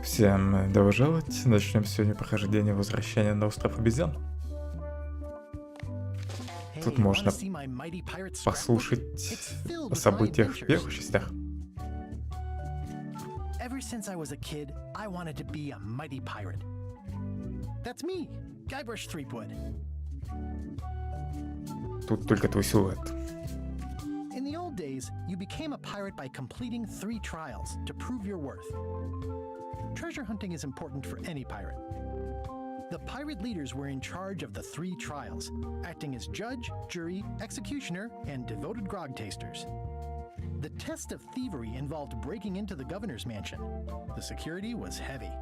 Всем добро пожаловать. Начнем сегодня прохождение возвращения на остров обезьян. Тут можно послушать о событиях в первых частях. Ever since I was a kid, I wanted to be a mighty pirate. That's me, Guybrush Threepwood. Тут только твой силуэт. In the old days, you became a pirate by completing 3 trials to prove your worth. Treasure hunting is important for any pirate. The pirate leaders were in charge of the 3 trials, acting as judge, jury, executioner, and devoted grog tasters. The test of thievery involved breaking into the governor's mansion. The security was heavy.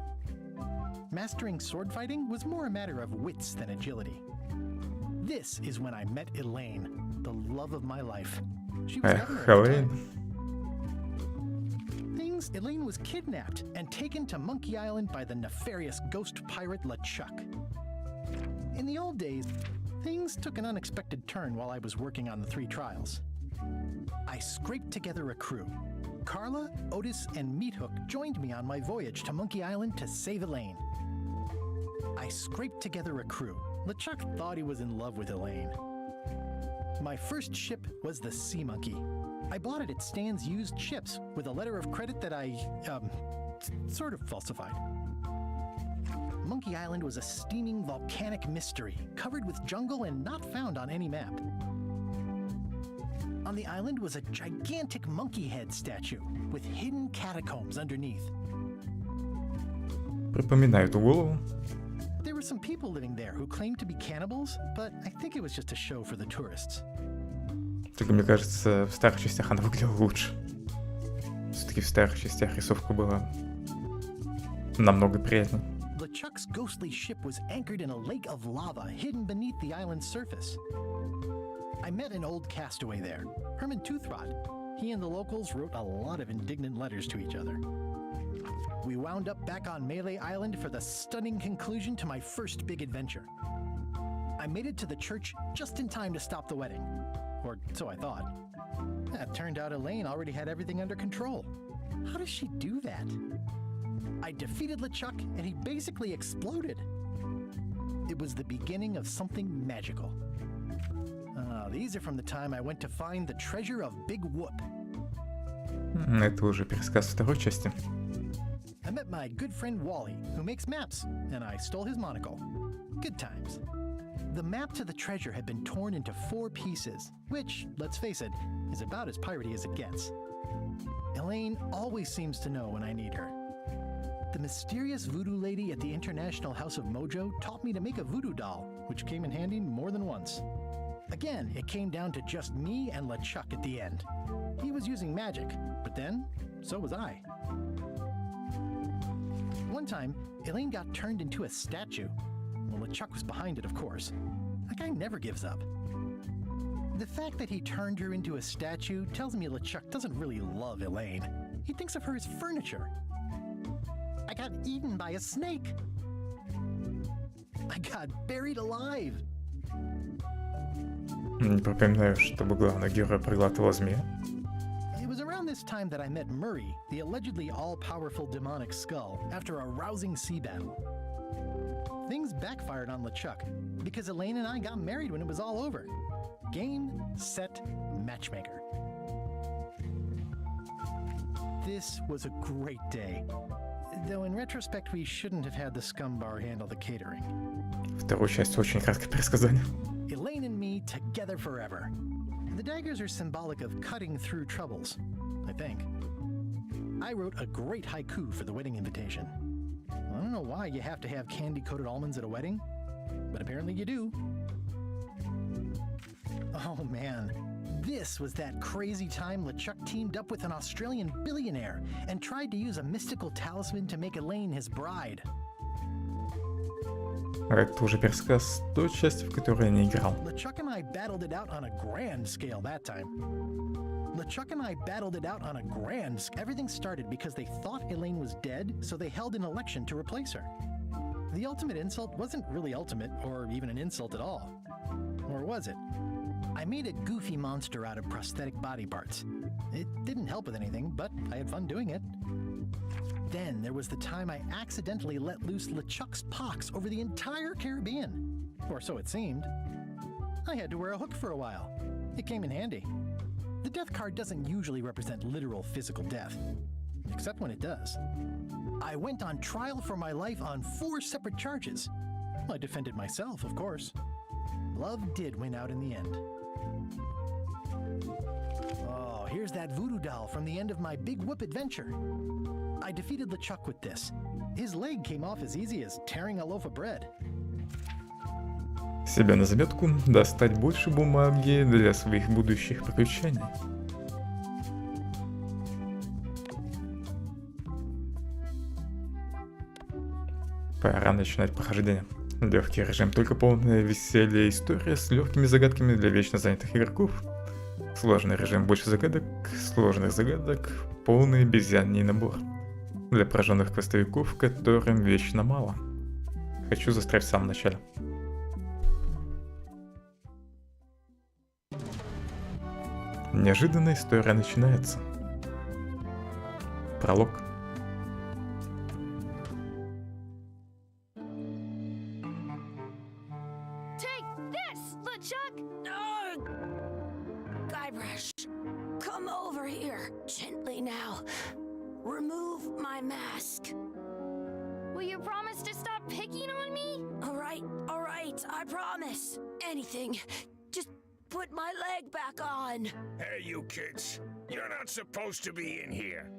Mastering sword fighting was more a matter of wits than agility. This is when I met Elaine, the love of my life. She was governor at the time. Elaine was kidnapped and taken to Monkey Island by the nefarious ghost pirate LeChuck. In the old days, things took an unexpected turn while I was working on the 3 trials. I scraped together a crew. Carla, Otis, and Meathook joined me on my voyage to Monkey Island to save Elaine. I scraped together a crew. LeChuck thought he was in love with Elaine. My first ship was the Sea Monkey. I bought it at Stan's used ships with a letter of credit that I, sort of falsified. Monkey Island was a steaming volcanic mystery, covered with jungle and not found on any map. On the island was a gigantic monkey head statue with hidden catacombs underneath. Припоминаю эту голову. There were some people living there who claimed to be cannibals, but I think it was just a show for the tourists. Только мне кажется, в старых частях она выглядела лучше. Все-таки в старых частях рисовка была намного приятнее. LeChuck's ghostly ship was anchored in a lake of lava hidden beneath the island's surface. I met an old castaway there, Herman Toothrot. He and the locals wrote a lot of indignant letters to each other. We wound up back on Melee Island for the stunning conclusion to my first big adventure. I made it to the church just in time to stop the wedding. or so I thought. It turned out Elaine already had everything under control. How does she do that? I defeated LeChuck and he basically exploded. It was the beginning of something magical. These are from the time I went to find the treasure of Big Whoop. Это уже пересказ второй части. I met my good friend Wally, who makes maps, and I stole his monocle. Good times. The map to the treasure had been torn into 4 pieces, which, let's face it, is about as piratey as it gets. Elaine always seems to know when I need her. The mysterious voodoo lady at the International House of Mojo taught me to make a voodoo doll, which came in handy more than once. Again, it came down to just me and LeChuck at the end. He was using magic, but then, so was I. One time, Elaine got turned into a statue. Well, LeChuck was behind it, of course. That guy never gives up. The fact that he turned her into a statue tells me LeChuck doesn't really love Elaine. He thinks of her as furniture. I got eaten by a snake. I got buried alive. Не припоминаю, чтобы главный герой проглатывал змея. It was around this time that I met Murray, the allegedly all-powerful demonic skull, after a rousing sea battle. Things backfired on LeChuck, because Elaine and I got married when it was all over. Game, set, matchmaker. This was a great day. Though in retrospect we shouldn't have had the scum bar handle the catering. Вторую часть очень краткое пересказание. Elaine and me together forever. The daggers are symbolic of cutting through troubles, I think. I wrote a great haiku for the wedding invitation. I don't know why you have to have candy-coated almonds at a wedding, but apparently you do. Oh man, this was that crazy time LeChuck teamed up with an Australian billionaire and tried to use a mystical talisman to make Elaine his bride. А это уже пересказ той части, в которой я не играл. LeChuck and I battled it out on a grand scale that time. Everything started because they thought Elaine was dead, so they held an election to replace her. The ultimate insult wasn't really ultimate, or even an insult at all. Or was it? I made a goofy monster out of prosthetic body parts. It didn't help with anything, but I had fun doing it. Then there was the time I accidentally let loose LeChuck's pox over the entire Caribbean. Or so it seemed. I had to wear a hook for a while. It came in handy. The death card doesn't usually represent literal physical death, except when it does. I went on trial for my life on 4 separate charges. I defended myself, of course. Love did win out in the end. Oh, here's that voodoo doll from the end of my Big Whoop adventure. I defeated LeChuck with this. His leg came off as easy as tearing a loaf of bread. Себе на заметку достать больше бумаги для своих будущих приключений. Пора начинать прохождение. Легкий режим, только полное веселье, история с легкими загадками для вечно занятых игроков. Сложный режим, больше загадок, сложных загадок, полный обезьяний набор. Для пораженных квестовиков, которым вечно мало. Хочу застрять в самом начале. Неожиданная история начинается. Пролог. Take this, LeChuck! Guybrush, come over here, gently now. Remove my mask. Will you promise to stop picking on me? All right, I promise. Anything. Just put my leg back on. Hey, you kids. You're not supposed to be in here.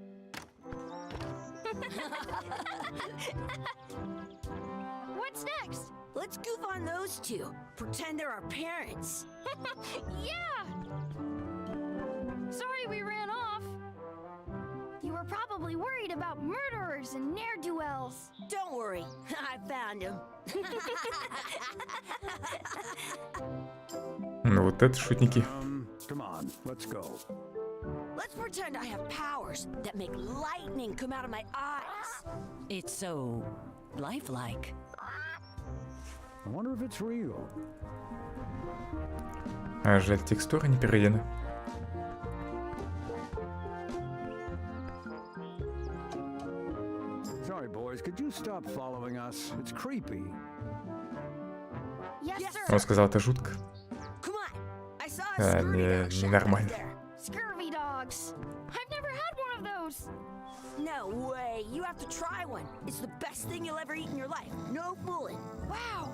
What's next? Let's goof on those two. Pretend they're our parents. Yeah! Sorry we ran off. You were probably worried about murderers and ne'er-do-wells. Don't worry, I found him. Ну вот это шутники. Come on, let's go. Let's pretend I have powers that make lightning come out of my eyes. It's so lifelike. I wonder if it's real. А жаль, текстура не переведена. Sorry, boys. Could you stop following us? It's creepy. Yes, sir. Он сказал, это жутко. Come on. I saw a А, scurvy dog shack ненормально. back there. Scurvy dogs. I've never had one of those. No way. You have to try one. It's the best thing you'll ever eat in your life. No fooling. Wow.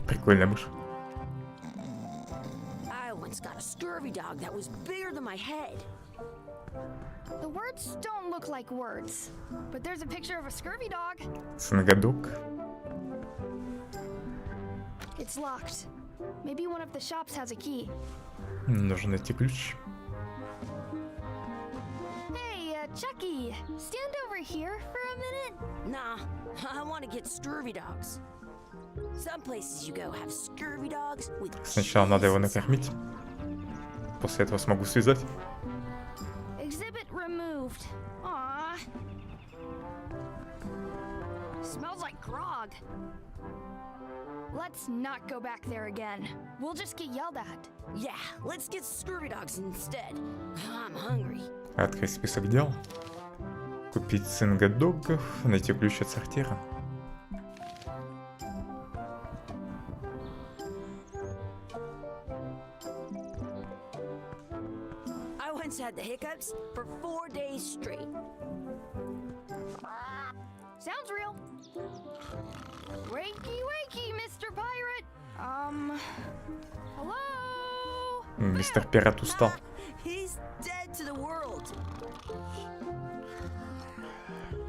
Прикольная мышь. I once got a scurvy dog that was bigger than my head. The words don't look like words, but there's a picture of a scurvy dog. Цингадок. It's locked. Maybe one of the shops has a key. Нужно найти ключ. Hey, Chucky, stand over here for a minute. Nah, I want to get scurvy dogs. Some places you go have scurvy dogs with Сначала надо его cheese inside. накормить. После этого смогу связать. Exhibit removed. Aww. Smells like grog. Let's not go back there again. We'll just get yelled at. Yeah, let's get scurvy dogs instead. I'm hungry. Открыть список дел. Купить цингадогов. Найти ключ от сортира. I once had the hiccups for 4 days straight. Sounds real. Wakey, wakey, Mr. Pirate. Hello? Мистер Пират устал. He's dead to the world.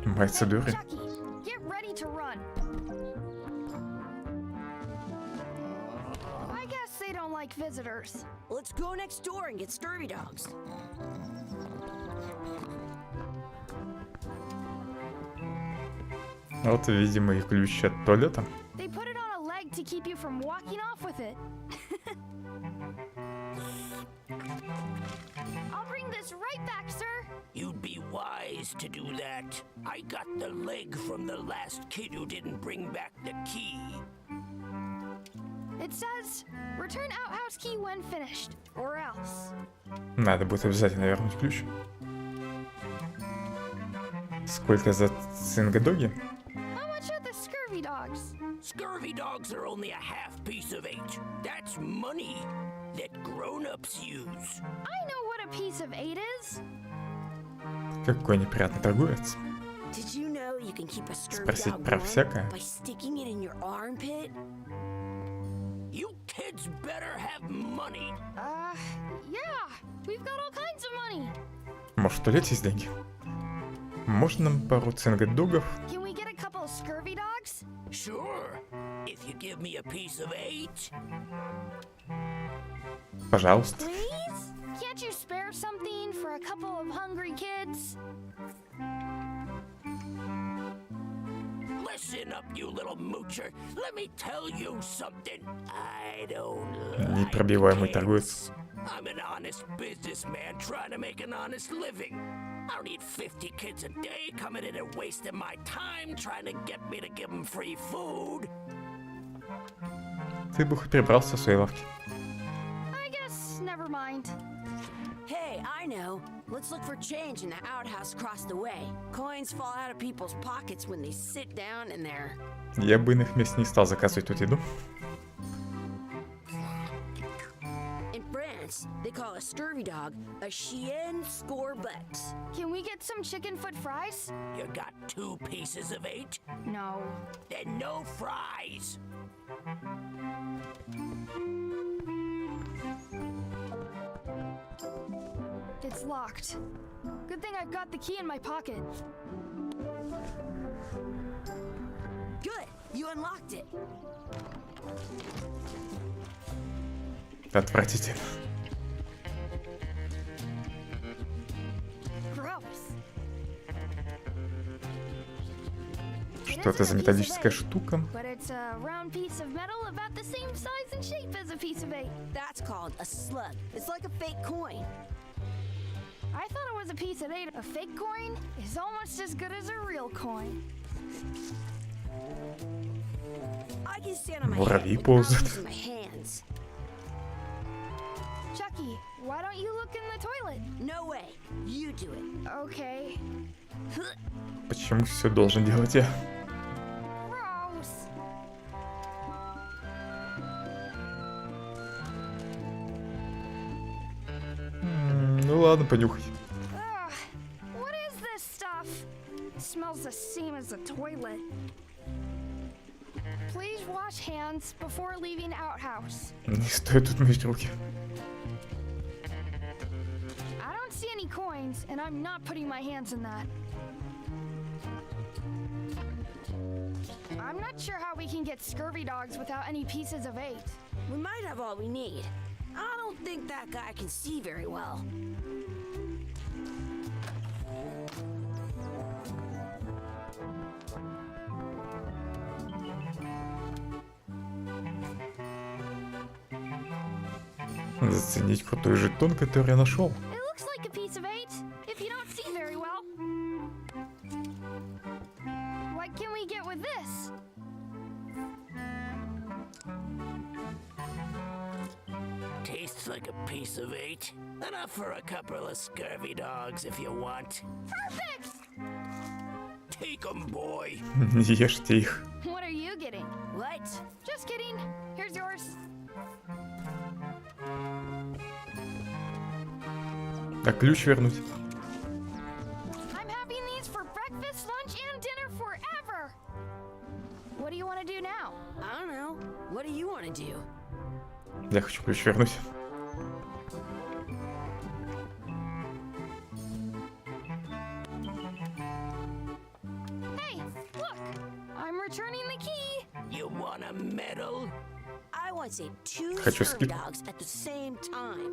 Мается дуры. Chucky, get ready to run. I guess they don't like visitors. Let's go next door and get scurvy dogs. Вот, видимо, и ключ от туалета. They put it on a leg to keep you from walking off with it. I'll bring this right back, sir. You'd be wise to do that. I got the leg from the last kid who didn't bring back the key. It says, return outhouse key when finished, or else. Надо будет обязательно вернуть ключ. Сколько за цингадоги? How much are the scurvy dogs? Scurvy dogs are only a half piece of 8. That's money that grown-ups use. I know what a piece of 8 is. Какой неприятный торговец. Did you know you can keep a scurvy Спросить dog про warm всякое. by sticking it in your armpit? You kids better have money. Yeah, we've got all kinds of money. Может, в туалете есть деньги? Можно нам пару цингадогов? Can we get a couple of scurvy dogs? Sure, if you give me a piece of 8. Пожалуйста. Please? Can't you spare something for a couple of hungry kids? Listen up, you little moocher. Let me tell you something. I don't Непробиваемый like торговец. kids. I'm an honest businessman trying to make an honest living. I don't need 50 kids a day coming in and wasting my time trying to get me to give them free food. Ты бы хоть прибрался в своей лавке. I guess never mind. Hey, I know. Let's look for change in the outhouse across the way. Coins fall out of people's pockets when they sit down in there. Я бы на их месте не стал заказывать тут еду. In France, they call a scurvy dog a chien scorbut. Can we get some chicken foot fries? You got 2 pieces of 8? No. Then no fries. It's locked. Good thing I've got the key in my pocket. Good. You unlocked it. Отвратительно. Gross. Что это за металлическая штука? But it's a round piece of metal about the same size and shape as a piece of 8. That's called a slug. It's like a fake coin. I thought it was a piece of 8. A fake coin is almost as good as a real coin. I can stand on my Муравьи head without ползают. using my hands. Chucky, why don't you look in the toilet? No way. You do it. Okay. Почему все должен делать я? Gross. Ну ладно, понюхай. Ugh, what is this stuff? It smells the same as the toilet. Please wash hands before leaving outhouse. Не стоит тут мыть руки. I don't see any coins, and I'm not putting my hands in that. I'm not sure how we can get scurvy dogs without any pieces of 8. We might have all we need. I don't think that guy can see very well. Заценить крутой жетон, который я нашел. It looks like a piece of 8, if you don't see very well. What can we get with this? Tastes like a piece of 8. Enough for a couple of scurvy dogs if you want. Perfect! Take 'em, boy. Не ешьте их. What are you getting? What? Just kidding. Here's yours. А ключ вернуть? I'm having these for breakfast, lunch, and dinner forever. What do you want to do now? I don't know. What do you want to do? Я хочу ключ вернуть. Hey, look! I'm returning the key. You want a medal? I want to say 2 Хочу scurvy скид. dogs at the same time.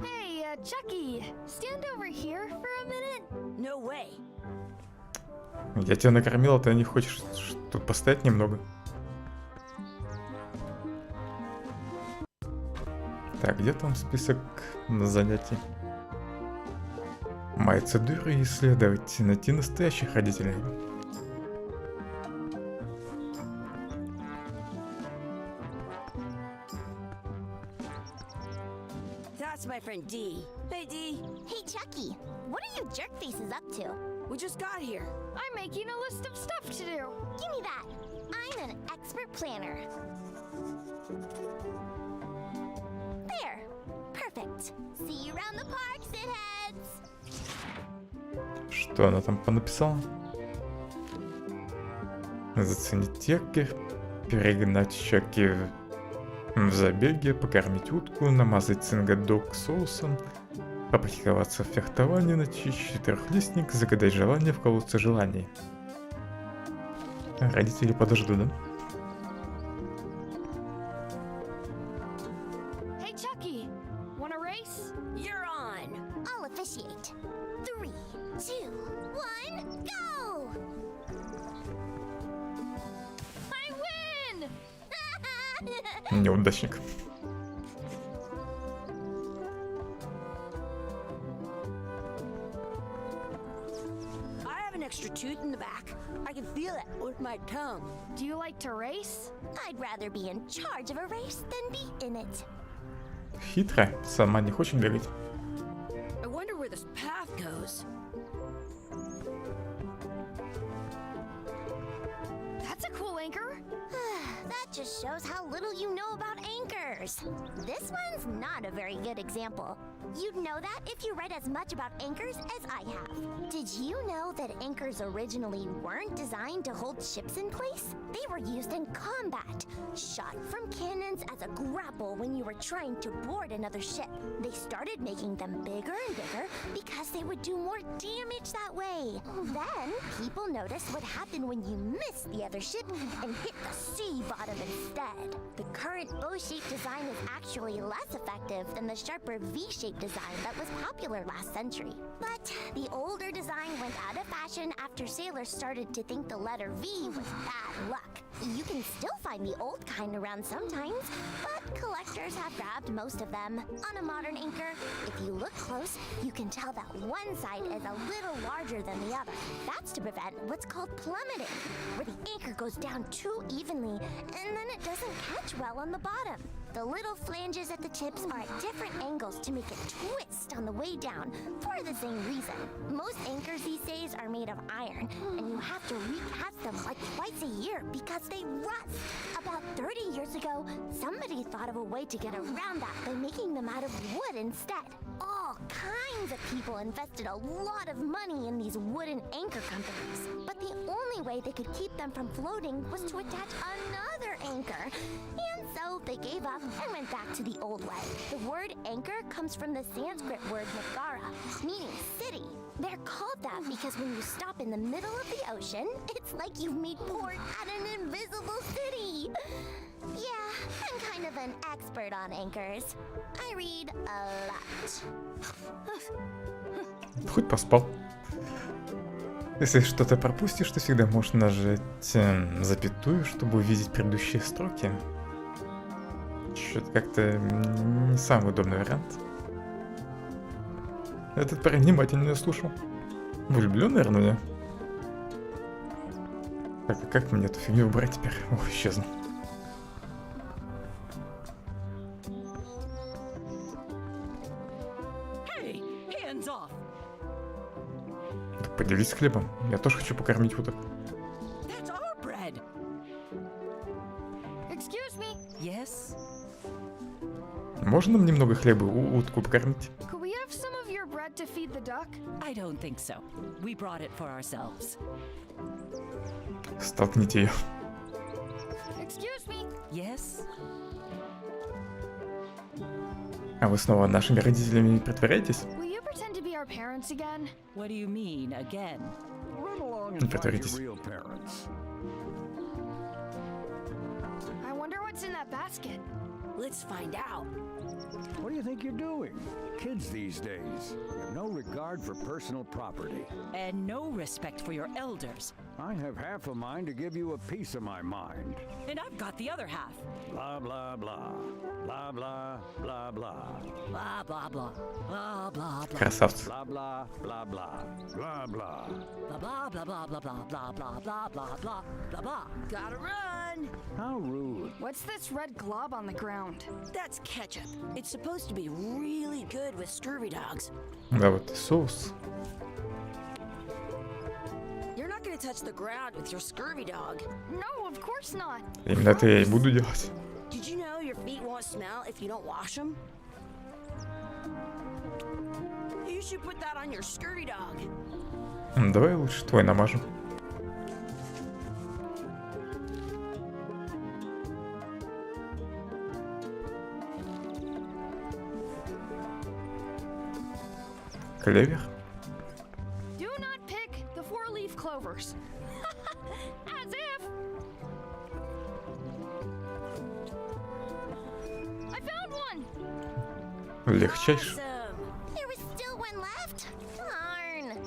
Hey, Chucky, stand over here for a minute. No way. Я тебя накормил, а ты не хочешь тут постоять немного? Так, где там список занятий? Моя цедура исследовать, найти настоящих родителей. That's my friend D. Hey, D. Hey, Chucky, what are you jerk faces up to? We just got here. I'm making a list of stuff to do. Give me that. I'm an expert planner. There. Perfect. See you around the park, shitheads. Что она там понаписала? Заценить теки, перегнать щеки в забеге, покормить утку, намазать цингадок соусом, попрактиковаться в фехтовании, начищить трехлистник, загадать желание, вколоться желаний. Родители подождут, да? Hey, Chucky, want a race? You're on. I'll officiate. 3, 2, 1, go! I win! Неудачник. I have an extra tooth in the back. I can feel it with my tongue. Do you like to race? I'd rather be in charge of a race than be in it. Хитрая, сама не хочет бегать. I wonder where this path goes. That's a cool anchor. That just shows how little you know about anchors. This one's not a very good example. You'd know that if you read as much about anchors as I have. Did you know that anchors originally weren't designed to hold ships in place? They were used in combat, shot from cannons as a grapple when you were trying to board another ship. They started making them bigger and bigger because they would do more damage that way. Then, people noticed what happened when you missed the other ship and hit the sea bottom instead. The current bow-shaped design is actually less effective than the sharper V-shaped shape design that was popular last century. But the older design went out of fashion after sailors started to think the letter V was bad luck. You can still find the old kind around sometimes, but collectors have grabbed most of them. On a modern anchor, if you look close, you can tell that one side is a little larger than the other. That's to prevent what's called plummeting, where the anchor goes down too evenly and then it doesn't catch well on the bottom. The little flanges at the tips are at different angles to make it twist on the way down for the same reason. Most anchors these days are made of iron, and you have to recast them like twice a year because they rust. About 30 years ago, somebody thought of a way to get around that by making them out of wood instead. All kinds of people invested a lot of money in these wooden anchor companies, but the only way they could keep them from floating was to attach another anchor, and so they gave up and went back to the old way. The word anchor comes from the Sanskrit word nagara, meaning city. They're called that because when you stop in the middle of the ocean, it's like you've made port at an invisible city. Yeah, I'm kind of an expert on anchors. I read a lot. Хоть поспал. Если что-то пропустишь, то всегда можешь нажать запятую, чтобы увидеть предыдущие строки. Что-то как-то не самый удобный вариант. Этот парень внимательно слушал. Влюблен, наверное, меня. Так, а как мне эту фигню убрать теперь? Ох, исчезну. Hey, hands off. Так поделись хлебом. Я тоже хочу покормить уток. That's our bread. Excuse me. Yes. Можно нам немного хлеба утку покормить? Could we have some of your bread to feed the duck? I don't think so. We brought it for ourselves. Столкните ее. Excuse me. Yes. А вы снова нашими родителями притворяетесь? Will you pretend to be our parents again? What do you mean again? Run along and Не find притворитесь. your real parents. I wonder what's in that basket. Let's find out. What do you think you're doing? Kids these days have no regard for personal property. And no respect for your elders. I have half a mind to give you a piece of my mind. And I've got the other half. Blah, blah, blah. Blah, blah, blah, blah. Blah, blah, blah. Blah, blah, blah. Красавцы. Blah, blah, blah, blah. Blah, blah. Blah, blah, blah, blah, blah, blah, blah, blah, blah, blah, blah, blah, blah. Gotta run! How rude. What's this red glob on the ground? That's ketchup. It's supposed to be really good with scurvy dogs. Да, вот соус. You're not gonna touch the ground with your scurvy dog. No, of course not. Именно это я и буду делать. Did you know your feet won't smell if you don't wash them? You should put that on your scurvy dog. Давай лучше твой намажу. Клевер. Do not pick the four-leaf clovers. As if. I found one. Легчайший. Awesome. There was still one left. Darn.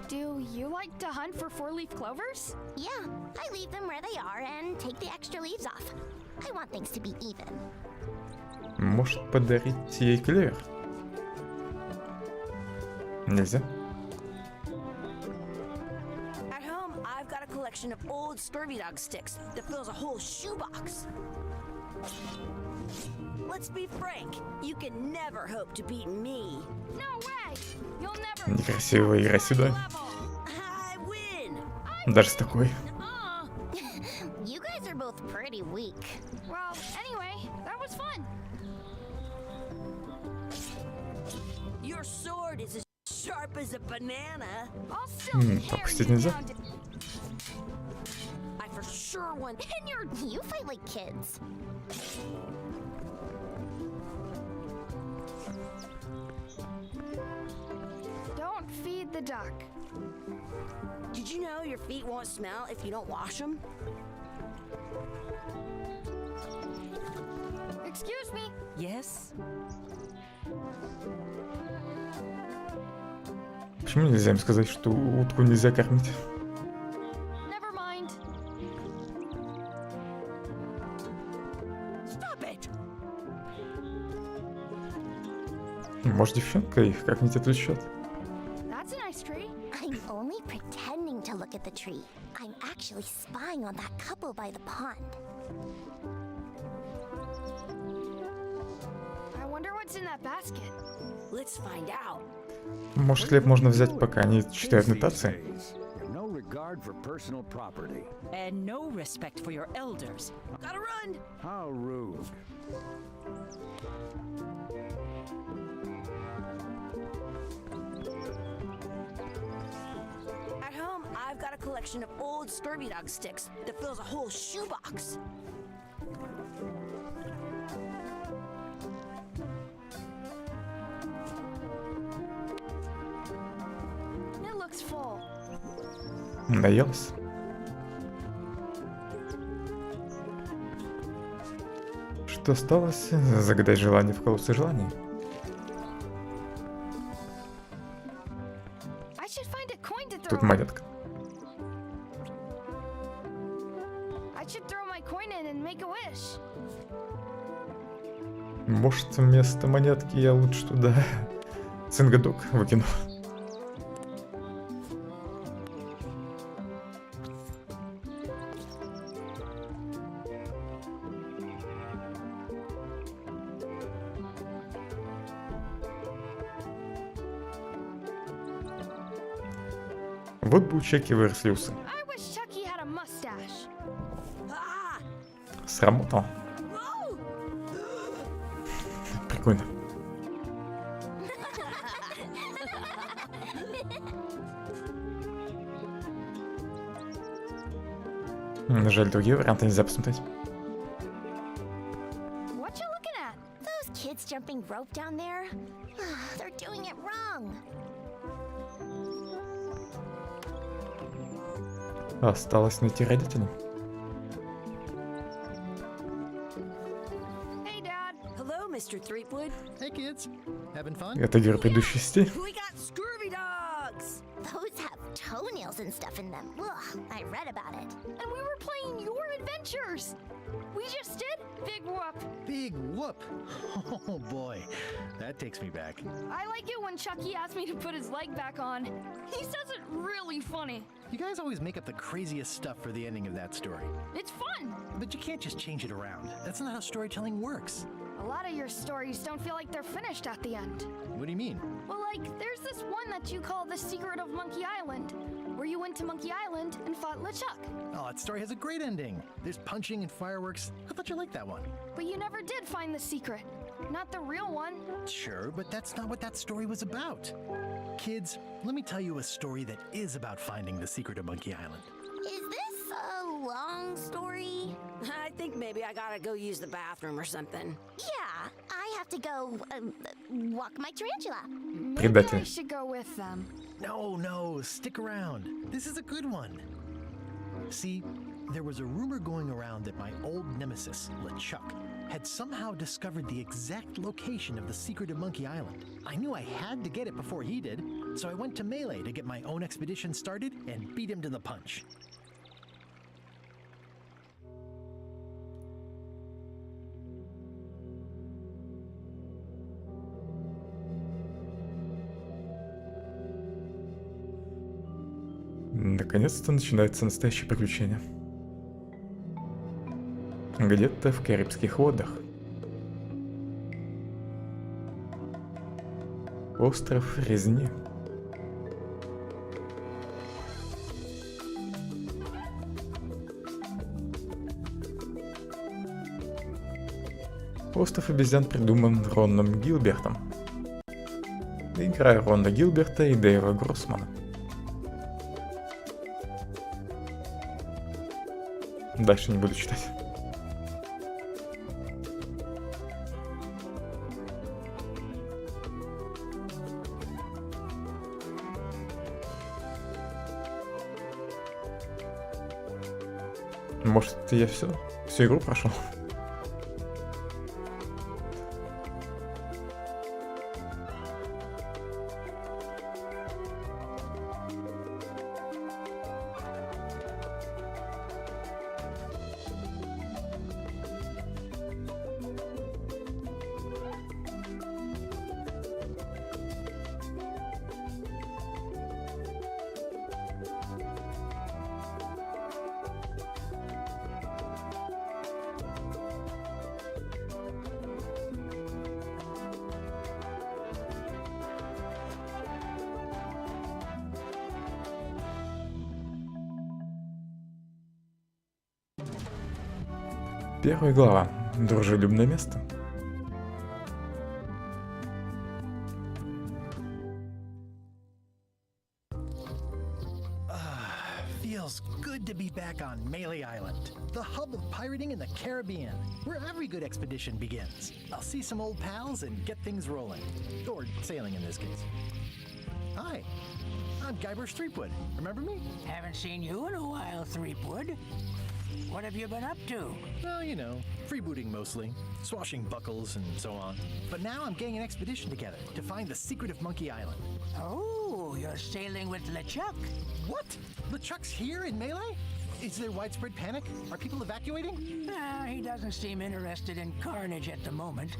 Do you like to hunt for four-leaf clovers? Yeah, I leave them where they are and take the extra leaves off. I want things to be even. Может подарить ей клевер? Нельзя? At home, I've got a collection of old scurvy dog sticks that fills a whole shoebox. Let's be frank, you can never hope to beat me. No way. You'll never. Некрасивая игра сюда. I win! Даже с такой. You guys are both pretty weak. Well, anyway, that was fun. Your sword is as sharp as a banana. I'll still carry пропустить you нельзя? down to- I for sure want. in your. You fight like kids. Don't feed the duck. Did you know your feet won't smell if you don't wash them? Excuse me. Yes? Почему нельзя им сказать, что утку нельзя кормить? Never mind. Stop it! Может, девчонка их как-нибудь отвлечет? That's a nice tree. I'm only pretending to look at the tree. I'm actually spying on that couple by the pond. I wonder what's in that basket. Let's find out. Может, хлеб можно взять, пока они читают Kids these нотации? days have no regard for personal property. And no respect for your elders. Gotta run. How rude. At home, I've got a collection of old scurvy dog sticks that fills a whole shoebox. It looks full. Наелась? Что осталось? Загадай желание в колодце желаний. I should find a coin to Тут throw. монетка. I should throw my coin in and make a wish. Может, вместо монетки я лучше туда цингадок выкину. Вот бы у Чеки выросли усы. I wish Chucky had a mustache. Ah! Сработало. Whoa! Прикольно. Жаль, другие варианты нельзя посмотреть. What you looking at? Those kids jumping rope down there? They're doing it wrong. Осталось найти родителей. Hey, Dad. Hello, Mr. Threepwood. Hey, kids. Having fun? Это герой предыдущей части. We got scurvy dogs. Those have toenails and stuff in them. Ugh, I read about it. And we were playing your adventures. We just did? Big whoop. Big whoop. Oh boy, that takes me back. I like it when Chucky asks me to put his leg back on. He says it really funny. You guys always make up the craziest stuff for the ending of that story. It's fun. But you can't just change it around. That's not how storytelling works. A lot of your stories don't feel like they're finished at the end. What do you mean? Well, like, there's this one that you call The Secret of Monkey Island, where you went to Monkey Island and fought LeChuck. Oh, that story has a great ending. There's punching and fireworks. I thought you liked that one. But you never did find the secret. Not the real one. Sure, but that's not what that story was about. Kids, let me tell you a story that is about finding the secret of Monkey Island. Is this a long story? I think maybe I gotta go use the bathroom or something. Yeah, I have to go walk my tarantula. Maybe Предатель. I should go with them. No, stick around. This is a good one. See, there was a rumor going around that my old nemesis, LeChuck, had somehow discovered the exact location of the secret of Monkey Island. I knew I had to get it before he did, so I went to Melee to get my own expedition started and beat him to the punch. Наконец-то начинается настоящее приключение. Где-то в Карибских водах. Остров Резни. Остров обезьян придуман Роном Гилбертом. Играю Рона Гилберта и Дэйва Гроссмана. Дальше не буду читать. Может, я всю игру прошел? Первая глава. Дружелюбное место. Feels good to be back on Melee Island, the hub of pirating in the Caribbean, where every good expedition begins. I'll see some old pals and get things rolling. Or sailing in this case. Hi, I'm Guybrush Threepwood. Remember me? Haven't seen you in a while, Threepwood. What have you been up to? Well, you know, freebooting mostly, swashing buckles and so on. But now I'm getting an expedition together to find the secret of Monkey Island. Oh, you're sailing with LeChuck. What? LeChuck's here in Melee? Is there widespread panic? Are people evacuating? He doesn't seem interested in carnage at the moment.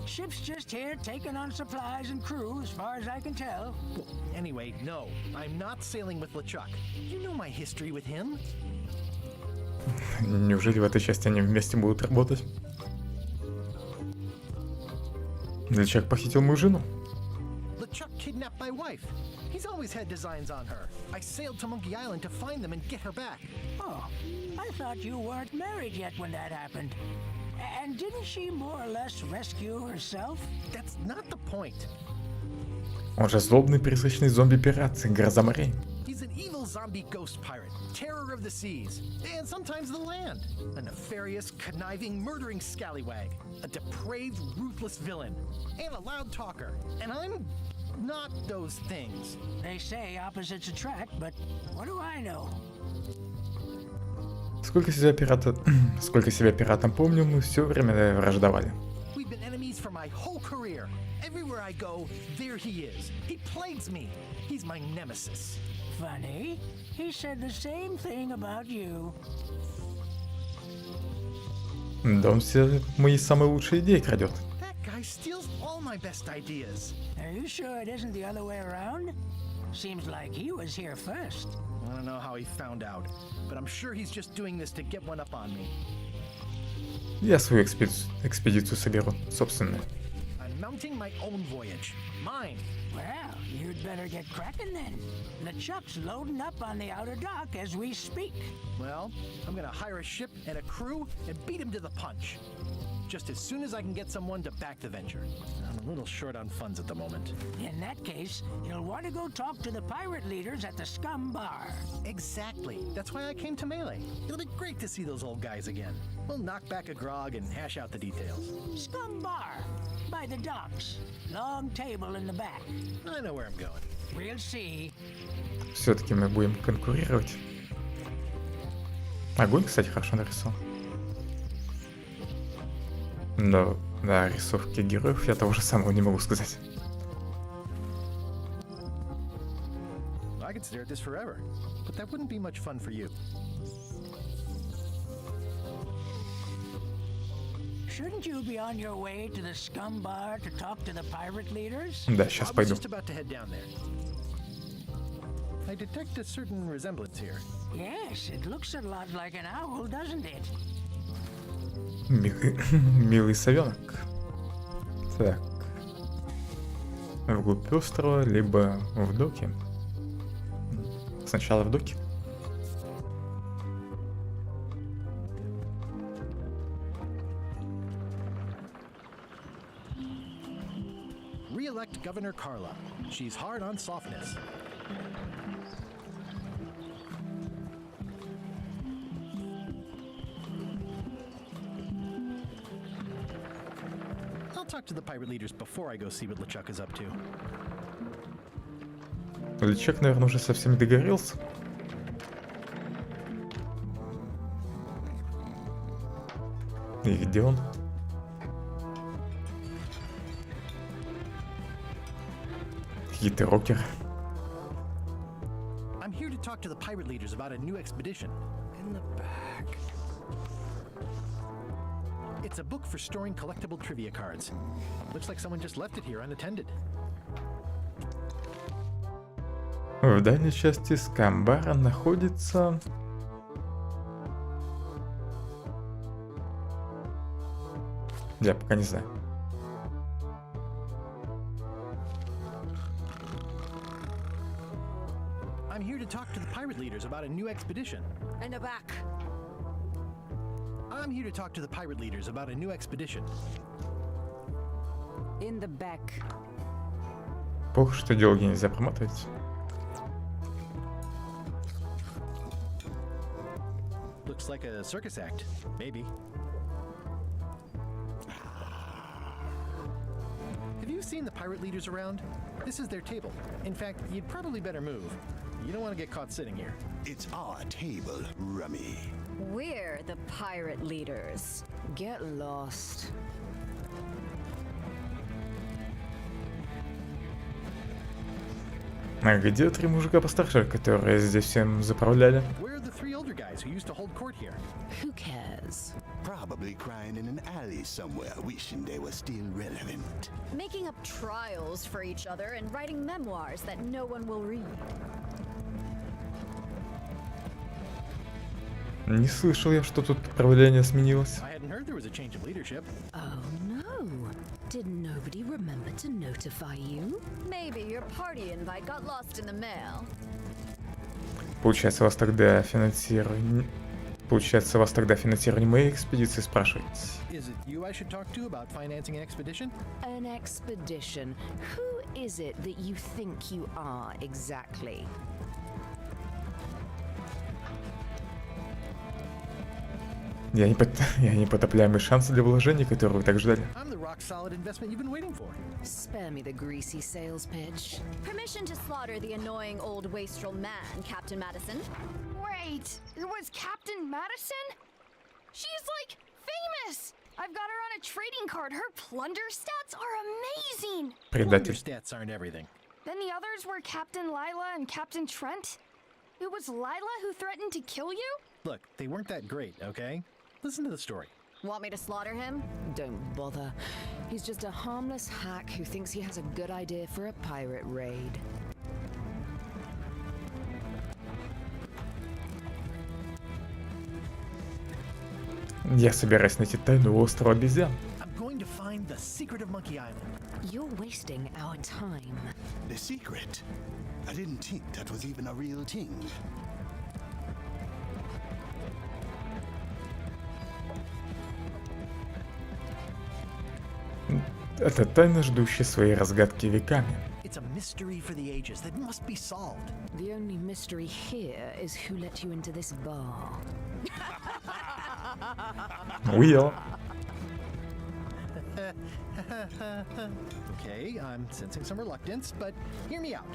Ship's just here taking on supplies and crew, as far as I can tell. Well, anyway, no, I'm not sailing with LeChuck. You know my history with him. Неужели в этой части они вместе будут работать? LeChuck похитил мою жену. LeChuck kidnapped my wife. He's always had designs on her. I sailed to Monkey Island to find them and get her back. Oh, I thought you weren't married yet when that happened. And didn't she more or less rescue herself? That's not the point. Он же злобный призрачный зомби-пират, гроза морей. He's an evil zombie ghost pirate, terror of the seas, and sometimes the land. A nefarious, conniving, murdering scallywag. A depraved, ruthless villain. And a loud talker. And I'm not those things. They say opposites attract, but what do I know? Сколько себя пиратом помню, мы все время враждовали. We've been enemies for my whole career. Everywhere I go, there he is. He plagues me. He's my nemesis. Funny. He said the same thing about you. Да он все мои самые лучшие идеи крадет. That guy steals all my best ideas. Are you sure it isn't the other way around? Seems like he was here first. I don't know how he found out, but I'm sure he's just doing this to get one up on me. Я свою экспедицию соберу, собственную. I'm mounting my own voyage. Mine. Well, you'd better get cracking then. LeChuck's loading up on the outer dock as we speak. Well, I'm gonna hire a ship and a crew and beat him to the punch. Just as soon as I can get someone to back the venture. I'm a little short on funds at the moment. In that case, you'll want to go talk to the pirate leaders at the Scum Bar. Exactly. That's why I came to Melee. It'll be great to see those old guys again. We'll knock back a grog and hash out the details. Scum Bar, by the docks. Long table in the back. I know where I'm going. We'll see. Все-таки мы будем конкурировать. Огонь, кстати, хорошо нарисован. Но на рисовке героев я того же самого не могу сказать. I could stare at this forever, but that wouldn't be much fun for you. Shouldn't you be on your way to the Scum Bar to talk to the pirate leaders? Да, сейчас I was пойду. just about to head down there. I detect a certain resemblance here. Yes, it looks a lot like an owl, doesn't it? Милый совенок. Так. Вглубь острова, либо в доке. Сначала в доке. Re-elect Governor Carla. She's hard on softness. I'll talk to the pirate leaders before I go see what LeChuck is up to. LeChuck, наверное, уже совсем не договорился. И где он? Какие-то рокеры. I'm here to talk to the pirate leaders about a new expedition. In the back. It's a book for storing collectible trivia cards. Looks like someone just left it here unattended. В дальней части Скамбара находится... Я пока не знаю. I'm here to talk to the pirate leaders about a new expedition. In the back. I'm here to talk to the pirate leaders about a new expedition. In the back. Плохо, что диалоги нельзя проматывать. Looks like a circus act. Maybe. Have you seen the pirate leaders around? This is their table. In fact, you'd probably better move. You don't want to get caught sitting here. It's our table, Rummy. We're the pirate leaders. Get lost. А где 3 мужика постарше, которые здесь всем заправляли? Where are the 3 older guys who used to hold court here? Who cares? Probably crying in an alley somewhere, wishing they were still relevant. Making up trials for each other and writing memoirs that no one will read. Не слышал я, что тут правление сменилось. I hadn't heard there was a change of leadership. Oh no. Did nobody remember to notify you? Maybe your party invite got lost in the mail. Получается, вас тогда финансирование моей экспедиции спрашивать. Is it you I should talk to about financing an expedition? An expedition. Who is it that you think you are exactly? Я непотопляемый шанс для вложений, которые вы так ждали. I'm the rock-solid investment you've been waiting for. Spare me the greasy sales pitch. Permission to slaughter the annoying old wastrel man, Captain Madison. Wait, it was Captain Madison? She's like famous! I've got her on a trading card. Her plunder stats are amazing! Plunder Предатель. stats aren't everything. Then the others were Captain Lila and Captain Trent? It was Lila who threatened to kill you? Look, they weren't that great, okay? Listen to the story. Want me to slaughter him? Don't bother. He's just a harmless hack who thinks he has a good idea for a pirate raid. Я собираюсь найти тайну острова обезьян. I'm going to find the secret of Monkey Island. You're wasting our time. The secret? I didn't think that was even a real thing. Это тайна, ждущая своей разгадки веками. It's a mystery for the ages that must be solved. The only mystery here is who let you into this bar. Уел. Okay, I'm sensing some reluctance, but hear me out.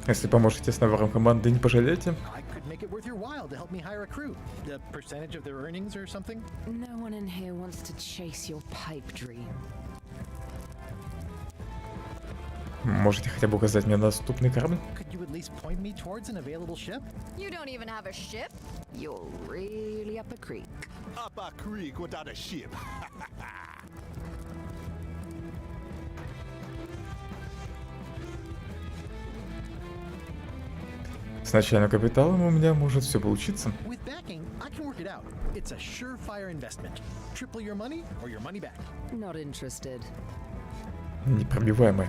Если поможете с набором команды, не пожалеете. I could make it worth your while to help me hire a crew. The percentage of their earnings or something? No one in here wants to chase your pipe dream. Можете хотя бы указать мне на доступный корабль? Could you at least point me towards an available ship? You don't even have a ship? You're really up a creek. Up a creek without a ship. С начальным капиталом у меня может все получиться. With backing, I can work it out. It's a surefire investment. Triple your money or your money back. Not interested. Непробиваемые.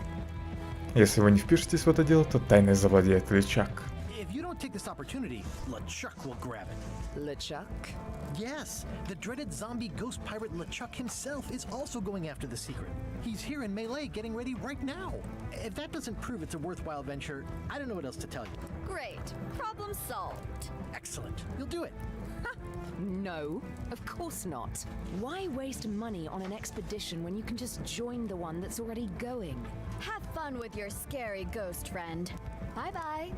Если вы не впишетесь в это дело, то тайной завладеет Личак. If you don't take this opportunity, LeChuck will grab it. LeChuck? Yes, the dreaded zombie ghost pirate LeChuck himself is also going after the secret. He's here in Melee getting ready right now. If that doesn't prove it's a worthwhile venture, I don't know what else to tell you. Great. Problem solved. Excellent. You'll do it. No, of course not. Why waste money on an expedition when you can just join the one that's already going? Have fun with your scary ghost friend. Bye-bye.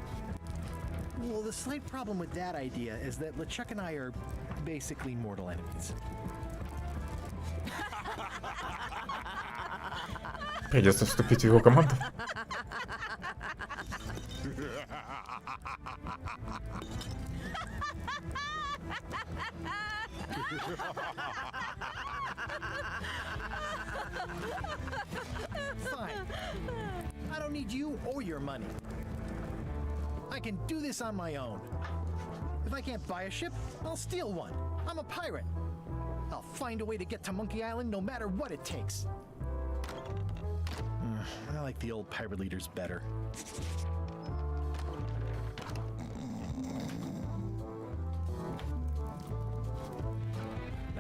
Well, the slight problem with that idea is that LeChuck and I are basically mortal enemies. Придется вступить в его команду. Fine. I don't need you or your money. I can do this on my own. If I can't buy a ship, I'll steal one. I'm a pirate. I'll find a way to get to Monkey Island no matter what it takes. I like the old pirate leaders better.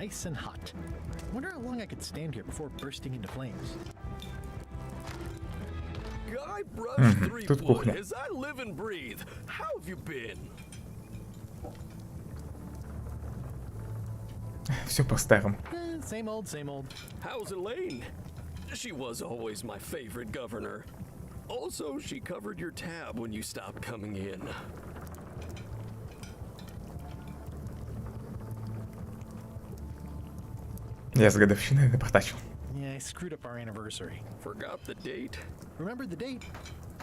nice and hot. Wonder how long I could stand here before bursting into flames. Guybrush Мгм, тут кухня. as I live and breathe. How have you been? Все по-старому. Same old, same old. How's Elaine? She was always my favorite governor. Also, she covered your tab when you stopped coming in. Я с годовщиной напортачил. Yeah, I screwed up our anniversary. Forgot the date? Remembered the date?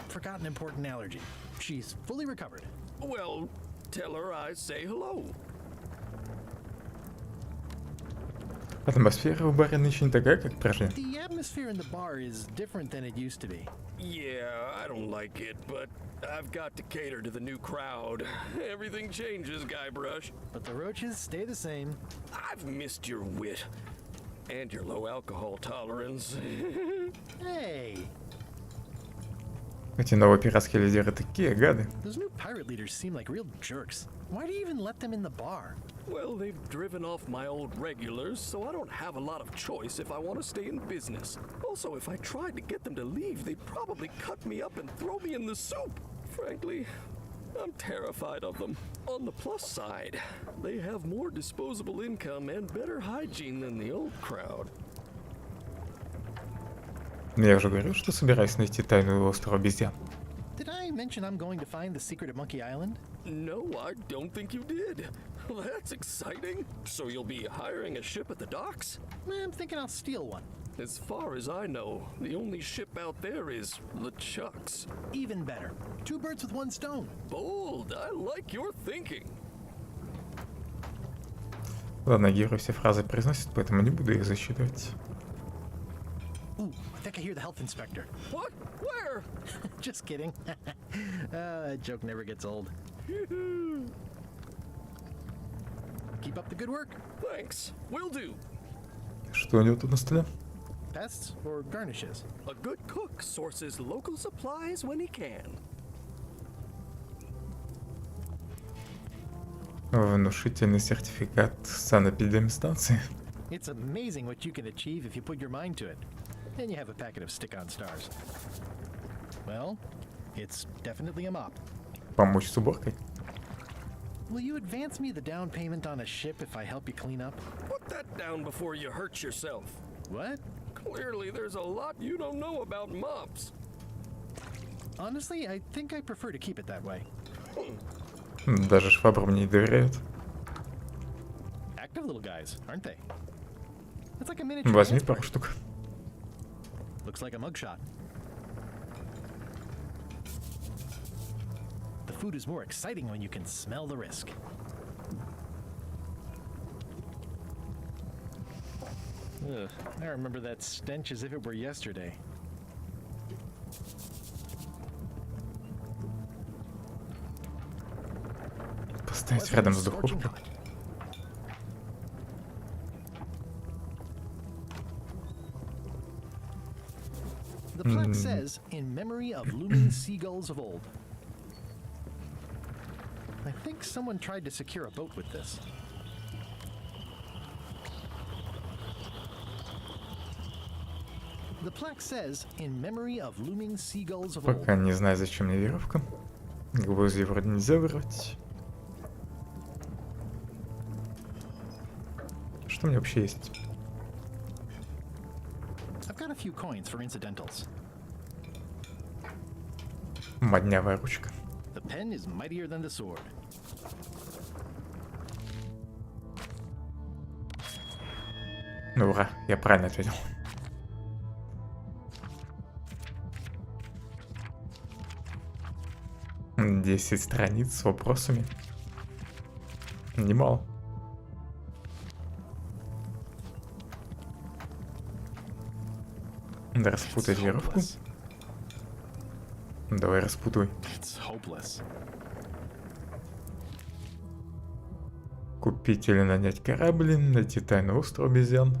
Forgot an important allergy. She's fully recovered. Well, tell her I say hello. Атмосфера в баре нынче не такая, как прежде. The atmosphere in the bar is different than it used to be. Yeah, I don't like it, but I've got to cater to the new crowd. Everything changes, Guybrush. But the roaches stay the same. I've missed your wit. And your low alcohol tolerance. Hey, Эти новые пиратские лидеры такие гады. those new pirate leaders seem like real jerks. Why do you even let them in the bar? Well, they've driven off my old regulars, so I don't have a lot of choice if I want to stay in business. Also, if I tried to get them to leave, they'd probably cut me up and throw me in the soup. Frankly, I'm terrified of them. On the plus side, they have more disposable income and better hygiene than the old crowd. Я уже говорил, что собираюсь найти тайну острова обезьян. Did I mention I'm going to find the secret of Monkey Island? No, I don't think you did. Well, that's exciting. So you'll be hiring a ship at the docks? I'm thinking I'll steal one. As far as I know, the only ship out there is LeChuck's. Even better. Two birds with one stone. Bold, I like your thinking. Ладно, герой все фразы произносит, поэтому не буду их засчитывать. Ooh, I think I hear the health inspector. What? Where? Just kidding. Joke never gets old. Keep up the good work. Thanks. Will do. Что у него тут на столе? Pests or garnishes? A good cook sources local supplies when he can. Внушительный сертификат санэпидемстанции. It's amazing what you can achieve if you put your mind to it. And you have a packet of stick-on stars. Well, it's definitely a mop. Помочь с уборкой? Will you advance me the down payment on a ship if I help you clean up? Put that down before you hurt yourself. What? Clearly, there's a lot you don't know about mops. Honestly, I think I prefer to keep it that way. Даже швабрам не доверяют. Active little guys, aren't they? It's like a miniature. Возьми dance пару party. штук. Looks like a mugshot. The food is more exciting when you can smell the risk. Ugh, I remember that stench as if it were yesterday. Поставить рядом с Scorching духовкой. hot. The plaque says, in memory of looming seagulls of old. I think someone tried to secure a boat with this. The plaque says, in memory of looming seagulls of old. Пока не знаю, зачем мне веревка. Гвозди вроде нельзя вырвать. Что у меня вообще есть? I've got a few coins for incidentals. Моднявая ручка. The pen is mightier than the sword. Ну ура, я правильно ответил. Десять страниц с вопросами. Немало. Да распутать веревку. Hopeless. Давай распутывай. It's hopeless. Купить или нанять корабль, найти тайный остров обезьян.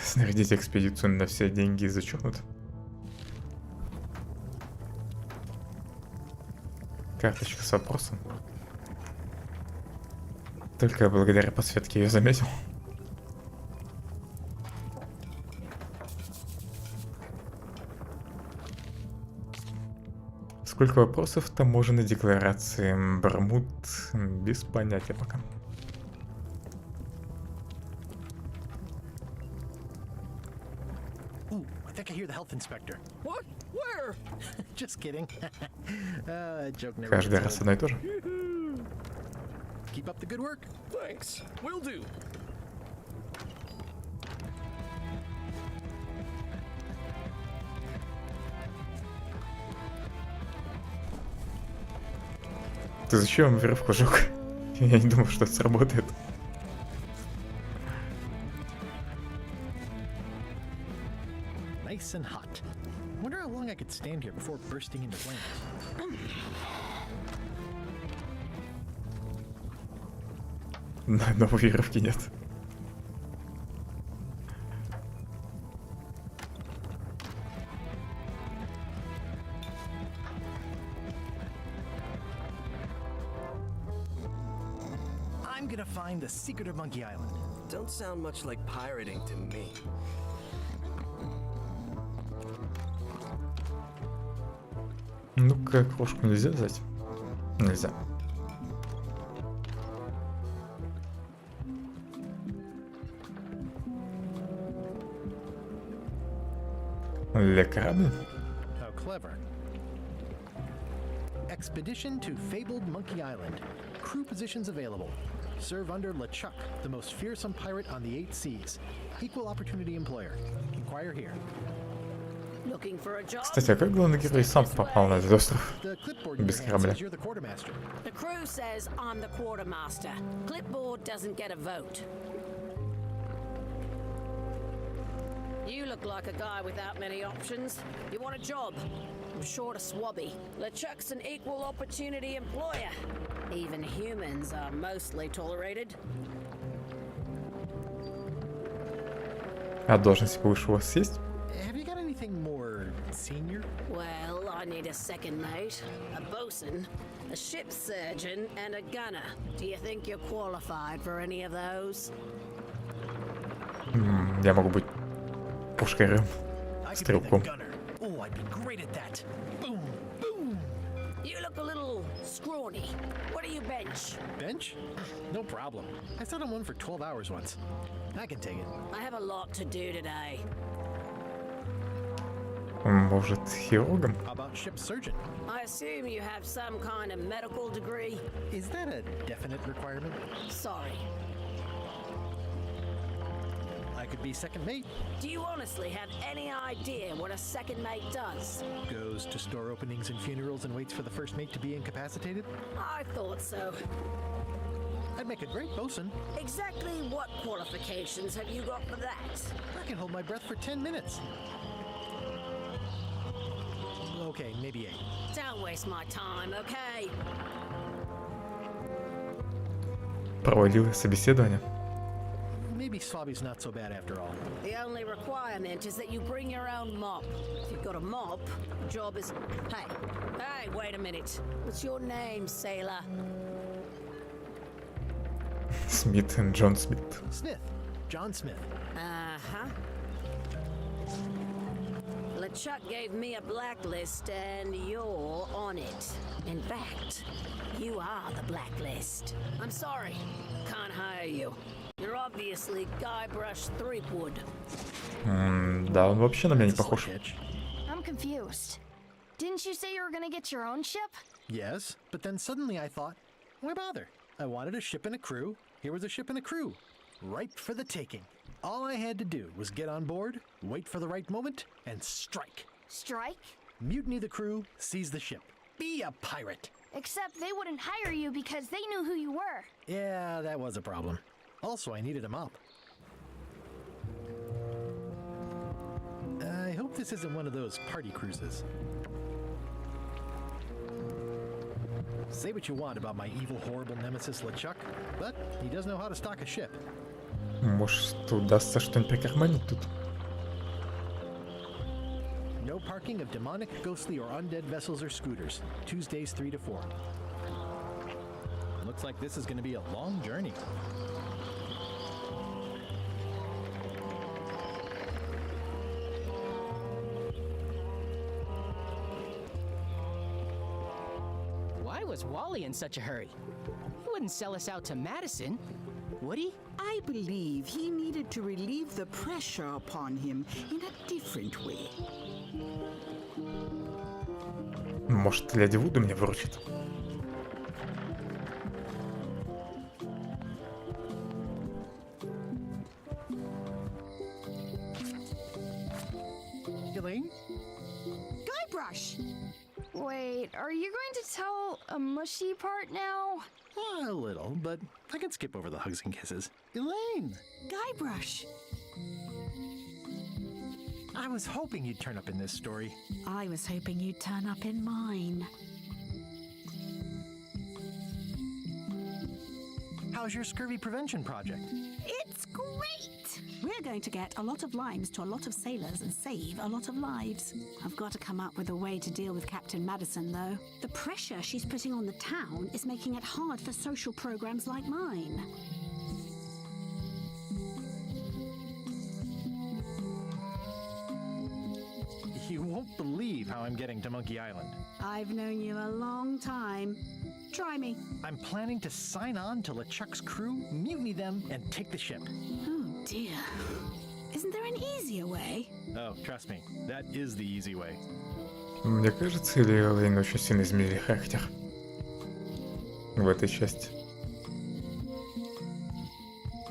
Снарядить экспедицию на все деньги зачеркнут. Карточка с вопросом. Только благодаря подсветке я заметил. Сколько вопросов таможенной декларации? Бермуд без понятия пока. Ooh, I think I hear the health inspector. What? Where? Just kidding. Joke never Каждый gets раз old. одно и то же. Keep up the good work. Thanks. Will do. Ты зачем веревку жёг? Я не думал, что это сработает. Nice and hot. Wonder how long I could stand here before bursting into flames. Новой веревки нет. I'm gonna find the secret of Monkey Island. Don't sound much like pirating to me. Ну-ка, крошку нельзя взять? Нельзя. Le корабль? How clever. Expedition to fabled Monkey Island. Crew positions available. Serve under LeChuck, the most fearsome pirate on the 8 seas. Equal opportunity employer. Inquire here. Looking for a job? Кстати, а как главный герой сам попал на этот остров? The clipboard in Без your hand корабля. says you're the quartermaster. The crew says I'm the quartermaster. Clipboard doesn't get a vote. You look like a guy without many options. You want a job? I'm short a swabby. LeChuck's an equal opportunity employer. Even humans are mostly tolerated. А должность повыше у вас есть? Have you got anything more senior? Well, I need a second mate, a bosun, a ship's surgeon, and a gunner. Do you think you're qualified for any of those? Я могу быть пушкарем, I could be the стрелком. gunner. Oh, I'd be great at that. Boom, boom. You look a little scrawny. What do you bench? Bench? No problem. I sat on one for 12 hours once. I can take it. I have a lot to do today. Может, хирургом? How about ship surgeon? I assume you have some kind of medical degree? Is that a definite requirement? Sorry. I could be second mate. Do you honestly have any idea what a second mate does? Goes to store openings and funerals and waits for the first mate to be incapacitated. I thought so. I'd make a great bosun. Exactly what qualifications have you got for that? I can hold my breath for 10 minutes. Okay, maybe 8. Don't waste my time, okay? Проводил собеседование. Maybe Swabby's not so bad after all. The only requirement is that you bring your own mop. If you've got a mop, the job is... Hey, wait a minute. What's your name, sailor? Смит и Джон Смит. Smith. John Smith. Uh-huh. LeChuck gave me a blacklist and you're on it. In fact, you are the blacklist. I'm sorry, can't hire you. You're obviously Guybrush Threepwood. Да, он вообще на меня не похож. I'm confused. Didn't you say you were gonna get your own ship? Yes, but then suddenly I thought, why bother? I wanted a ship and a crew. Here was a ship and a crew. Ripe for the taking. All I had to do was get on board, wait for the right moment, and strike. Strike? Mutiny the crew, seize the ship. Be a pirate. Except they wouldn't hire you because they knew who you were. Yeah, that was a problem. Also, I needed a mop. I hope this isn't one of those party cruises. Say what you want about my evil, horrible nemesis LeChuck, but he does know how to stock a ship. Может, удастся что-нибудь прикарманить тут? No parking of demonic, ghostly, or undead vessels or scooters. Tuesdays 3 to 4. Looks like this is going to be a long journey. Why was Wally in such a hurry? He wouldn't sell us out to Madison, would he? I believe he needed to relieve the pressure upon him in a different way. Может, леди Вуду меня выручит? Elaine? Guybrush! Wait, are you going to tell a mushy part now? A little, but I can skip over the hugs and kisses. Elaine! Guybrush! I was hoping you'd turn up in this story. I was hoping you'd turn up in mine. How's your scurvy prevention project? It's great! We're going to get a lot of limes to a lot of sailors and save a lot of lives. I've got to come up with a way to deal with Captain Madison, though. The pressure she's putting on the town is making it hard for social programs like mine. You won't believe how I'm getting to Monkey Island. I've known you a long time. Try me. I'm planning to sign on to LeChuck's crew, mutiny them, and take the ship. Oh dear. Isn't there an easier way? Oh, trust me, that is the easy way. Мне кажется, или Элейн очень сильно изменили характер в этой части.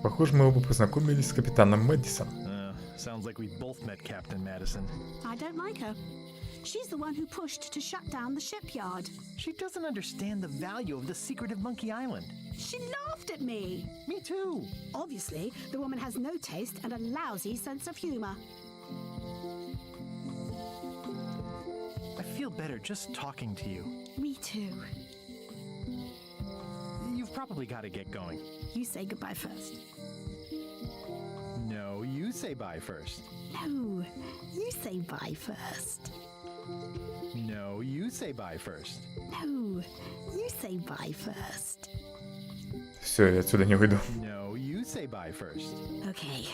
Похоже, мы оба познакомились с капитаном Мэдисон. Sounds like we both met Captain Madison. I don't like her. She's the one who pushed to shut down the shipyard. She doesn't understand the value of the secret of Monkey Island. She laughed at me. Me too. Obviously, the woman has no taste and a lousy sense of humor. I feel better just talking to you. Me too. You've probably got to get going. You say goodbye first. No, you say bye first. No, you say bye first. No, you say bye first. No, you say bye first. Все, я отсюда не выйду. No, you say bye first. Okay.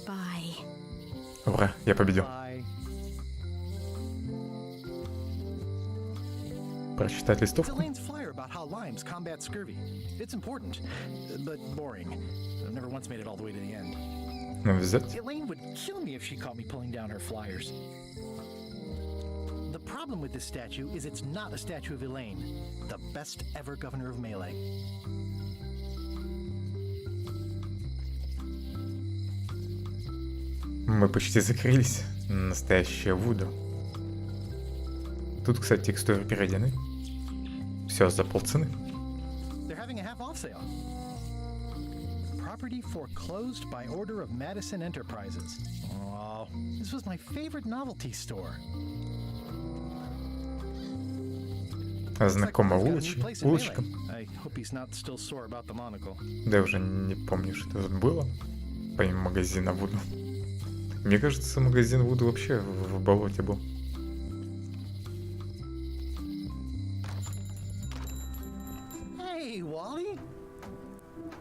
Bye. Ура, я победил. Bye. Прочитать It's листовку? Elaine's flyer about how limes combat scurvy. It's important, but boring. I've never once made it all the way to the end. Взять? Elaine would kill me if she caught me pulling down her flyers. The problem with this statue is it's not a statue of Elaine, the best ever governor of Melee. Мы почти закрылись. Настоящая Вуду. Тут, кстати, текстуры переведены. Все за полцены. They're having a half-off sale. Property foreclosed by order of Madison Enterprises. Oh, this was my favorite novelty store. Знакомая улочка. I hope he's not still sore about the monocle. Да я уже не помню, что тут было. Помимо магазина Вуду. Мне кажется, магазин Вуду вообще в болоте был. Hey, Wally!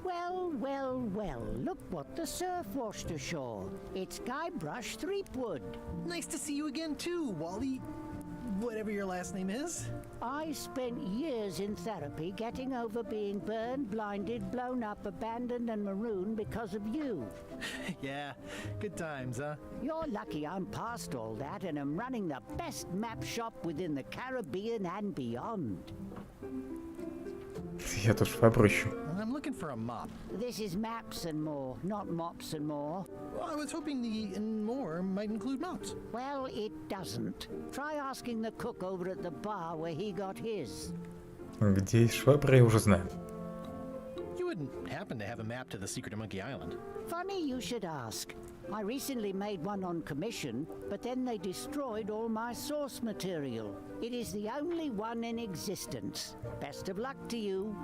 Well, well, well, look what the surf washed ashore. It's Guybrush Threepwood. Nice to see you again too, Wally. Whatever your last name is. I spent years in therapy getting over being burned, blinded, blown up, abandoned and marooned because of you. Yeah, good times, huh? You're lucky I'm past all that and am running the best map shop within the Caribbean and beyond. Я тут швабру ищу. I'm looking for a mop. This is maps and more, not mops and more. Well, I was hoping the and more might include mops. Well, it doesn't. Try asking the cook over at the bar where he got his. Где есть швабра, я уже знаю. You wouldn't happen to have a map to the secret of Monkey Island. Funny you should ask. I recently made one on commission, but then they destroyed all my source material. It is the only one in existence. Best of luck to you.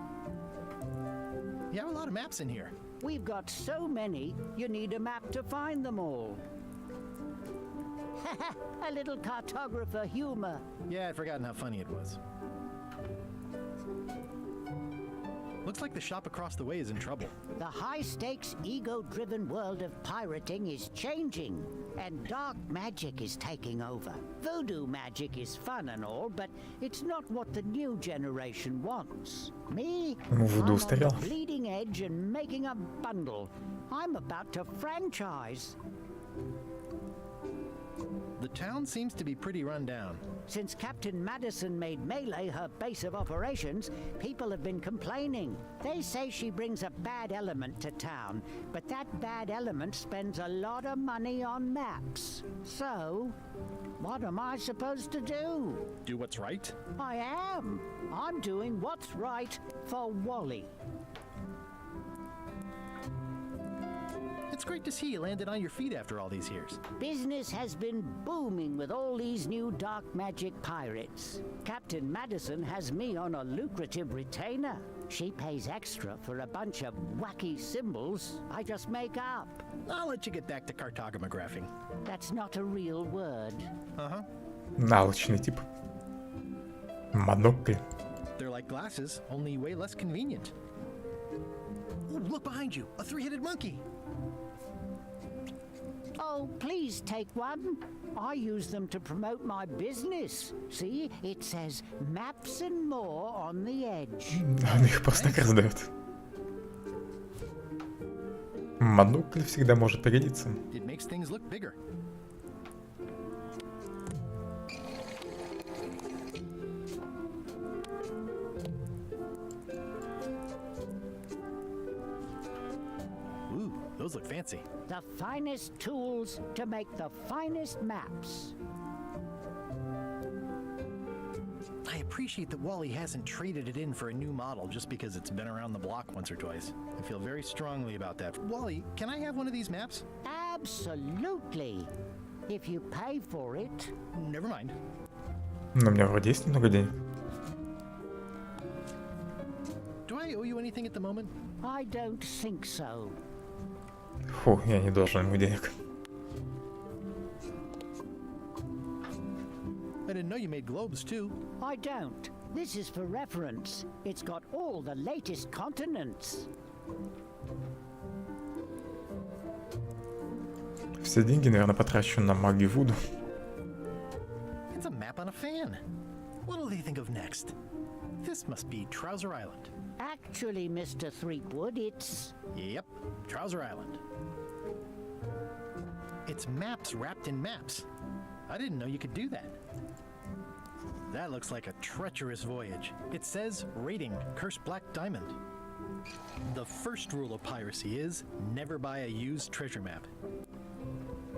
You have a lot of maps in here. We've got so many, you need a map to find them all. A little cartographer humor. Yeah, I'd forgotten how funny it was. Looks like the shop across the way is in trouble. The high-stakes, ego-driven world of pirating is changing, and dark magic is taking over. Voodoo magic is fun and all, but it's not what the new generation wants. Me? I'm on the bleeding edge and making a bundle. I'm about to franchise. The town seems to be pretty run down. Since Captain Madison made Melee her base of operations, people have been complaining. They say she brings a bad element to town, but that bad element spends a lot of money on maps. So, what am I supposed to do? Do what's right? I am. I'm doing what's right for Wally. It's great to see you landed on your feet after all these years. Business has been booming with all these new dark magic pirates. Captain Madison has me on a lucrative retainer. She pays extra for a bunch of wacky symbols I just make up. I'll let you get back to cartographing. That's not a real word. Uh-huh. Навычный тип. Монокль. They're like glasses, only way less convenient. Ooh, look behind you, a three-headed monkey. Oh, please take one. I use them to promote my business. See, it says maps and more on the edge. Он их просто так раздает. Монокль всегда может пригодиться. It makes things look bigger. Ooh, those look fancy. The finest tools to make the finest maps. I appreciate that Wally hasn't traded it in for a new model just because it's been around the block once or twice. I feel very strongly about that. Wally, can I have one of these maps? Absolutely. If you pay for it. Never mind. Но у меня вроде есть немного денег. Do I owe you anything at the moment? I don't think so. Фу, я не должен ему денег. I didn't know you made globes too. I don't. This is for reference. It's got all the latest continents. Все деньги, наверное, потрачу на магию Вуду. It's a map on a fan. What'll they think of next? This must be Trouser Island. Actually, Mr. Threepwood, it's... Yep, Trouser Island. It's maps wrapped in maps. I didn't know you could do that. That looks like a treacherous voyage. It says, rating, Cursed Black Diamond. The first rule of piracy is, never buy a used treasure map.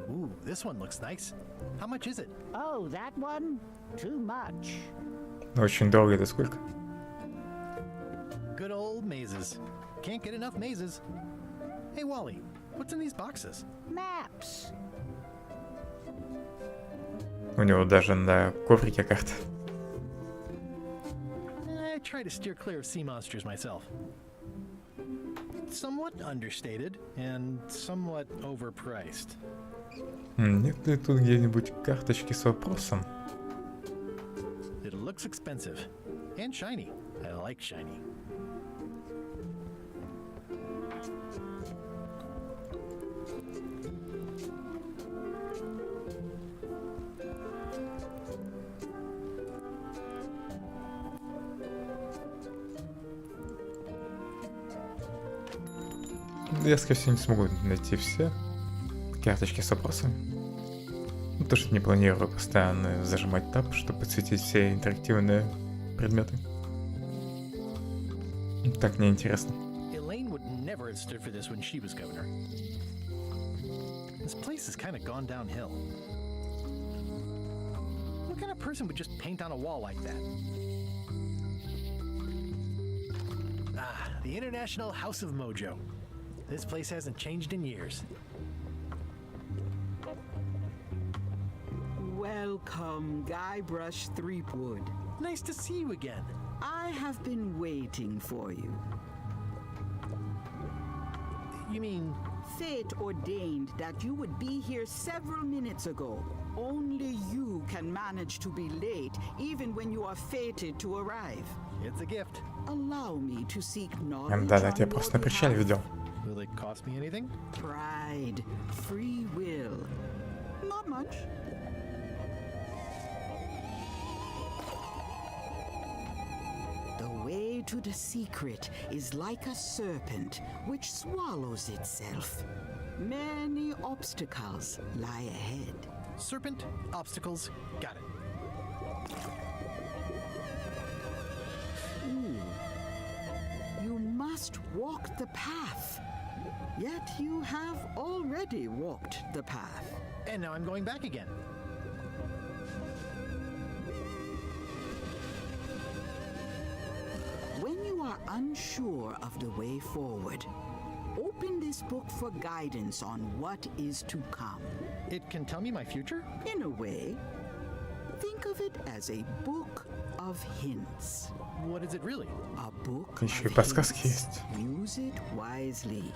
Ooh, this one looks nice. How much is it? Oh, that one? Too much. Очень дорого, это сколько? Good old mazes. Can't get enough mazes. Hey, Wally, what's in these boxes? Maps. У него даже на коврике карта. I try to steer clear of sea monsters myself. Somewhat understated and somewhat overpriced. Нет ли тут где-нибудь карточки с вопросом? It looks expensive and shiny. I like shiny. Я, скорее всего, не смогу найти все карточки с вопросами. Ну, то, что не планирую постоянно зажимать таб, чтобы подсветить все интерактивные предметы. Так неинтересно. Elaine would never have stood for this when she was governor. This place has kind of gone downhill. What kind of person would just paint on a wall like that? Ah, the International House of Mojo. This place hasn't changed in years. Welcome, Guybrush Threepwood. Nice to see you again. I have been waiting for you. You mean... Fate ordained that you would be here several minutes ago. Only you can manage to be late even when you are fated to arrive. It's a gift. Allow me to seek knowledge Да, on я your просто на причале behalf. видел. Will it cost me anything? Pride, free will. Not much. The way to the secret is like a serpent which swallows itself. Many obstacles lie ahead. Serpent, obstacles, got it. You must walk the path. Yet you have already walked the path. And now I'm going back again. When you are unsure of the way forward, open this book for guidance on what is to come. It can tell me my future? In a way, think of it as a book of hints. What is it really? A book Еще и of подсказки hints. есть. Use it wisely.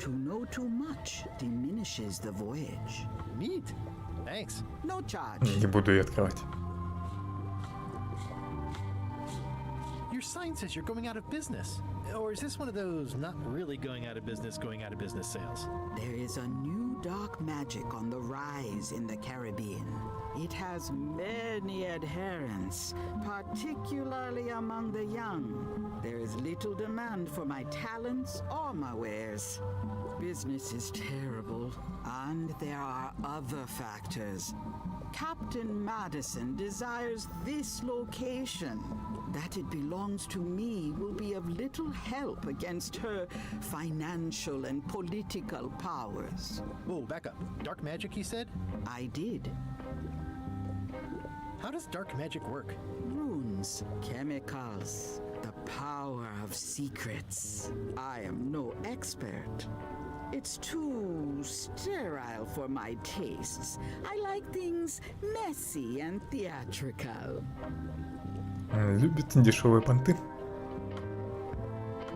To know too much diminishes the voyage. Neat. Thanks. No charge. Не буду ее открывать. Your sign says you're going out of business. Or is this one of those not really going out of business sales? There is a new dark magic on the rise in the Caribbean. It has many adherents, particularly among the young. There is little demand for my talents or my wares. Business is terrible, and there are other factors. Captain Madison desires this location. That it belongs to me will be of little help against her financial and political powers. Whoa, back up. Dark magic, you said? I did. How does dark magic work? Runes, chemicals, the power of secrets. I am no expert. It's too sterile for my tastes. I like things messy and theatrical. Любит дешевые понты.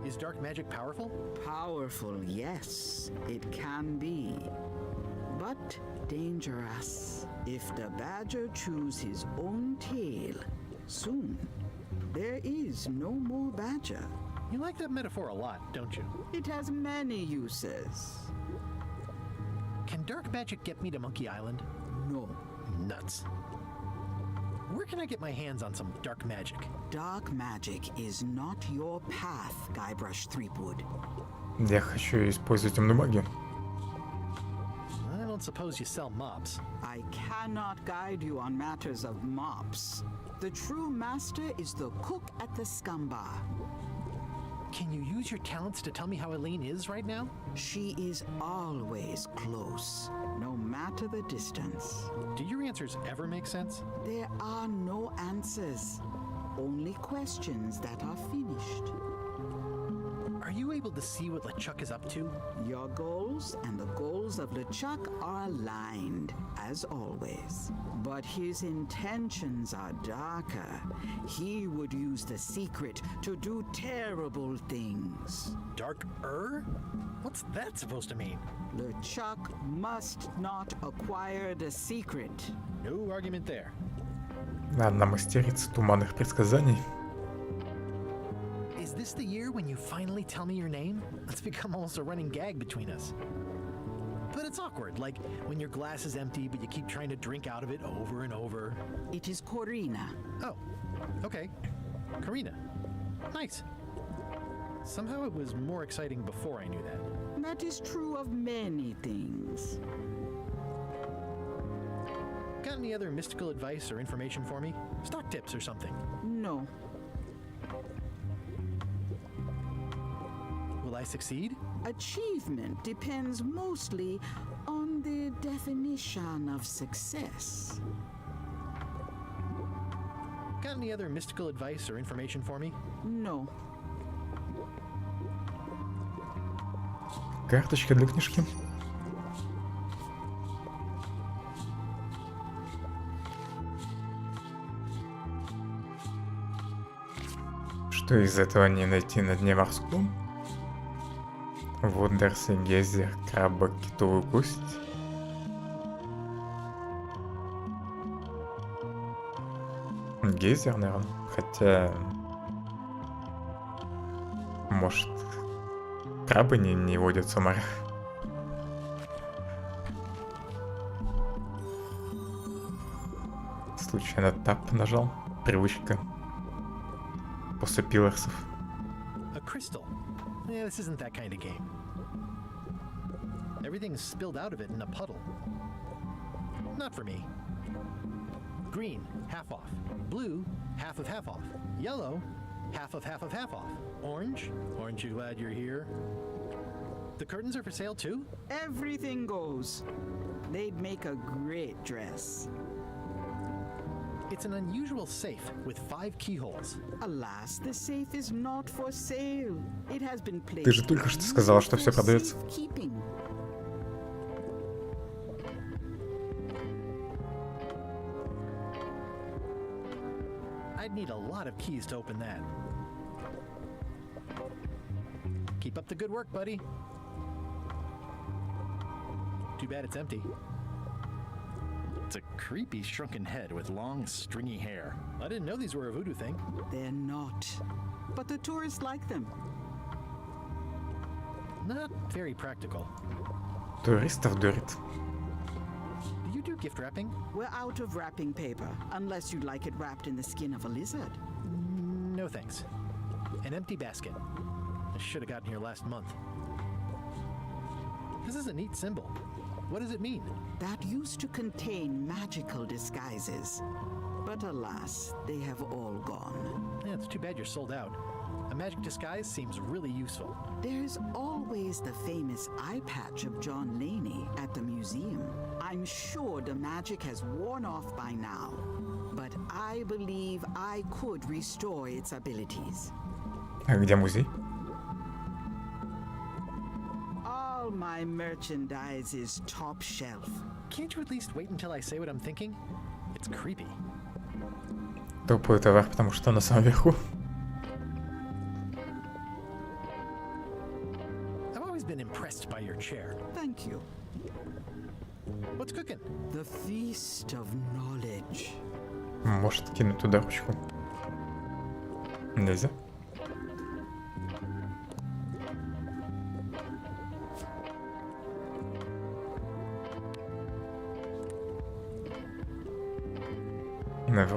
Is dark magic powerful? Powerful, yes, it can be. But dangerous. If the badger chews his own tail, soon there is no more badger. You like that metaphor a lot, don't you? It has many uses. Can dark magic get me to Monkey Island? No. Nuts. Where can I get my hands on some dark magic? Dark magic is not your path, Guybrush Threepwood. Я хочу использовать темную магию. I don't suppose you sell mops. I cannot guide you on matters of mops. The true master is the cook at the scum bar. Can you use your talents to tell me how Eileen is right now? She is always close, no matter the distance. Do your answers ever make sense? There are no answers, only questions that are finished. Are you able to see what LeChuck is up to? Your goals and the goals of LeChuck are aligned, as always. But his intentions are darker. He would use the secret to do terrible things. Dark-er? What's that supposed to mean? LeChuck must not acquire the secret. No argument there. Одна мастерица туманных предсказаний. Is this the year when you finally tell me your name? It's become almost a running gag between us. But it's awkward, like when your glass is empty but you keep trying to drink out of it over and over. It is Corina. Oh, okay. Karina. Nice. Somehow it was more exciting before I knew that. That is true of many things. Got any other mystical advice or information for me? Stock tips or something? No. Will I succeed? Achievement depends mostly on the definition of success. Got any other mystical advice or information for me? No. Карточка для книжки. Что из этого не найти на дне морском? Вундерс и гейзер, краба, китовую кость. Гейзер, наверное. Хотя... Может... Крабы не водятся в морях. Случайно тап нажал. Привычка. После пиларсов. A crystal. Yeah, this isn't that kind of game. Everything's spilled out of it in a puddle. Not for me. Green, half off. Blue, half off. Yellow, half off. Orange, aren't you glad you're here? The curtains are for sale too? Everything goes. They'd make a great dress. It's an unusual safe with 5 keyholes. Alas, the safe is not for sale. It has been placed. Ты же только что сказала, что все продается. I'd need a lot of keys to open that. Keep up the good work, buddy. Too bad it's empty. It's a creepy shrunken head with long, stringy hair. I didn't know these were a voodoo thing. They're not. But the tourists like them. Not very practical. Туристов дурит. Do you do gift wrapping? We're out of wrapping paper, unless you'd like it wrapped in the skin of a lizard. No thanks. An empty basket. I should have gotten here last month. This is a neat symbol. What does it mean? That used to contain magical disguises. But alas, they have all gone. Yeah, it's too bad you're sold out. A magic disguise seems really useful. There's always the famous eye patch of John Laney at the museum. I'm sure the magic has worn off by now, but I believe I could restore its abilities. А где музей? All my merchandise is top shelf. Can't you at least wait until I say what I'm thinking? It's creepy. Тупой товар, потому что на самом верху. I've always been impressed by your chair. Thank you. What's cooking? The feast of knowledge. Может кинуть туда ручку. Нельзя?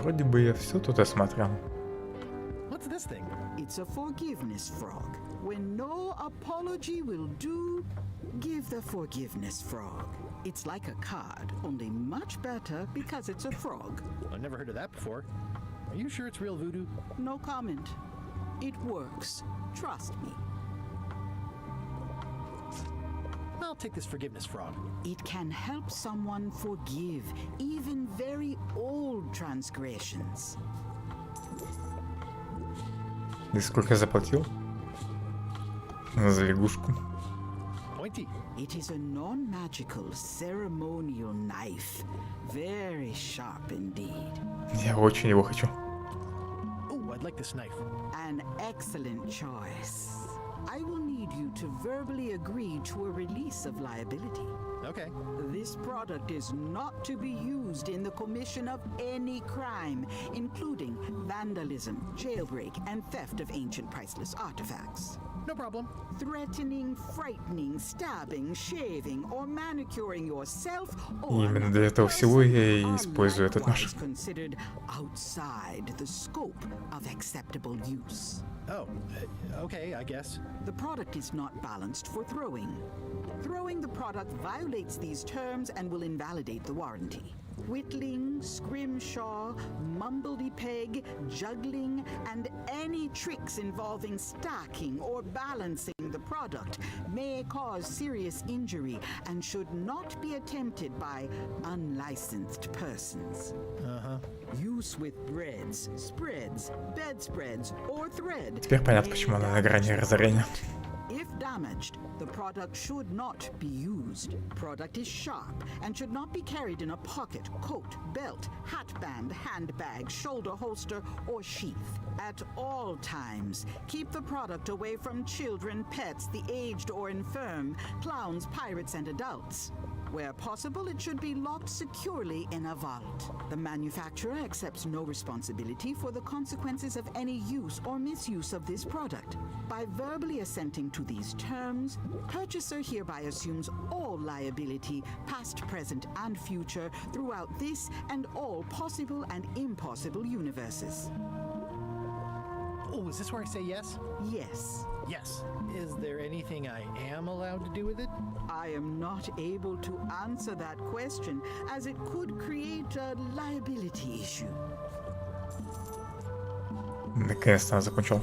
Вроде бы я все тут осмотрел. What's this thing? It's a forgiveness frog. When no apology will do, give the forgiveness frog. It's like a card, only much better because it's a frog. I've never heard of that before. Are you sure it's real voodoo? No comment. It works. Trust me. I'll take this forgiveness frog. It can help someone forgive even very old transgressions. И сколько заплатил? За лягушку. Pointy. It is a non-magical ceremonial knife. Very sharp indeed. Я очень его хочу. Oh, I'd like this knife. An excellent choice. I will need you to verbally agree to a release of liability. Okay. This product is not to be used in the commission of any crime, including vandalism, jailbreak, and theft of ancient priceless artifacts. No problem. Threatening, frightening, stabbing, shaving, or manicuring yourself И именно для этого всего я и использую этот нож. is considered outside the scope of acceptable use. Oh, okay, I guess. The product is not balanced for throwing. Throwing the product violates these terms and will invalidate the warranty. Whittling, scrimshaw, mumbledy-peg, juggling, and any tricks involving stacking or balancing the product may cause serious injury and should not be attempted by unlicensed persons. Use with breads, spreads, bedspreads, or thread. Теперь понятно, почему она на грани разорения. If damaged, the product should not be used. Product is sharp and should not be carried in a pocket, coat, belt, hatband, handbag, shoulder holster, or sheath. At all times, keep the product away from children, pets, the aged or infirm, clowns, pirates, and adults. Where possible, it should be locked securely in a vault. The manufacturer accepts no responsibility for the consequences of any use or misuse of this product. By verbally assenting to these terms, purchaser hereby assumes all liability, past, present, and future, throughout this and all possible and impossible universes. Oh, is this where I say yes? Yes. Yes. Is there anything I am allowed to do with it? I am not able to answer that question, as it could create a liability issue. Наконец-то она закончила.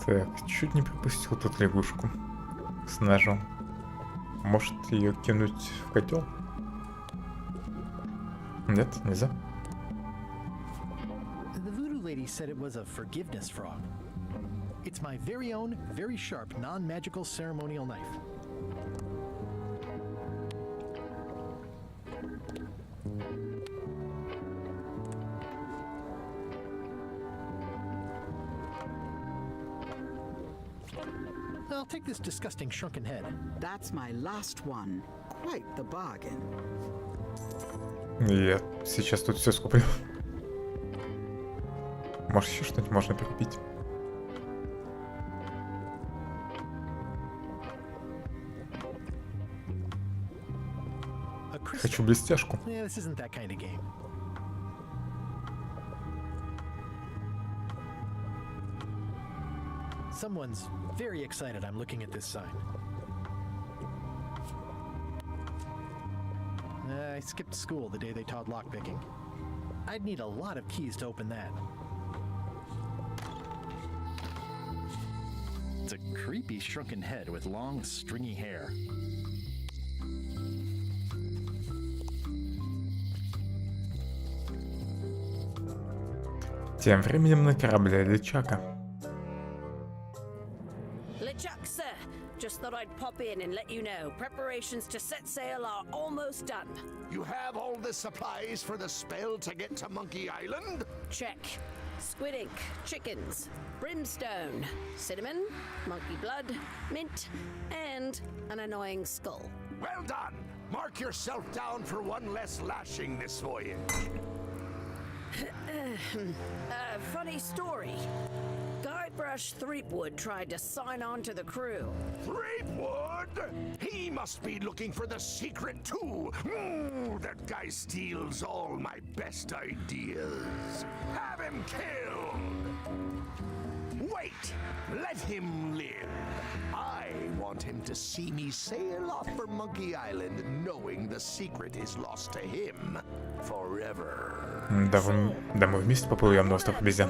Так, чуть не пропустил тут лягушку с ножом. Может ее кинуть в котел? Нет, нельзя. The voodoo lady said it was a forgiveness frog. It's my very own, very sharp, non-magical ceremonial knife. I'll take this disgusting shrunken head. That's my last one. Quite the bargain. Я сейчас тут все скуплю. Может, еще что-нибудь можно прикупить? Хочу блестяшку. Yeah, this isn't that kind of game. Someone's very excited I'm looking at this sign. I skipped school the day they taught lockpicking. I'd need a lot of keys to open that. It's a creepy shrunken head with long, stringy hair. Тем временем на корабле Личака. LeChuck, sir. Just thought I'd pop in and let you know preparations to set sail are almost done. You have all the supplies for the spell to get to Monkey Island? Check. Squid ink, chickens, brimstone, cinnamon, monkey blood, mint, and an annoying skull. Well done! Mark yourself down for one less lashing this voyage. Funny story. Guybrush Threepwood tried to sign on to the crew. Threepwood? He must be looking for the secret too. That guy steals all my best ideas. Have him killed. Wait, let him live. I want him to see me sail off for Monkey Island knowing the secret is lost to him forever. Да мы вместе поплывем на остров обезьян.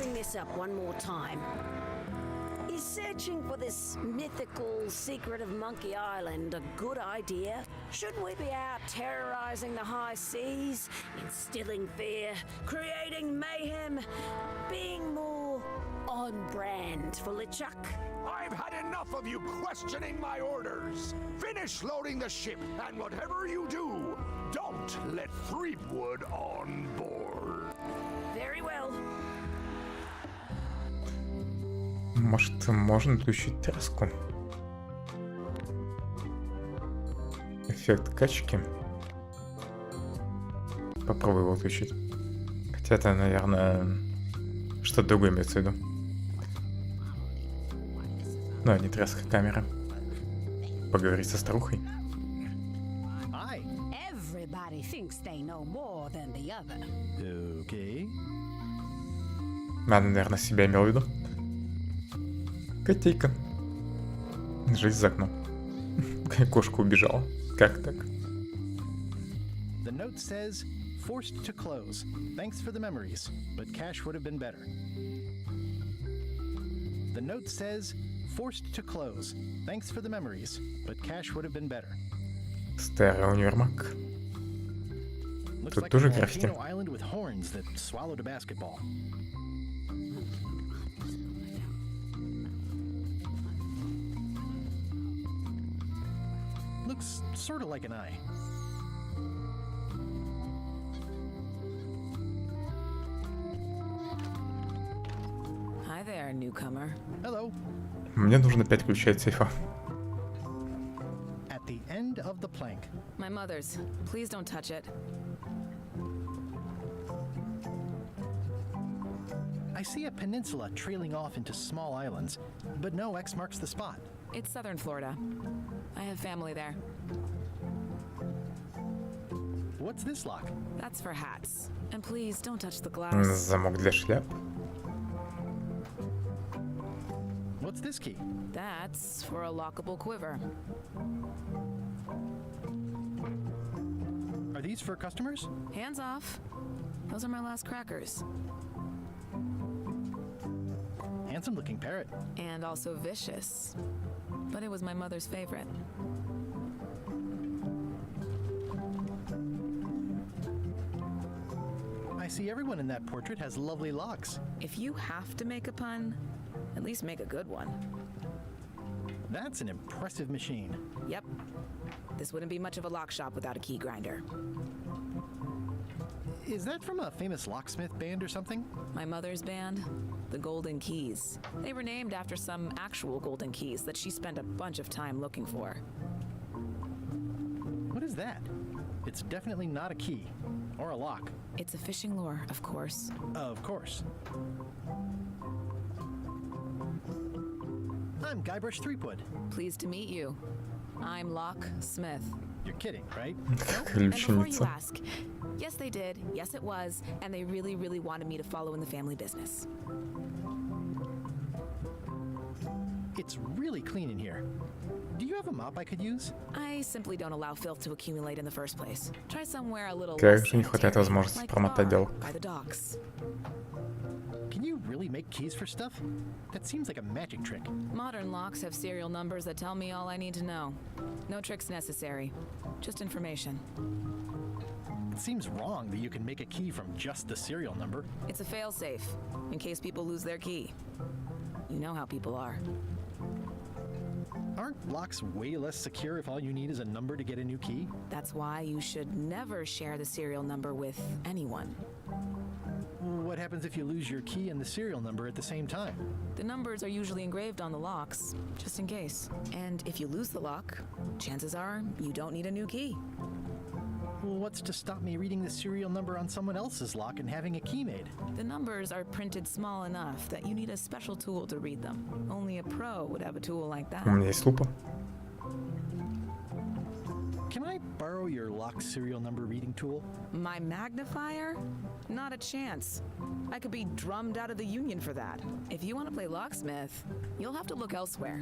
Is searching for this mythical secret of Monkey Island a good idea? Shouldn't we be out terrorizing the high seas, instilling fear, creating mayhem, being more on brand for LeChuck? I've had enough of you questioning my orders. Finish loading the ship, and whatever you do, don't let Threepwood on board. Very well. Может, можно отключить тряску? Эффект качки. Попробую его отключить. Хотя это, наверное, что-то другое имеется в виду. Ну, не тряска камеры. Поговорить со старухой. Everybody thinks they know more than the other. Okay. Она, наверное, себя имела в виду. Котейка. Жизнь за окном. Кошка убежала. Как так? The note says, forced to close. Thanks for the memories, but cash would have been better. The note says, forced to close. Thanks for the memories, but cash would have been better. Старый универмаг. Looks Тут like тоже a граффити. volcano island with horns that swallowed a basketball. Looks sort of like an eye. Hi there, newcomer. Hello. Мне нужно 5 ключей от сейфа. At the end of the plank. My mother's. Please don't touch it. I see a peninsula trailing off into small islands, but no X marks the spot. It's southern Florida. I have family there. What's this lock? That's for hats. And please don't touch the glass. Замок для шляп. What's this key? That's for a lockable quiver. Are these for customers? Hands off. Those are my last crackers. Handsome looking parrot. And also vicious. But it was my mother's favorite. I see everyone in that portrait has lovely locks. If you have to make a pun, at least make a good one. That's an impressive machine. Yep. This wouldn't be much of a lock shop without a key grinder. Is that from a famous locksmith band or something? My mother's band, the Golden Keys. They were named after some actual golden keys that she spent a bunch of time looking for. What is that? It's definitely not a key. Or a lock. It's a fishing lure, of course. Of course. I'm Guybrush Threepwood. Pleased to meet you. I'm Lock Smith. You're kidding, right? Nope. And before you ask, yes they did, yes it was, and they really, really wanted me to follow in the family business. It's really clean in here. Do you have a mop I could use? I simply don't allow filth to accumulate in the first place. Try somewhere a little Как less же не хватает sanitary, возможности like промотать bar дело. by the docks. Can you really make keys for stuff? That seems like a magic trick. Modern locks have serial numbers that tell me all I need to know. No tricks necessary, just information. It seems wrong that you can make a key from just the serial number. It's a failsafe, in case people lose their key. You know how people are. Aren't locks way less secure if all you need is a number to get a new key? That's why you should never share the serial number with anyone. What happens if you lose your key and the serial number at the same time? The numbers are usually engraved on the locks, just in case. And if you lose the lock, chances are you don't need a new key. What's to stop me reading the serial number on someone else's lock and having a key made? The numbers are printed small enough that you need a special tool to read them. Only a pro would have a tool like that. У меня есть лупа. Can I borrow your lock serial number reading tool? My magnifier? Not a chance. I could be drummed out of the union for that. If you want to play locksmith, you'll have to look elsewhere.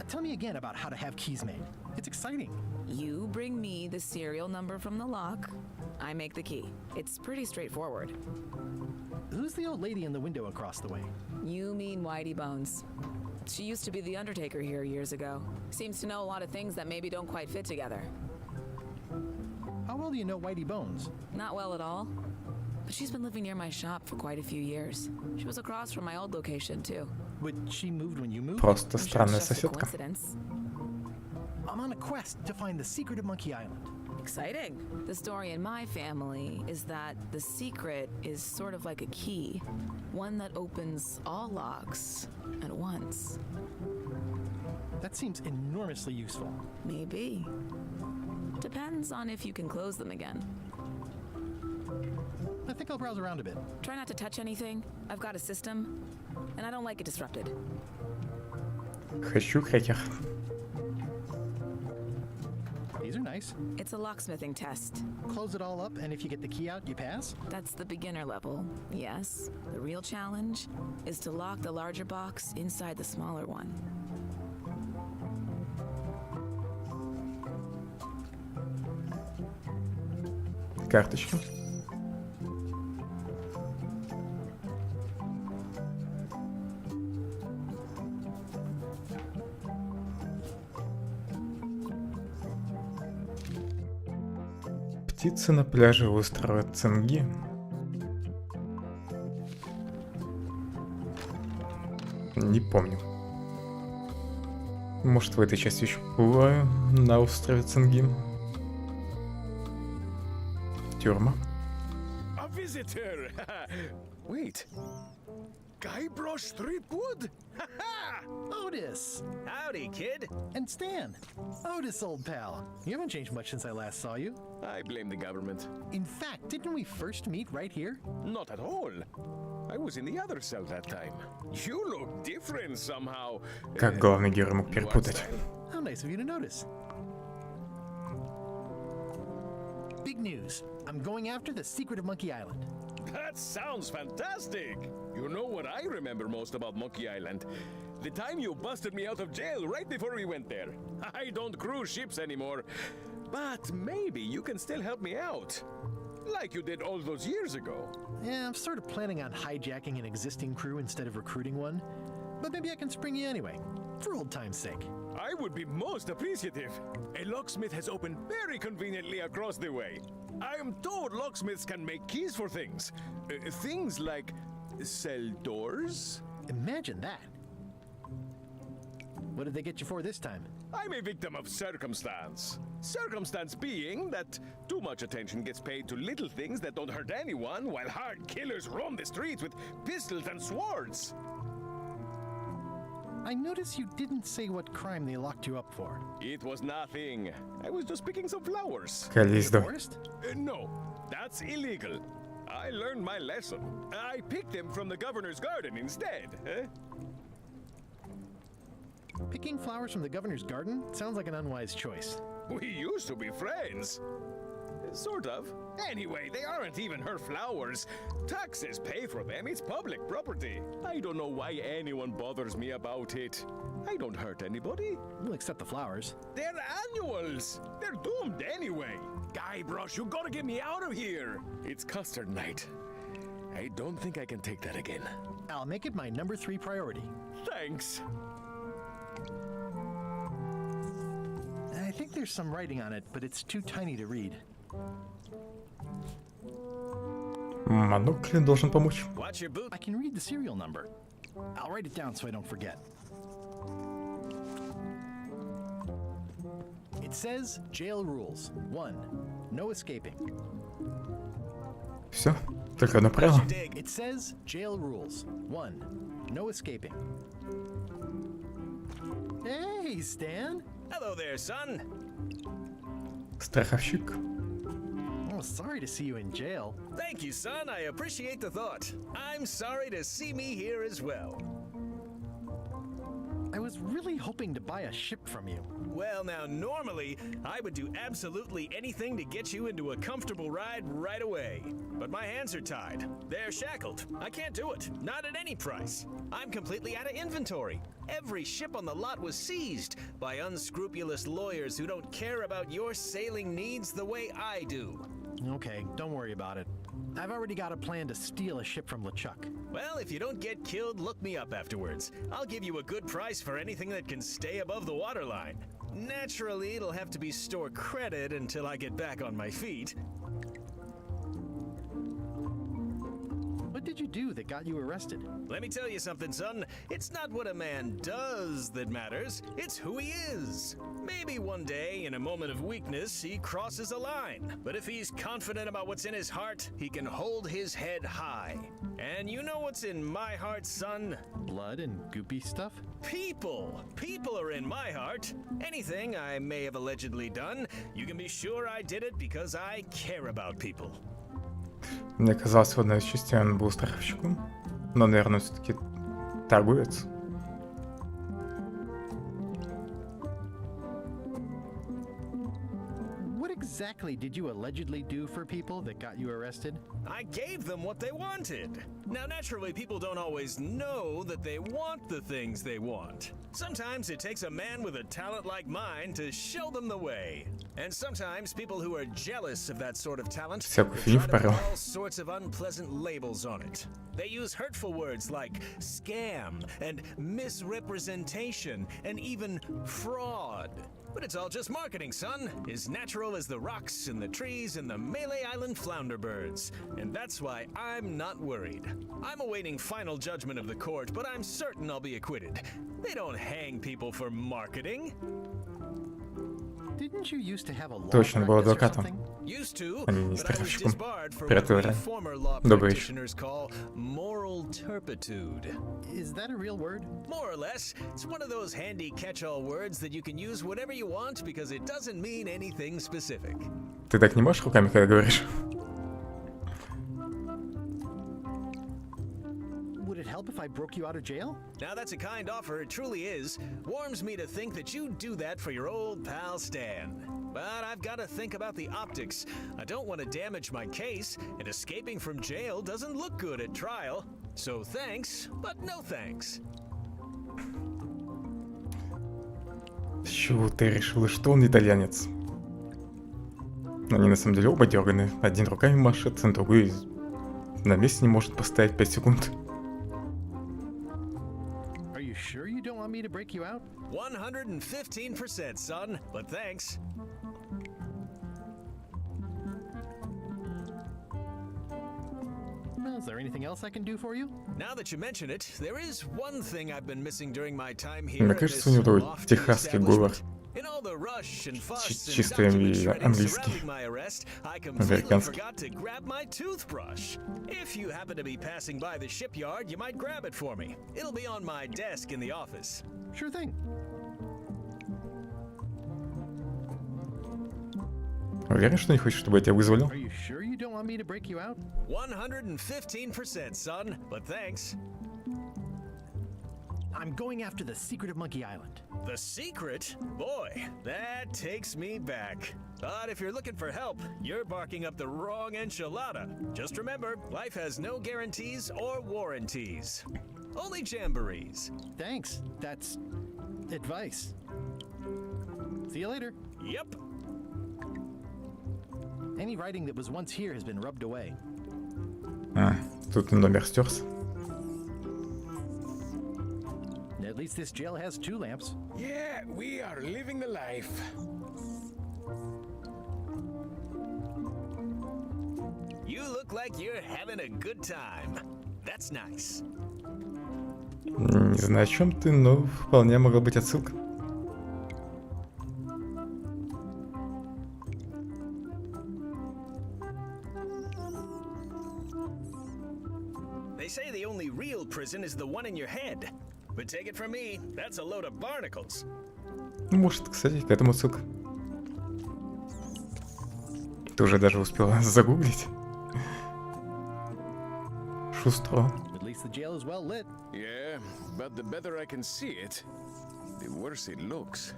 Tell me again about how to have keys made. It's exciting. You bring me the serial number from the lock, I make the key. It's pretty straightforward. Who's the old lady in the window across the way? You mean Whitey Bones. She used to be the undertaker here years ago. Seems to know a lot of things that maybe don't quite fit together. How well do you know Whitey Bones? Not well at all. But she's been living near my shop for quite a few years. She was across from my old location, too. But she moved when you moved? Просто I'm sure странная it's just a соседка. coincidence. I'm on a quest to find the secret of Monkey Island. Exciting. The story in my family is that the secret is sort of like a key, one that opens all locks at once. That seems enormously useful. Maybe. Depends on if you can close them again. I think I'll browse around a bit. Try not to touch anything. I've got a system, and I don't like it disrupted. Хочу крекер. These are nice. It's a locksmithing test. Close it all up, and if you get the key out, you pass? That's the beginner level, yes. The real challenge is to lock the larger box inside the smaller one. Карточки. Птицы на пляже устраивают цинги. Не помню. Может, в этой части еще бываю на острове Цинги. Тюрьма. A visitor! Wait. Guybrush Threepwood? Otis! Howdy, kid. And Stan. Otis, old pal. You haven't changed much since I last saw you. I blame the government. In fact, didn't we first meet right here? Not at all. I was in the other cell that time. You look different somehow. Как главный герой мог перепутать? How nice of you to notice. Big news. I'm going after the secret of Monkey Island. That sounds fantastic! You know what I remember most about Monkey Island? The time you busted me out of jail right before we went there. I don't cruise ships anymore. But maybe you can still help me out. Like you did all those years ago. Yeah, I'm sort of planning on hijacking an existing crew instead of recruiting one. But maybe I can spring you anyway, for old time's sake. I would be most appreciative. A locksmith has opened very conveniently across the way. I am told locksmiths can make keys for things. Things like cell doors. Imagine that. What did they get you for this time? I'm a victim of circumstance. Circumstance being that too much attention gets paid to little things that don't hurt anyone, while hard killers roam the streets with pistols and swords. I notice you didn't say what crime they locked you up for. It was nothing. I was just picking some flowers. Кализдо. No, that's illegal. I learned my lesson. I picked them from the governor's garden instead. Picking flowers from the governor's garden sounds like an unwise choice. We used to be friends. Sort of. Anyway, they aren't even her flowers. Taxes pay for them. It's public property. I don't know why anyone bothers me about it. I don't hurt anybody. We'll accept the flowers. They're annuals. They're doomed anyway. Guybrush, you gotta get me out of here. It's custard night. I don't think I can take that again. I'll make it my number 3 priority. Thanks. I think there's some writing on it, but it's too tiny to read. Монокль должен помочь. I can read the serial number. I'll write it down so I don't forget. It says jail rules. 1. No escaping. Все, только одно правило. It says jail rules. 1. No escaping. Hey, Stan. Hello there, son. Страховщик. Oh, sorry to see you in jail. Thank you, son. I appreciate the thought. I'm sorry to see me here as well. I was really hoping to buy a ship from you. Well, now, normally, I would do absolutely anything to get you into a comfortable ride right away. But my hands are tied. They're shackled. I can't do it. Not at any price. I'm completely out of inventory. Every ship on the lot was seized by unscrupulous lawyers who don't care about your sailing needs the way I do. Okay, don't worry about it. I've already got a plan to steal a ship from LeChuck. Well, if you don't get killed, look me up afterwards. I'll give you a good price for anything that can stay above the waterline. Naturally, it'll have to be store credit until I get back on my feet. What did you do that got you arrested? Let me tell you something, son. It's not what a man does that matters. It's who he is. Maybe one day, in a moment of weakness, he crosses a line. But if he's confident about what's in his heart, he can hold his head high. And you know what's in my heart, son? Blood and goopy stuff? People. People are in my heart. Anything I may have allegedly done, you can be sure I did it because I care about people. Мне казалось, в одной из частей он был страховщиком, но, наверное, все-таки торговец. What exactly did you allegedly do for people that got you arrested? I gave them what they wanted. Now, naturally, people don't always know that they want the things they want. Sometimes it takes a man with a talent like mine to show them the way. And sometimes people who are jealous of that sort of talent try to put all sorts of unpleasant labels on it. They use hurtful words like scam and misrepresentation and even fraud. But it's all just marketing, son. As natural as the rocks and the trees and the Malay Island flounder birds. And that's why I'm not worried. I'm awaiting final judgment of the court, but I'm certain I'll be acquitted. They don't hang people for marketing. Didn't you used to have a law Точно, был practice or адвокатом, something? Used to, а не but I was страховщиком. disbarred for Привет, what we Лорен. former law Добрый вечер. practitioners call moral turpitude. Is that a real word? More or less, it's one of those handy catch-all words that you can use whatever you want because it doesn't mean anything specific. Ты так не можешь руками, когда говоришь? Would it help if I broke you out of jail? Now that's a kind offer, it truly is. Warms me to think that you'd do that for your old pal Stan. But I've got to think about the optics. I don't want to damage my case, and escaping from jail doesn't look good at trial. So thanks, but no thanks. С чего ты решила, что он итальянец? Они на самом деле оба дерганы. Один руками машет, а другой на месте не может постоять 5 секунд. Are you sure you don't want me to break you out? 115%, son, but thanks. Well, is there anything else I can do for you? Now that you mention it, there is one thing I've been missing during my time here. Мне at кажется, у this него lofty техасский говор. In all the rush and fuss and Чисто document shredding английский. surrounding my arrest, I completely Американский. forgot to grab my toothbrush. If you happen to be passing by the shipyard, you might grab it for me. It'll be on my desk in the office. Sure thing. Уверен, что не хочешь, чтобы я тебя вызволил? Are you sure you don't want me to break you out? 115%, son, but thanks. I'm going after the secret of Monkey Island. The secret? Boy, that takes me back. But if you're looking for help, you're barking up the wrong enchilada. Just remember, life has no guarantees or warranties. Only jamborees. Thanks. That's advice. See you later. Yep. Any writing that was once here has been rubbed away. Тут номер стерся. At least this jail has 2 lamps. Yeah, we are living the life. You look like you're having a good time. That's nice. Не знаю, о чем ты, но вполне могла быть отсылка. They say the only real prison is the one in your head. But take it from me, that's a load of barnacles. Может, кстати, к этому отсылка. Ты уже даже успела загуглить. Шустро. At least the jail is well lit. Yeah, but the better I can see it, the worse it looks.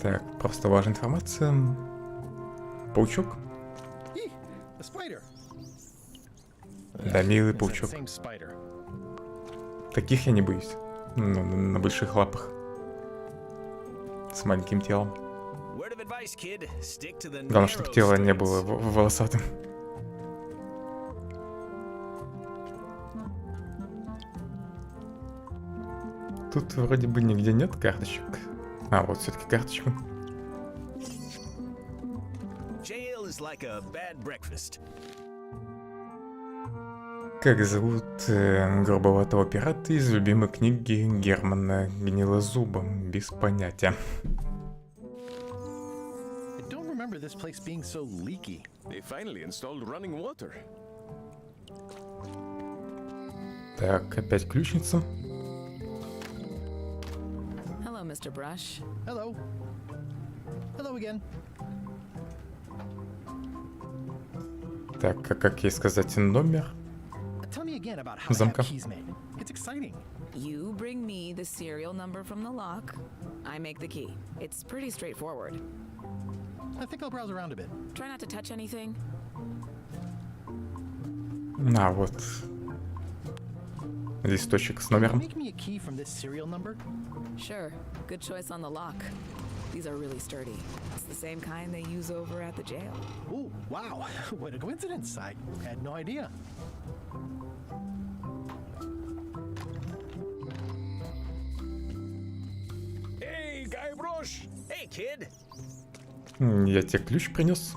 Так, просто важная информация. Паучок. A spider. Да, милый It's that паучок. same spider. Таких я не боюсь. На больших лапах. С маленьким телом. Word of advice, kid. Stick to the Главное, чтобы narrow тело не streets. было волосатым. Тут вроде бы нигде нет карточек. А, вот все-таки карточка. Jail is like a bad breakfast. Как зовут грубоватого пирата из любимой книги Германа Гнилозубом? Без понятия. I don't remember this place being so leaky. They finally installed running water. Так, опять ключница. Hello, Mr. Brush. Hello. Hello again. Так, как ей сказать номер? Tell me again about how to have Замка. keys made. It's exciting. You bring me the serial number from the lock. I make the key. It's pretty straightforward. I think I'll browse around a bit. Try not to touch anything. А, вот. Листочек с номером. Make me a key from this serial number? Sure. Good choice on the lock. These are really sturdy. It's the same kind they use over at the jail. Oh, wow. What a coincidence. I had no idea. Hey, Guy Brosh! Hey, kid. Я тебе ключ принес.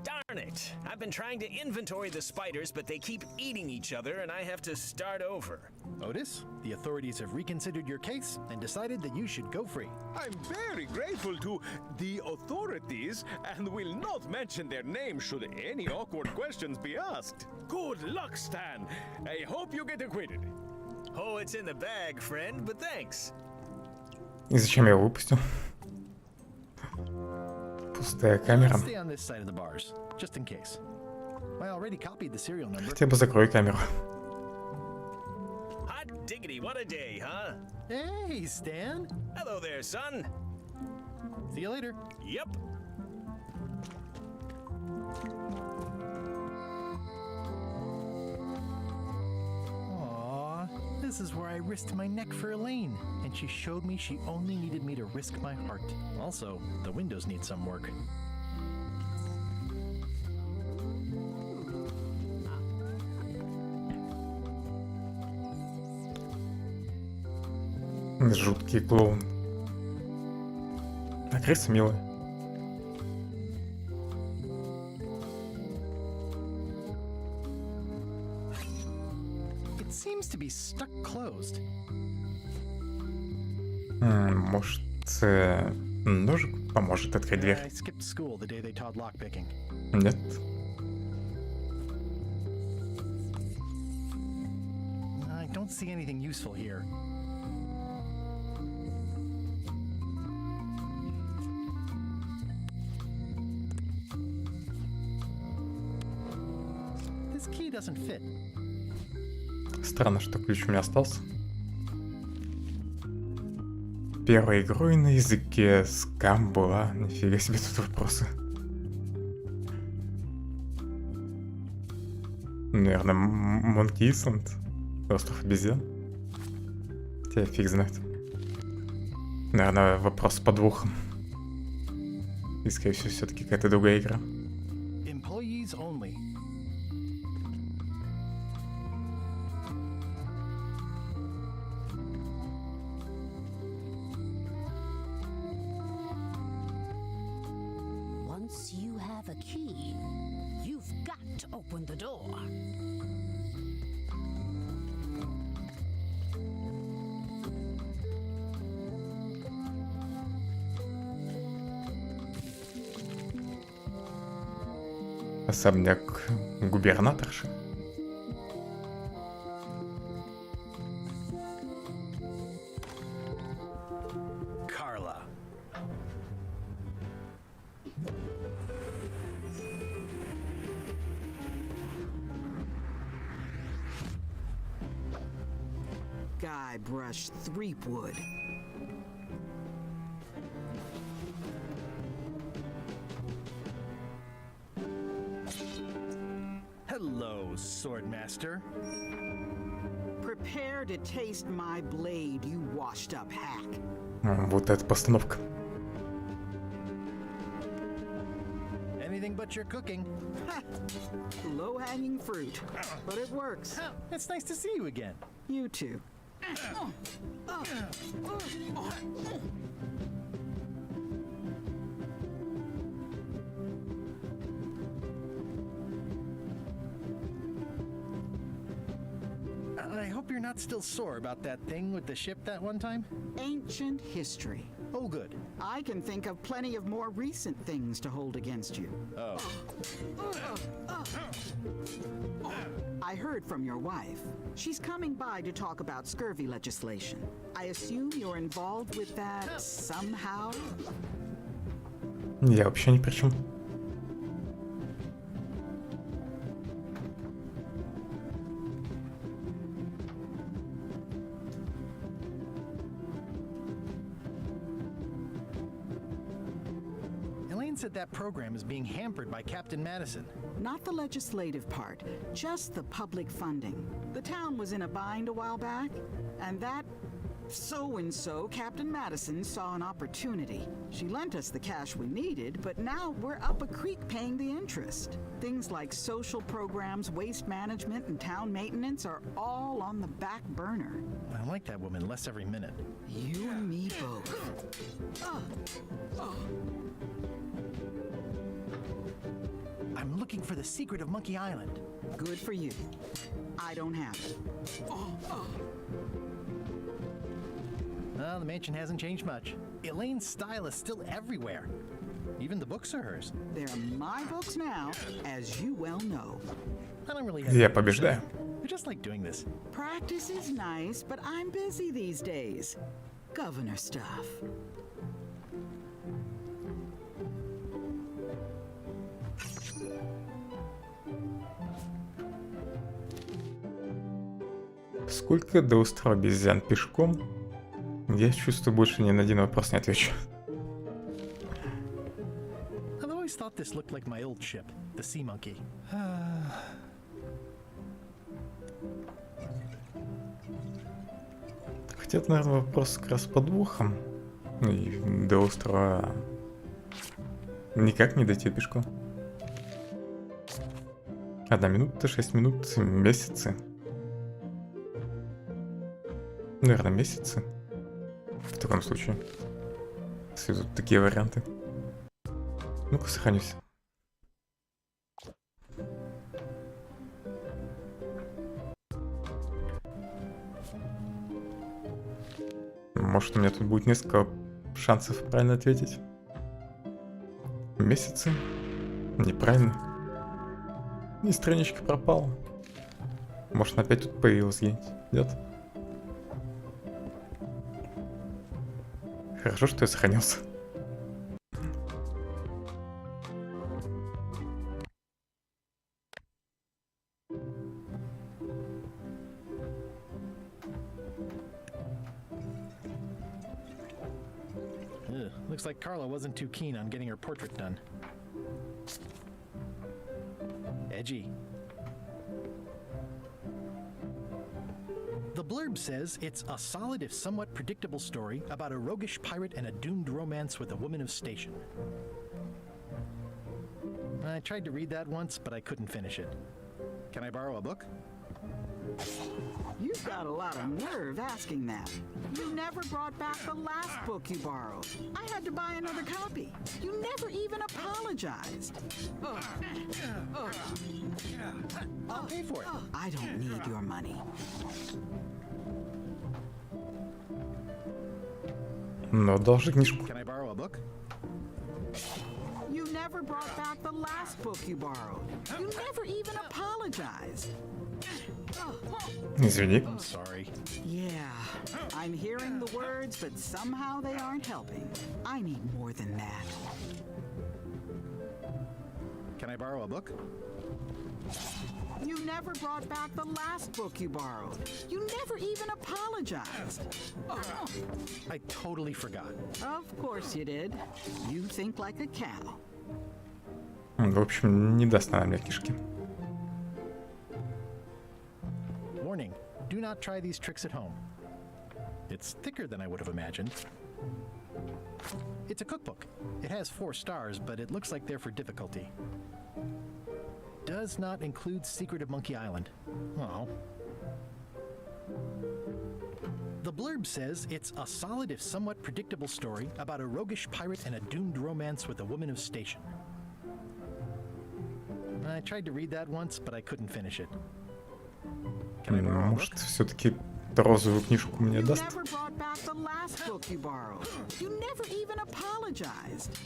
Darn it. right. I've been trying to inventory the spiders, but they keep eating each other, and I have to start over. Otis, the authorities have reconsidered your case and decided that you should go free. I'm very grateful to the authorities and will not mention their name should any awkward questions be asked. Good luck, Stan. I hope you get acquitted. Oh, it's in the bag, friend, but thanks. И зачем я его выпустил? Пустая камера. Stay on this side of the bars, just in case. I already copied the serial number. Хотя бы закрой камеру. Hot diggity, what a day, huh? Hey, Stan. Hello there, son. See you later. Yep. Aww, this is where I risked my neck for Elaine, and she showed me she only needed me to risk my heart. Also, the windows need some work. Жуткий клоун. А крыса милая. It seems to be stuck closed. Может, ножик поможет открыть дверь? I skipped school the day they taught lockpicking. Нет. I don't see anything useful here. This key doesn't fit. Странно, что ключ у меня остался. Первой игрой на языке скам была. Нифига себе тут вопросы. Наверное, Monkey Island. Остров обезьян. Хотя фиг знает. Наверное, вопрос с подвохом. И, скорее всего, все-таки какая-то другая игра. Employees only. Once you have a key, you've got to open the door. Особняк губернаторши. Carla. Guybrush Threepwood. Hello, Swordmaster. Prepare to taste my blade, you washed up hack. Вот эта постановка. Anything but your cooking. Low-hanging fruit, but it works. It's nice to see you again. You too. I hope you're not still sore about that thing with the ship that one time. Ancient history. Oh, good. I can think of plenty of more recent things to hold against you. Oh. I heard from your wife. She's coming by to talk about scurvy legislation. I assume you're involved with that somehow? Я вообще ни при чем. Elaine said that program is being hampered by Captain Madison. Not the legislative part, just the public funding. The town was in a bind a while back, and that so-and-so, Captain Madison, saw an opportunity. She lent us the cash we needed, but now we're up a creek paying the interest. Things like social programs, waste management, and town maintenance are all on the back burner. I like that woman less every minute. You and me both. I'm looking looking for the secret of Monkey Island. Good for you. I don't have it. Well, the mansion hasn't changed much. Elaine's style is still everywhere. Even the books are hers. They're my books now, as you well know. I don't really have Я побеждаю. I just like doing this. Practice is nice, but I'm busy these days. Governor stuff. Сколько до острова обезьян пешком? Я чувствую, больше ни на один вопрос не отвечу. I've always thought this looked like my old ship, the Sea Monkey. Хотя это, наверное, вопрос как раз с подвохом. И до острова никак не дойти пешком. 1 минута, 6 минут, месяцы. Наверное, месяцы. В таком случае. Если тут такие варианты. Ну-ка, сохранюсь. Может, у меня тут будет несколько шансов правильно ответить. Месяцы. Неправильно. И страничка пропала. Может, она опять тут появилась где-нибудь. Нет? Хорошо, что я сохранился. Looks like Carla wasn't too keen on getting her portrait done. Edgy. The blurb says it's a solid if somewhat predictable story about a roguish pirate and a doomed romance with a woman of station. I tried to read that once, but I couldn't finish it. Can I borrow a book? You've got a lot of nerve asking that. You never brought back the last book you borrowed. I had to buy another copy. You never even apologized. I'll pay for it. I don't need your money. Но одолжи книжку. Can I borrow a book? You never brought back the last book you borrowed. You never even apologized. Извини. I'm sorry. Yeah, I'm hearing the words, but somehow they aren't helping. I need more than that. Can I borrow a book? You never brought back the last book you borrowed. You never even apologized. I totally forgot. Of course you did. You think like a cow. В общем, не даст она мне книжки. Warning, do not try these tricks at home. It's thicker than I would have imagined. It's a cookbook. It has 4 stars, but it looks like they're for difficulty. Does not include Secret of Monkey Island. Oh. The blurb says it's a solid if somewhat predictable story about a roguish pirate and a doomed romance with a woman of station. I tried to read that once, but I couldn't finish it. Может, все-таки розовую книжку мне даст? You never brought back the last book you borrowed. You never even apologized.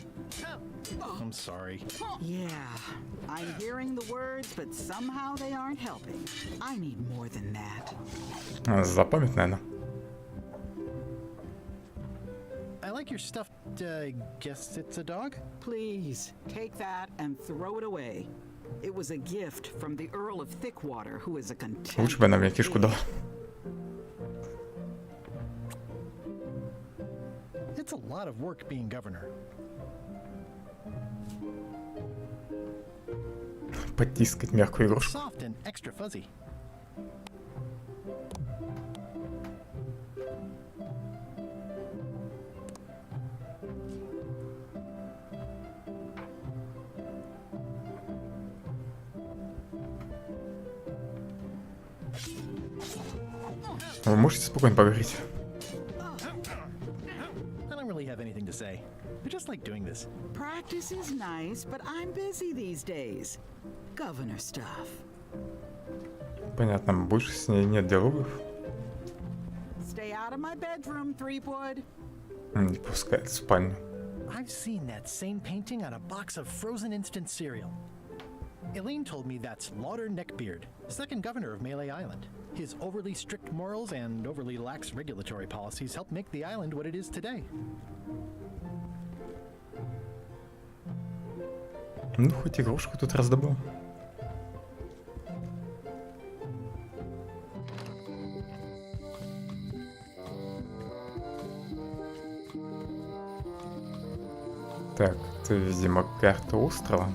I'm sorry. Yeah, I'm hearing the words, but somehow they aren't helping. I need more than that. Запомнит, наверное. I like your stuffed, guess it's a dog? Please, take that and throw it away. It was a gift from the Earl of Thickwater, who is a contempt. Лучше бы она мне книжку дала. It's a lot of work being governor. Потискать мягкую игрушку. Soft and extra fuzzy. Вы можете спокойно поговорить? I don't really have anything to say. I just like doing this. Practice is nice, but I'm busy these days. Governor stuff. Понятно, больше с ней нет диалогов. Stay out of my bedroom, Threepwood. Не пускает в спальню. I've seen that same painting on a box of frozen instant cereal. Elaine told me that's Lauder Neckbeard, second governor of Melee Island. His overly strict morals and overly lax regulatory policies helped make the island what it is today. Ну, хоть игрушку тут раздобыл. Так, это, видимо, карта острова.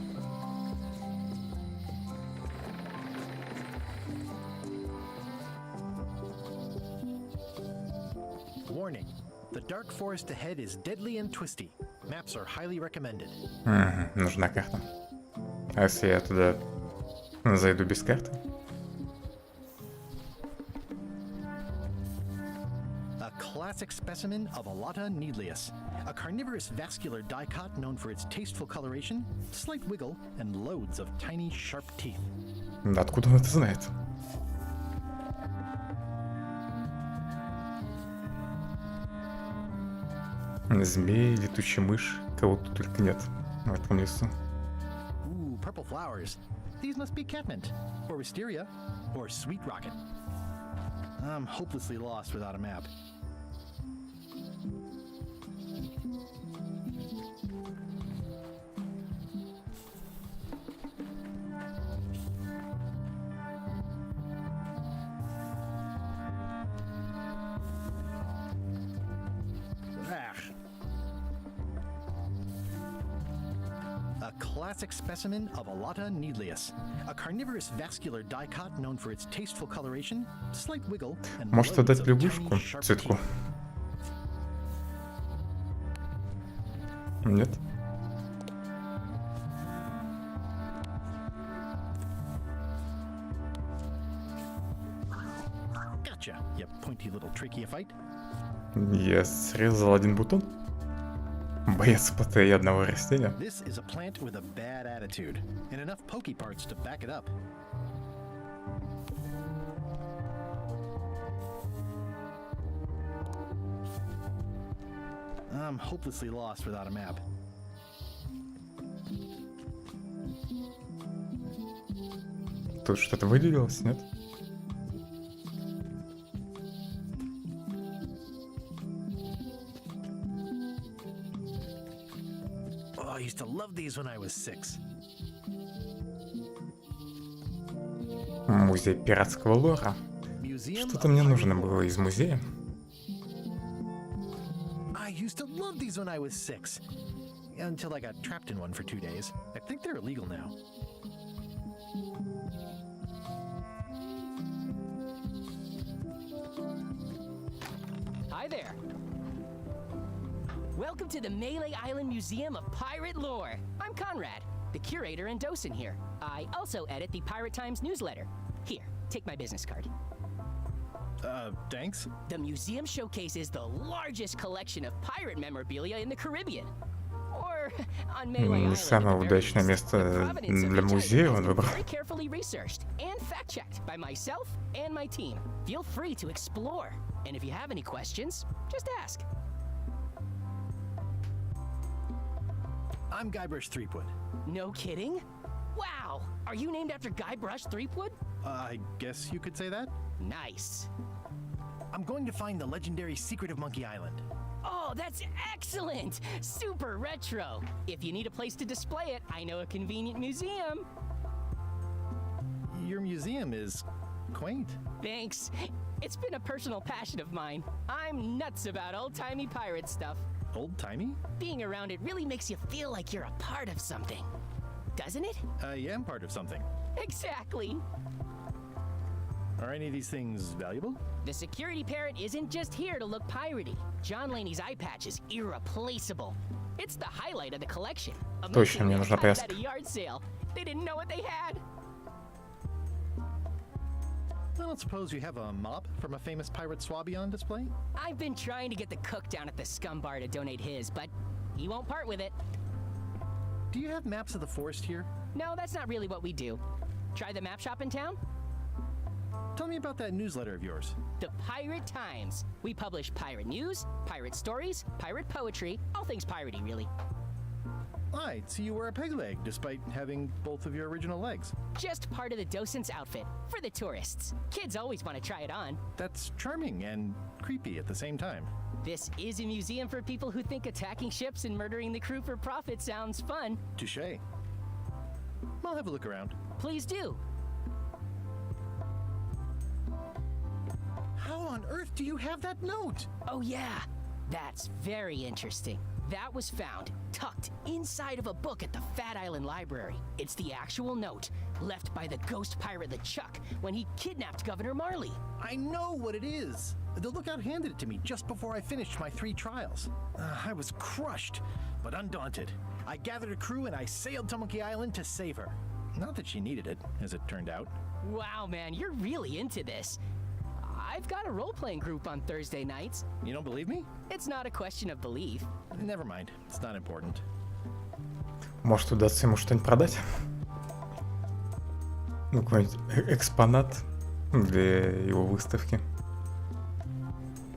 Warning. The dark forest ahead is deadly and twisty. Maps are highly recommended. Нужна карта. А если я туда зайду без карты? A classic specimen of Alata needlius, a carnivorous vascular dicot known for its tasteful coloration, slight wiggle, and loads of tiny sharp teeth. Да откуда он это знает? Змеи, летучая мышь, кого тут только нет в этом лесу. Ooh, purple flowers. These must be catmint, or wisteria, or sweet rocket. I'm hopelessly lost without a map. A classic specimen of Alata needlius, a carnivorous vascular dicot known for its tasteful coloration, slight wiggle, and Может loads отдать of лягушку tiny sharp цветку? teeth. Нет? Gotcha, you pointy little trichiophyte. Я срезал один бутон. Боец плотоядного растения. This is a plant with a bad attitude, and enough pokey parts to back it up. I'm hopelessly lost without a map. Тут что-то выделилось, нет? Oh, I used to love these when I was 6. Музей пиратского лора. Что-то мне нужно было из музея. I used to love these when I was 6. Until I got trapped in one for 2 days. I think they're illegal now. Hi there. Welcome to the Melee Island Museum of Pirate Lore. I'm Conrad, the curator and docent here. I also edit the Pirate Times newsletter. Here, take my business card. Thanks. The museum showcases the largest collection of pirate memorabilia in the Caribbean. Or on Melee Не Island. самое удачное место для музея он выбрал. Very carefully researched and fact-checked by myself and my team. Feel free to explore. And if you have any questions, just ask. I'm Guybrush Threepwood. No kidding? Wow! Are you named after Guybrush Threepwood? I guess you could say that. Nice. I'm going to find the legendary secret of Monkey Island. Oh, that's excellent! Super retro! If you need a place to display it, I know a convenient museum. Your museum is quaint. Thanks. It's been a personal passion of mine. I'm nuts about old-timey pirate stuff. Old-timey? Being around it really makes you feel like you're a part of something. Doesn't it? I am part of something. Exactly. Are any of these things valuable? The security parrot isn't just here to look piratey. John Laney's eye patch is irreplaceable. It's the highlight of the collection. Точно, мне нужна Amazing повязка. at a yard sale. They didn't know what they had. I don't suppose you have a mop from a famous pirate swabby on display? I've been trying to get the cook down at the Scum Bar to donate his, but he won't part with it. Do you have maps of the forest here? No, that's not really what we do. Try the map shop in town? Tell me about that newsletter of yours. The Pirate Times. We publish pirate news, pirate stories, pirate poetry, all things piratey, really. I see you wear a peg leg, despite having both of your original legs. Just part of the docent's outfit, for the tourists. Kids always want to try it on. That's charming and creepy at the same time. This is a museum for people who think attacking ships and murdering the crew for profit sounds fun. Touché. I'll have a look around. Please do. How on earth do you have that note? Oh yeah, that's very interesting. That was found, tucked inside of a book at the Fat Island Library. It's the actual note, left by the ghost pirate LeChuck when he kidnapped Governor Marley. I know what it is. The lookout handed it to me just before I finished my 3 trials. I was crushed, but undaunted. I gathered a crew and I sailed to Monkey Island to save her. Not that she needed it, as it turned out. Wow, man, you're really into this. I've got a role-playing group on Thursday nights. You don't believe me? It's not a question of belief. Never mind. It's not important. Может, удастся ему что-нибудь продать? Ну, какой-нибудь экспонат для его выставки.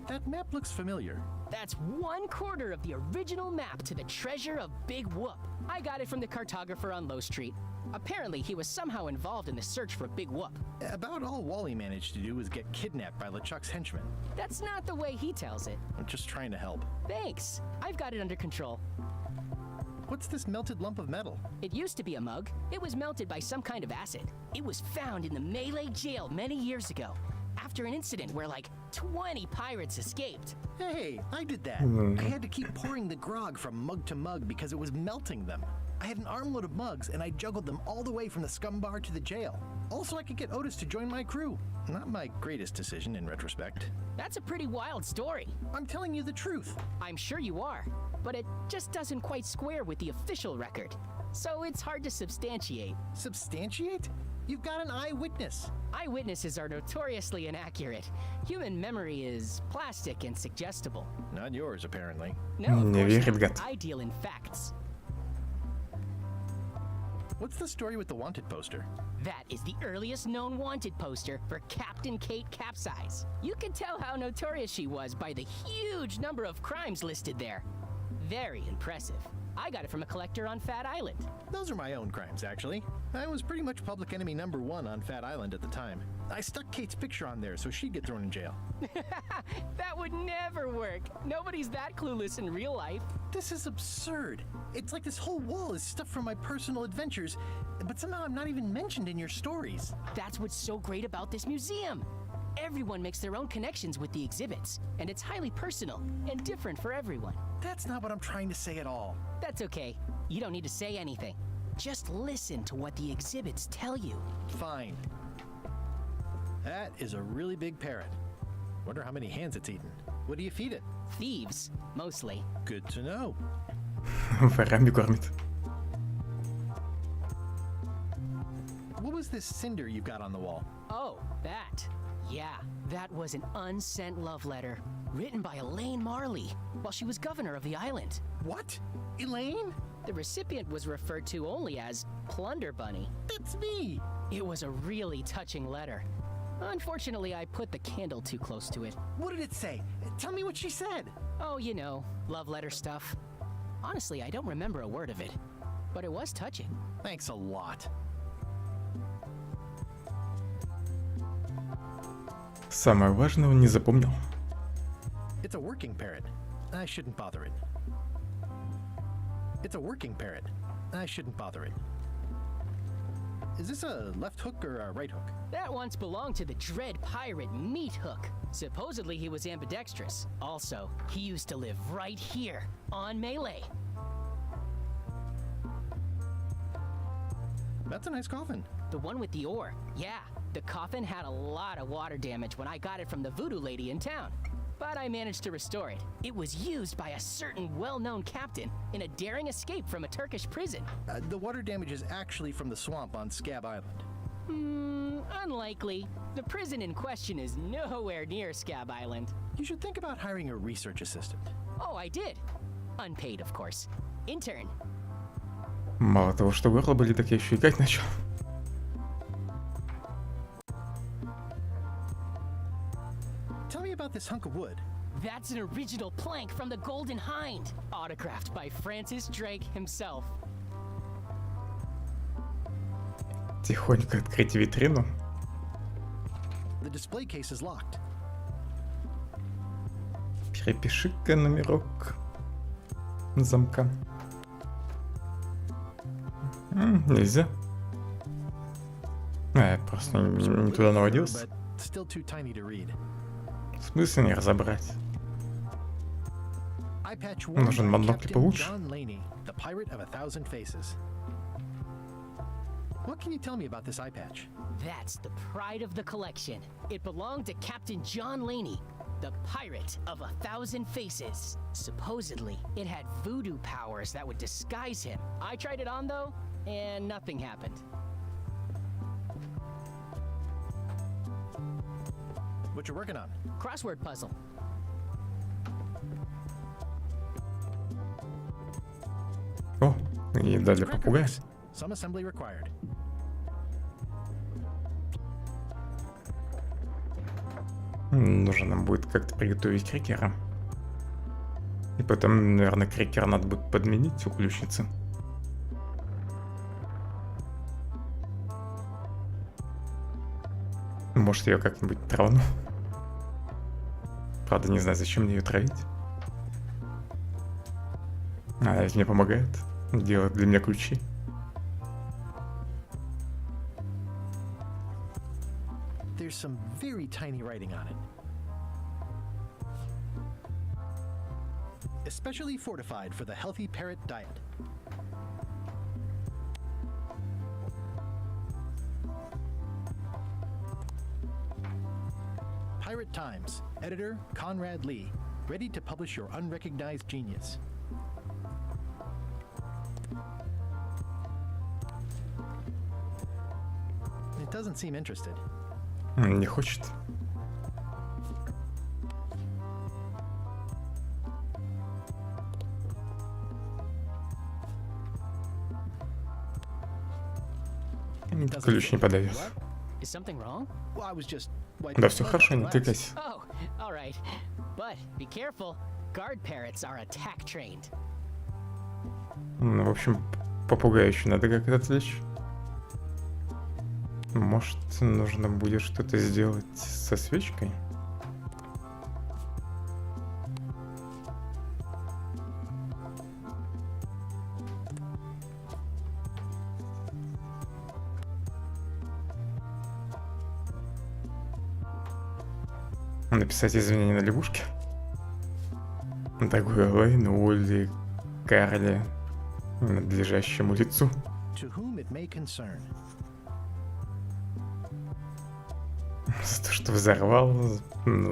That map looks familiar. That's 1/4 of the original map to the treasure of Big Whoop. I got it from the cartographer on Low Street. Apparently, he was somehow involved in the search for Big Whoop. About all Wally managed to do was get kidnapped by LeChuck's henchmen. That's not the way he tells it. I'm just trying to help. Thanks. I've got it under control. What's this melted lump of metal? It used to be a mug. It was melted by some kind of acid. It was found in the Malay jail many years ago, after an incident where like 20 pirates escaped. Hey, I did that. I had to keep pouring the grog from mug to mug because it was melting them. I had an armload of mugs and I juggled them all the way from the scum bar to the jail. Also, I could get Otis to join my crew. Not my greatest decision in retrospect. That's a pretty wild story. I'm telling you the truth. I'm sure you are, but it just doesn't quite square with the official record. So it's hard to substantiate. Substantiate? You've got an eyewitness. Eyewitnesses are notoriously inaccurate. Human memory is plastic and suggestible. Not yours, apparently. No, of Не course верит, not. гад. I deal in facts. What's the story with the wanted poster? That is the earliest known wanted poster for Captain Kate Capsize. You can tell how notorious she was by the huge number of crimes listed there. Very impressive. I got it from a collector on Fat Island. Those are my own crimes, actually. I was pretty much public enemy #1 on Fat Island at the time. I stuck Kate's picture on there so she'd get thrown in jail. That would never work. Nobody's that clueless in real life. This is absurd. It's like this whole wall is stuff from my personal adventures, but somehow I'm not even mentioned in your stories. That's what's so great about this museum. Everyone makes their own connections with the exhibits, and it's highly personal and different for everyone. That's not what I'm trying to say at all. That's okay. You don't need to say anything. Just listen to what the exhibits tell you. Fine. That is a really big parrot. Wonder how many hands it's eaten. What do you feed it? Thieves, mostly. Good to know. Ворами кормит. What was this cinder you've got on the wall? Oh, that. Yeah, that was an unsent love letter written by Elaine Marley while she was governor of the island. What? Elaine? The recipient was referred to only as Plunder Bunny. That's me! It was a really touching letter. Unfortunately, I put the candle too close to it. What did it say? Tell me what she said. Oh, you know, love letter stuff. Honestly, I don't remember a word of it, but it was touching. Thanks a lot. Самое важное он не запомнил. It's a working parrot. I shouldn't bother it. It's a working parrot. I shouldn't bother it. Is this a left hook or a right hook? That once belonged to the dread pirate Meat Hook. Supposedly he was ambidextrous. Also, he used to live right here, on Malay. That's a nice coffin. The one with the oar. Yeah, the coffin had a lot of water damage when I got it from the voodoo lady in town. But I managed to restore it. It was used by a certain well-known captain in a daring escape from a Turkish prison. The water damage is actually from the swamp on Scab Island. Unlikely. The prison in question is nowhere near Scab Island. You should think about hiring a research assistant. Oh, I did. Unpaid, of course. Intern. Мало того, что горло болит, так я еще икать начал. Tell me about this hunk of wood. That's an original plank from the Golden Hind, autographed by Francis Drake himself. Тихонько открыть витрину. The display case is locked. Перепиши-ка номерок замка. Нельзя. Я просто не туда наводился. But still too tiny to read. В смысле не разобрать? Eye patch worn Нужен by монокль Captain получше. John Laney, the pirate of 1,000 faces. What can you tell me about this eye patch? That's the pride of the collection. It belonged to Captain John Laney, the pirate of 1,000 faces. Supposedly, it had voodoo powers that would disguise him. I tried it on though, and nothing happened. What you working on? Crossword puzzle. О, и дали попугая. Some assembly required. Нужно нам будет как-то приготовить крекера. И потом, наверное, крекер надо будет подменить у ключницы. Может, ее как-нибудь травну. Правда, не знаю, зачем мне ее травить. Она ведь мне помогает. Делает для меня ключи. There's some very tiny writing on it. Especially fortified for the healthy parrot diet. Pirate Times, editor Conrad Lee, ready to publish your unrecognized genius. It doesn't seem interested. Не хочет. Ключ не подавил. Is something wrong? Well, I was just Да, все хорошо, не тыкайся. Oh, all right. But be careful. Guard parrots are attack trained. Ну, в общем, попугая еще надо как-то отвлечь. Может, нужно будет что-то сделать со свечкой? Написать извинения на лягушке? Дорогой Элейн, Уолли, Карли, надлежащему лицу. To whom it may concern. За то, что взорвал,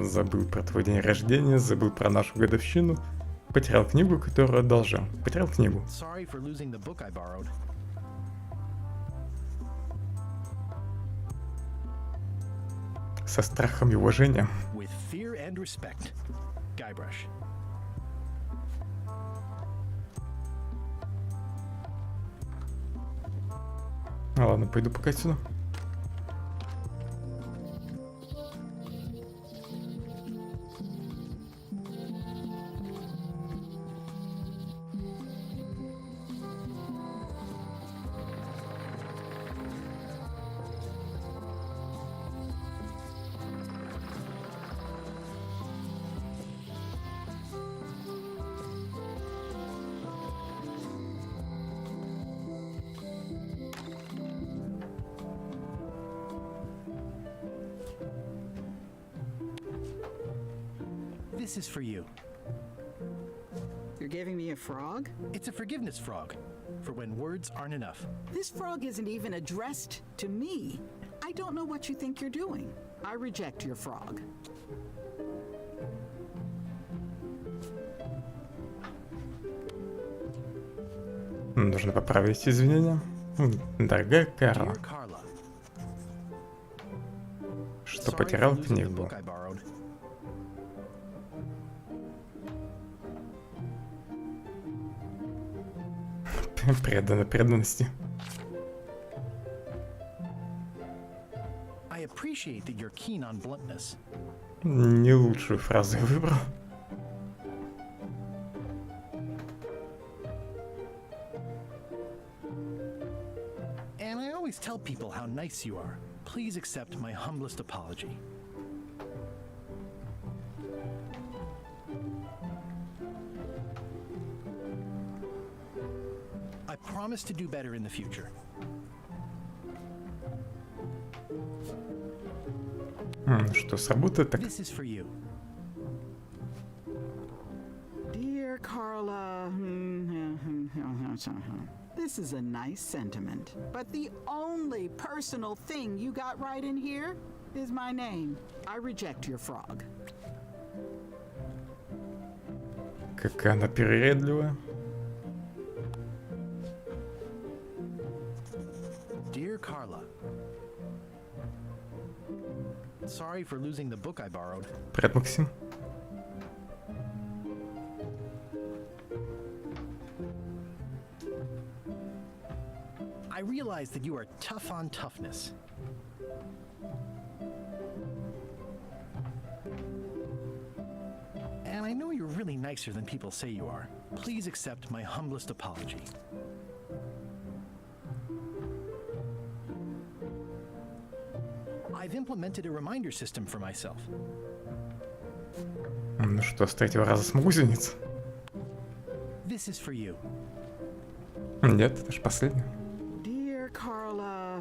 забыл про твой день рождения, забыл про нашу годовщину, потерял книгу, которую одолжил. Потерял книгу. Sorry for losing the book I borrowed. Со страхом и уважением. With fear and respect. Guybrush. Ладно, пойду пока отсюда. This is for you. You're giving me a frog? It's a forgiveness frog, for when words aren't enough. This frog isn't even addressed to me. I don't know what you think you're doing. I reject your frog. Нужно поправить извинения. Дорогая Карла, что потерял книгу. преданности. I appreciate that you're keen on bluntness. Не лучшую фразу я выбрал. And I always tell people how nice you are. Please accept my humblest apology. I promise to do better in the future. Что сработает так? This is for you. Dear Carla, this is a nice sentiment, but the only personal thing you got right in here is my name. I reject your frog. Какая она переедливая. Dear Carla, sorry for losing the book I borrowed. Привет, Максим. I realize that you are tough on toughness. And I know you're really nicer than people say you are. Please accept my humblest apology. I've implemented a reminder system for myself. Ну что, с третьего раза смогу извиниться? This is for you. Нет, это же последний. Dear Carla,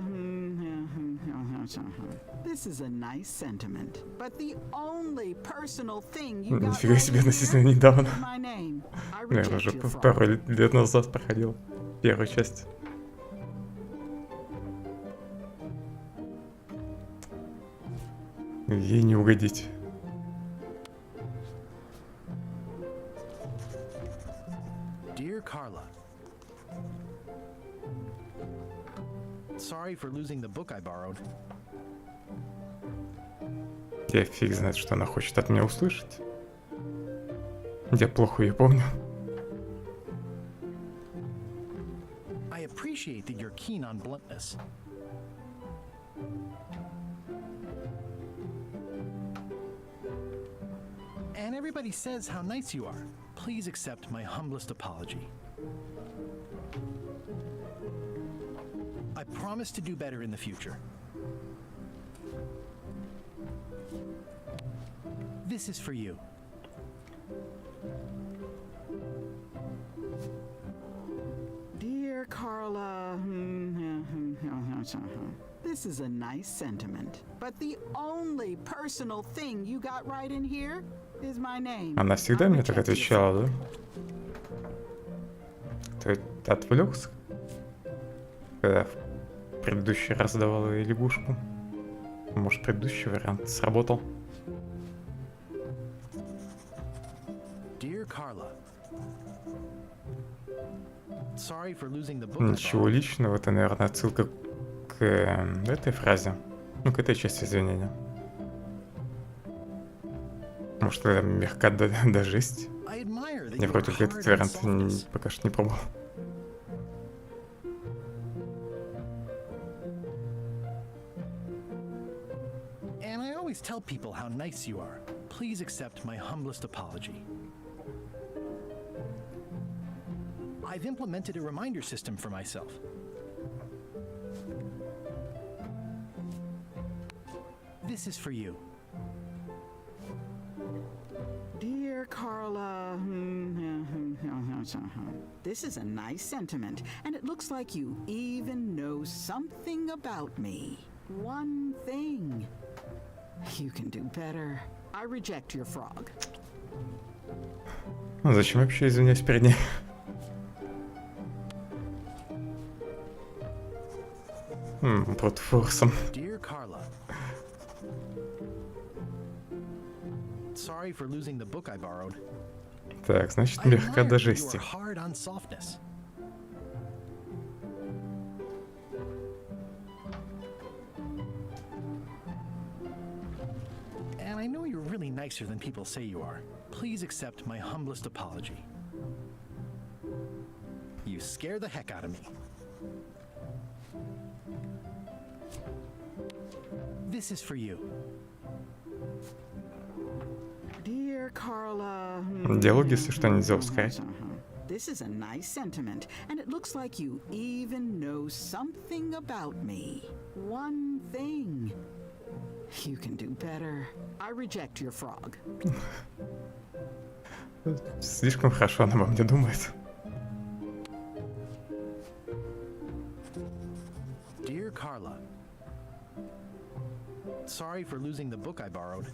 this is a nice sentiment, but the only personal thing you got Нифига себе, right in относительно here недавно. is my name. I Наверное, reject уже your frog. пару лет назад проходил первую часть. Ей не угодить. Dear Carla, sorry for losing the book I borrowed. Я фиг знает, что она хочет от меня услышать. Я плохо ее помню. I appreciate that you're keen on bluntness. And everybody says how nice you are. Please accept my humblest apology. I promise to do better in the future. This is for you. Dear Carla, this is a nice sentiment, but the only personal thing you got right in here is my name. Она всегда мне так отвечала, да? Ты отвлекся? Когда в предыдущий раз давала ей лягушку. Может, предыдущий вариант сработал? Dear Carla, sorry for losing the book. Ничего личного, это, наверное, отсылка к этой фразе. Ну, к этой части извинения. Может, это мягко до жести. Я вроде как этот вариант пока что не пробовал. And I always tell people how nice you are. Please accept my humblest apology. I've implemented a reminder system for myself. This is for you. Dear Carla, this is a nice sentiment, and it looks like you even know something about me. One thing. You can do better. I reject your frog. Зачем вообще извиняюсь перед ней? Под форсом. Dear Carla, sorry for losing the book I borrowed. Так, значит, I мягко admire до that you жести. are hard on softness. And I know you're really nicer than people say you are. Please accept my humblest apology. You scare the heck out of me. This is for you. Dear Carla. Диалоги, если что, нельзя ускорять. This is a nice sentiment, and it looks like you even know something about me. One thing. You can do better. I reject your frog. Слишком хорошо она обо мне думает. Dear Carla, sorry for losing the book I borrowed.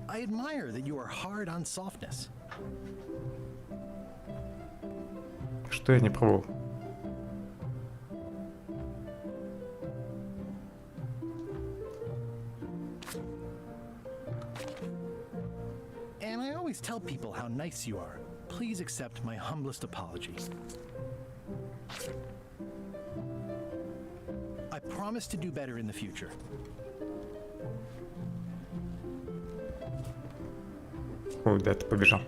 I admire that you are hard on softness. Что я не пробовал? And I always tell people how nice you are. Please accept my humblest apology. I promise to do better in the future. Ой, да, ты побежал.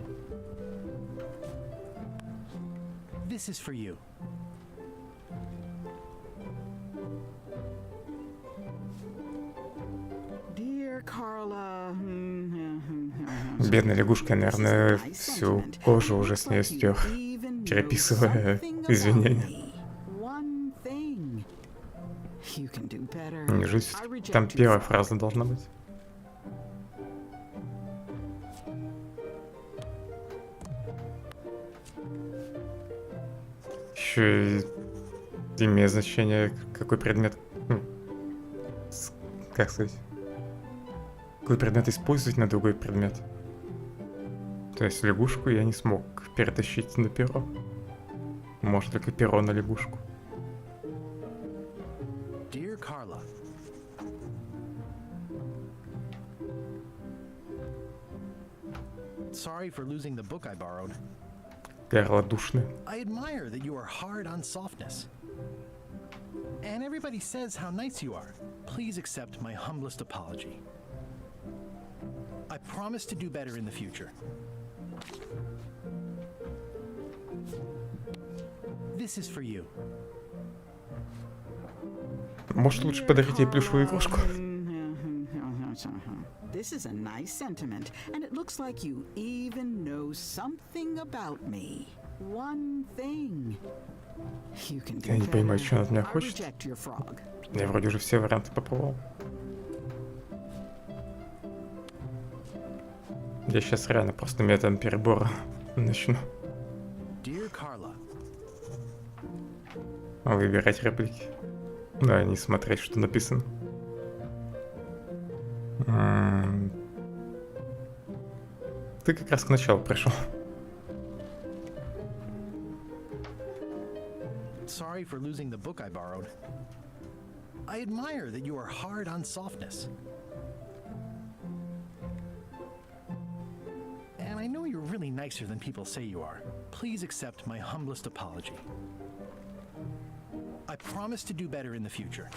This is for you. Dear Carla. Бедная лягушка, наверное, всю кожу уже с нее стер, переписывая извинения. Неужели там первая фраза должна быть? Еще и имеет значение, какой предмет, как сказать, какой предмет использовать на другой предмет. То есть лягушку я не смог перетащить на перо. Может, только перо на лягушку. Dear Carla, sorry for losing the book I borrowed. Карла душный. I admire that you are hard on softness. And everybody says how nice you are. Please accept my humblest apology. I promise to do better in the future. This is for you. Может, лучше подарить ей плюшевую игрушку? This is a nice sentiment, and it looks like you even know something about me. One thing. You can do Я не понимаю, что она от меня I хочет. reject your frog. Я вроде уже все варианты попробовал. Я сейчас реально просто методом перебора начну Dear Carla, выбирать реплики. Да, не смотреть, что написано. Ты как раз к началу пришел. sorry for losing the book I borrowed. I admire that you are hard on softness. And I know you're really nicer than people say you are. Please accept my humblest apology. I promise to do better in the future.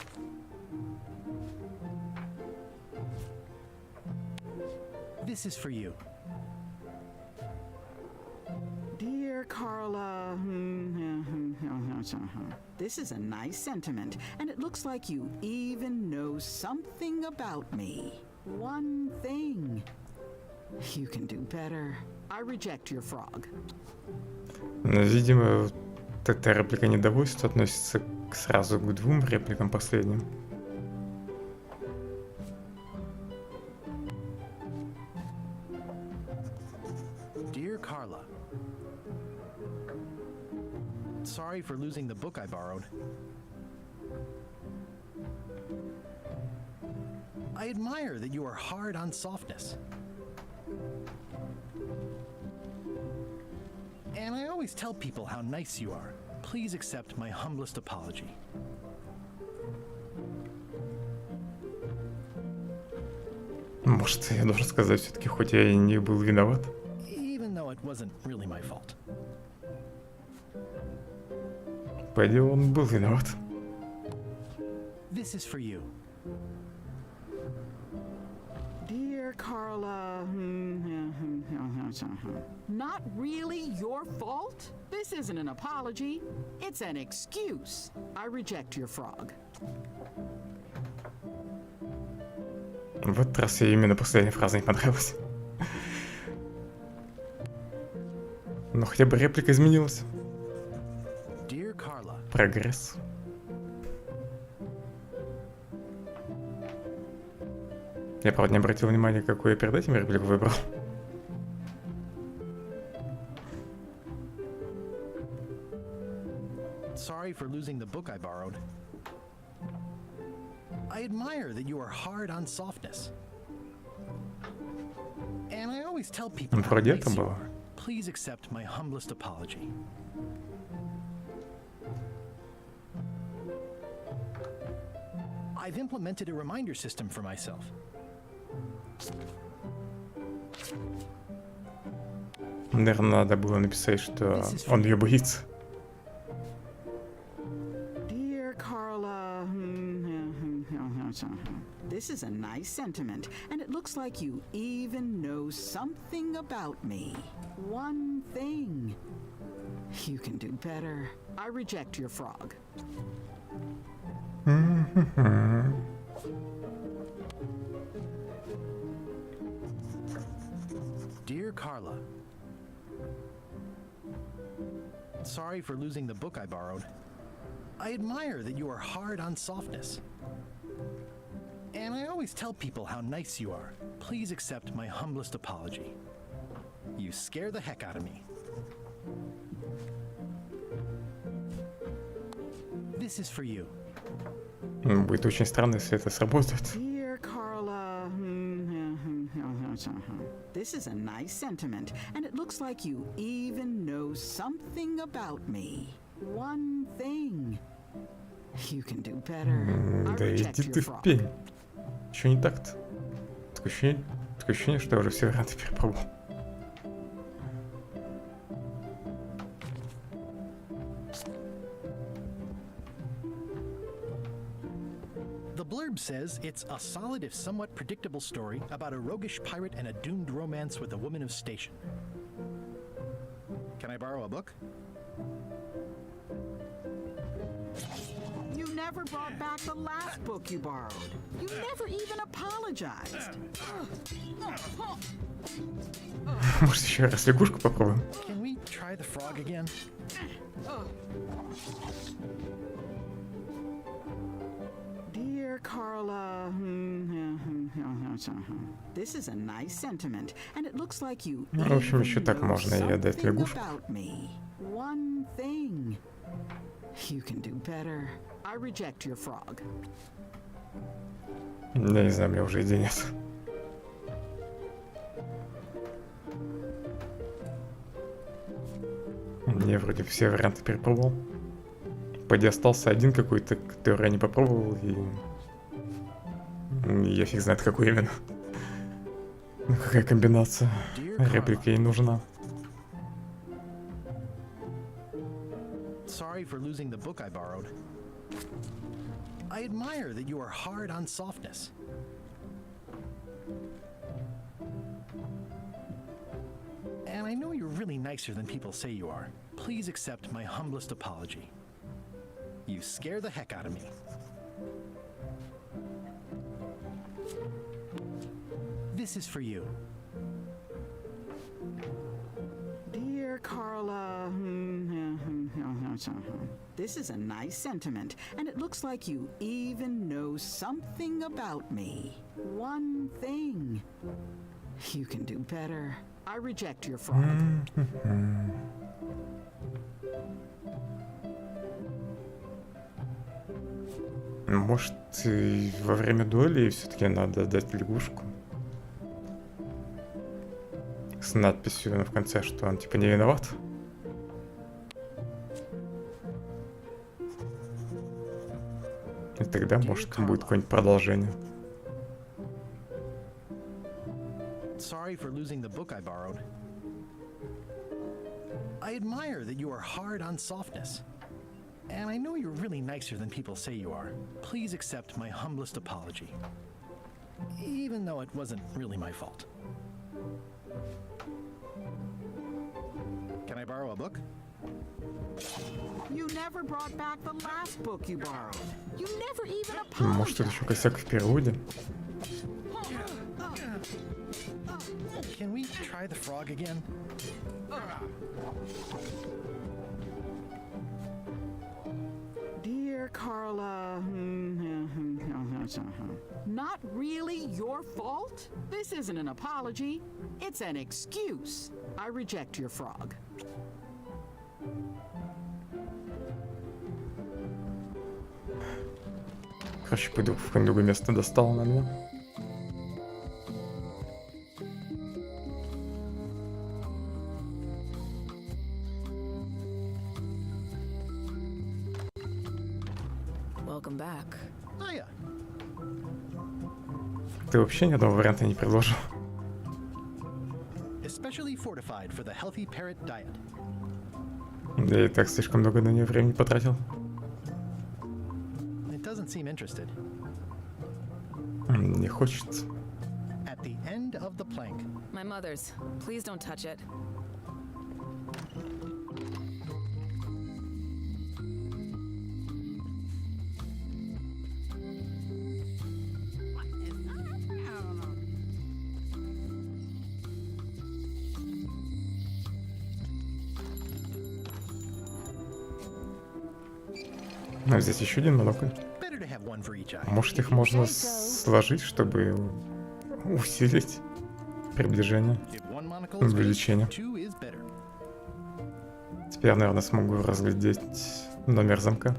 This is for you. Dear Carla. This is a nice sentiment, and it looks like you even know something about me. One thing. You can do better. I reject your frog. Но, видимо, эта реплика недовольства относится сразу к двум репликам последним. Dear Carla, sorry for losing the book I borrowed. I admire that you are hard on softness. And I always tell people how nice you are. Please accept my humblest apology. Может, я должен сказать все-таки, хоть я и не был виноват. Even though it wasn't really my fault. По идее, он был виноват. This is for you. Dear Dear Carla, not really your fault? This isn't an apology. It's an excuse. I reject your frog. В этот раз ей именно последняя фраза не понравилась. Но хотя бы реплика изменилась. Прогресс. Я, правда, не обратил внимания, какую я перед этим реплику выбрал. Sorry for losing the book I borrowed. I admire that you are hard on softness. And I always tell people how Вроде nice это you было. are. Please accept my humblest apology. I've implemented a reminder system for myself. Наверное, надо было написать, что он ее боится. Dear Carla, this is a nice sentiment, and it looks like you even know something about me. One thing. You can do better. I reject your frog. Dear Carla, sorry for losing the book I borrowed. I admire that you are hard on softness. And I always tell people how nice you are. Please accept my humblest apology. You scare the heck out of me. This is for you. Будет очень странно, если это сработает. Dear Carla, this is a nice sentiment, and it looks like you even know something about me. One thing. You can do better. I Да reject иди your ты в frog. пень. Чё не так-то? Такое ощущение, что я уже все варианты перепробовал. The blurb says it's a solid if somewhat predictable story about a roguish pirate and a doomed romance with a woman of station. Can I borrow a book? You never brought back the last book you borrowed. You never even apologized. Может, еще раз лягушку попробуем? Can we try the frog again? Dear Carla, this is a nice sentiment, and it looks like you В общем, еще even так know можно и отдать something лягушку. about me. One thing. You can do better. I reject your frog. Я не знаю, у меня уже идей нет. Я вроде все варианты перепробовал. Поди остался один какой-то, который я не попробовал, и я фиг знает, какой именно. Ну, какая комбинация реплики ей нужна. Sorry for losing the book I borrowed. I admire that you are hard on softness. And I know you're really nicer than people say you are. Please accept my humblest apology. You scare the heck out of me. This is for you. Dear Carla, this is a nice sentiment, and it looks like you even know something about me. One thing. You can do better. I reject your frog. Может, во время дуэли все-таки надо дать лягушку? С надписью в конце, что он типа не виноват. И тогда, может, будет какое-нибудь продолжение. Sorry for losing the book I borrowed. I admire that you are hard on softness. And I know you're really nicer than people say you are. Please accept my humblest apology. even though it wasn't really my fault. Can I borrow a book? You never brought back the last book you borrowed. You never even Может, это еще косяк в переводе? Can we try the frog again? Dear Carla, not really your fault? This isn't an apology. It's an excuse. I reject your frog. Короче, пойду в другое место, достал на меня. Welcome back. Hiya. Ты вообще ни одного варианта не предложил. Especially fortified for the healthy parrot diet. Я и так слишком много на нее времени потратил. It doesn't seem interested. Не хочется. At the end of the plank. My mother's. Please don't touch it. Ну, здесь еще один монокль. Better to have one for each eye. Может, их можно сложить, чтобы усилить приближение, If one monocle is good, увеличение. two is better. Теперь я, наверное, смогу разглядеть номер замка.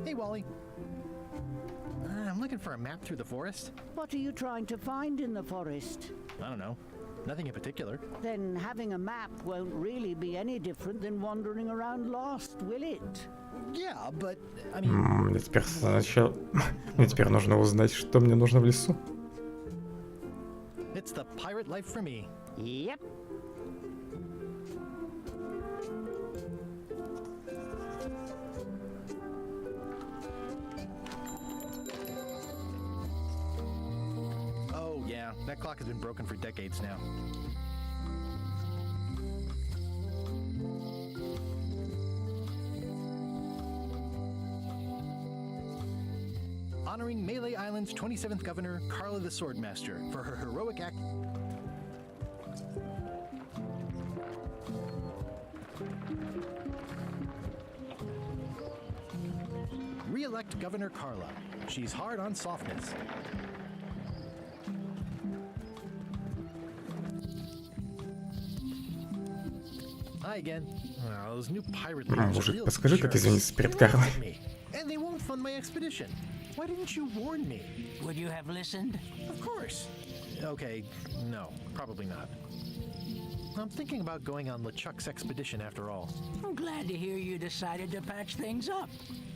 Hey, Wally. I'm looking for a map through the forest. What are you trying to find in the forest? I don't know. Nothing in particular. Then having a map won't really be any different than wandering around lost, will it? Yeah, but I mean. Мне теперь сначала... Мне теперь нужно узнать, что мне нужно в лесу. It's the pirate life for me. Yep. Oh, yeah. That clock has been broken for decades now. Honoring Melee Island's 27th governor, Carla the Swordmaster, for her heroic act. Re-elect Governor Carla. She's hard on softness. Hi again. Oh, those new pirate leaders are Мужик, real подскажи, как jerks. извиниться перед They Карлой. laugh at me, and they won't fund my expedition. Why didn't you warn me? Would you have listened? Of course. Okay, no, probably not. I'm thinking about going on LeChuck's expedition after all. I'm glad to hear you decided to patch things up.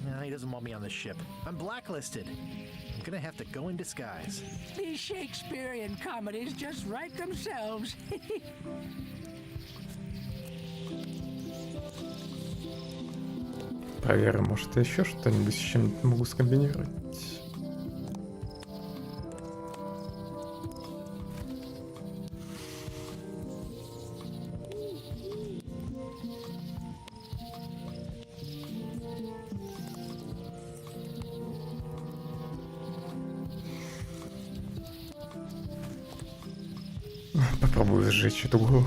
No, he doesn't want me on the ship. I'm blacklisted. I'm gonna have to go in disguise. These Shakespearean comedies just write themselves. Проверим, может, я еще что-нибудь с чем-нибудь могу скомбинировать. Попробую сжечь эту голову.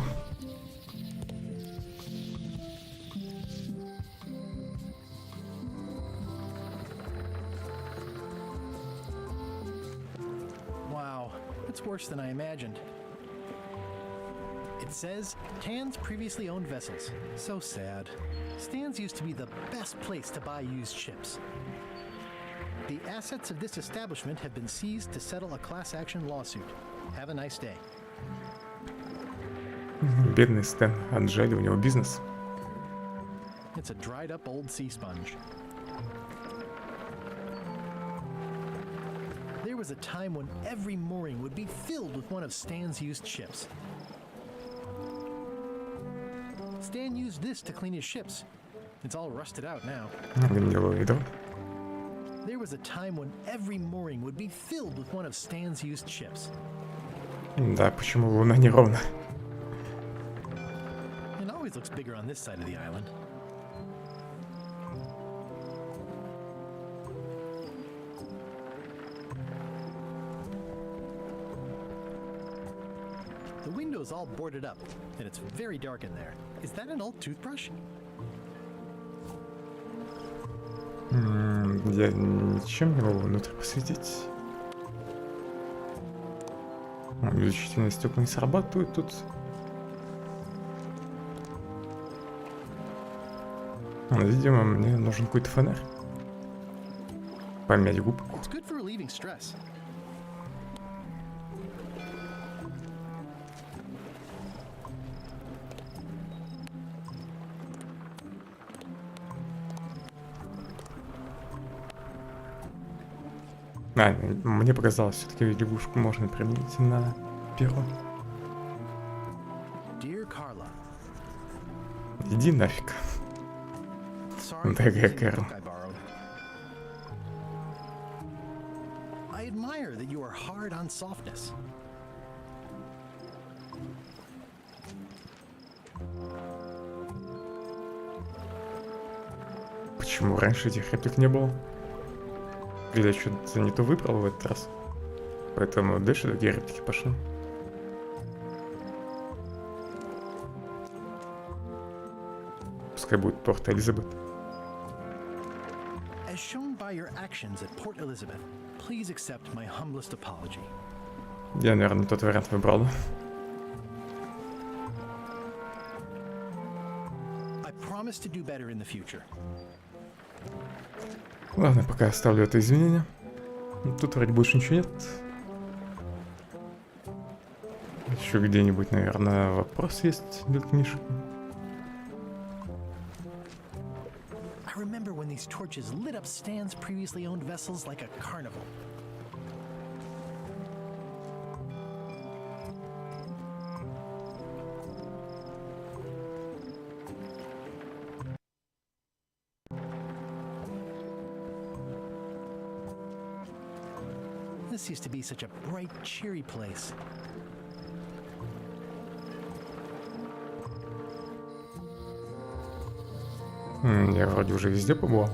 Wow, it's worse than I imagined. It says, Tan's previously owned vessels. So sad. Stan's used to be the best place to buy used ships. The assets of this establishment have been seized to settle a class action lawsuit. Have a nice day. Бедный Стэн, отжали у него бизнес. It's a dried up old sea sponge. There was a time when every mooring would be filled with one of Stan's used ships. Stan used this to clean his ships. It's all rusted out now. Гнилое ведро. There was a time when every mooring would be filled with one of Stan's used ships. Да, почему луна не ровна? It always looks bigger on this side of the island. The window's all boarded up, and it's very dark in there. Is that an old toothbrush? Я ничем не могу внутрь посветить. Увеличительные стекла не срабатывают тут. Видимо, мне нужен какой-то фонарь. Помять губку. It's good for relieving stress. Мне показалось, все-таки лягушку можно применить на перо. Dear Carla. Иди нафиг. Дорогая Карл. I admire that you are hard on softness. Почему раньше этих реплик не было? Или я что-то не то выбрал в этот раз. Поэтому дальше другие реплики пошли. Пускай будет Порт Элизабет. As shown by your actions at Port Elizabeth, please accept my humblest apology. Я, наверное, тот вариант выбрал. I promise to do better in the future. Ладно, пока оставлю это извинение. Тут вроде больше ничего нет. Еще где-нибудь, наверное, вопрос есть для книжки. I remember when these torches lit up Stan's previously owned vessels like a carnival. This used to be such a bright, cheery place. Я вроде уже везде побывал.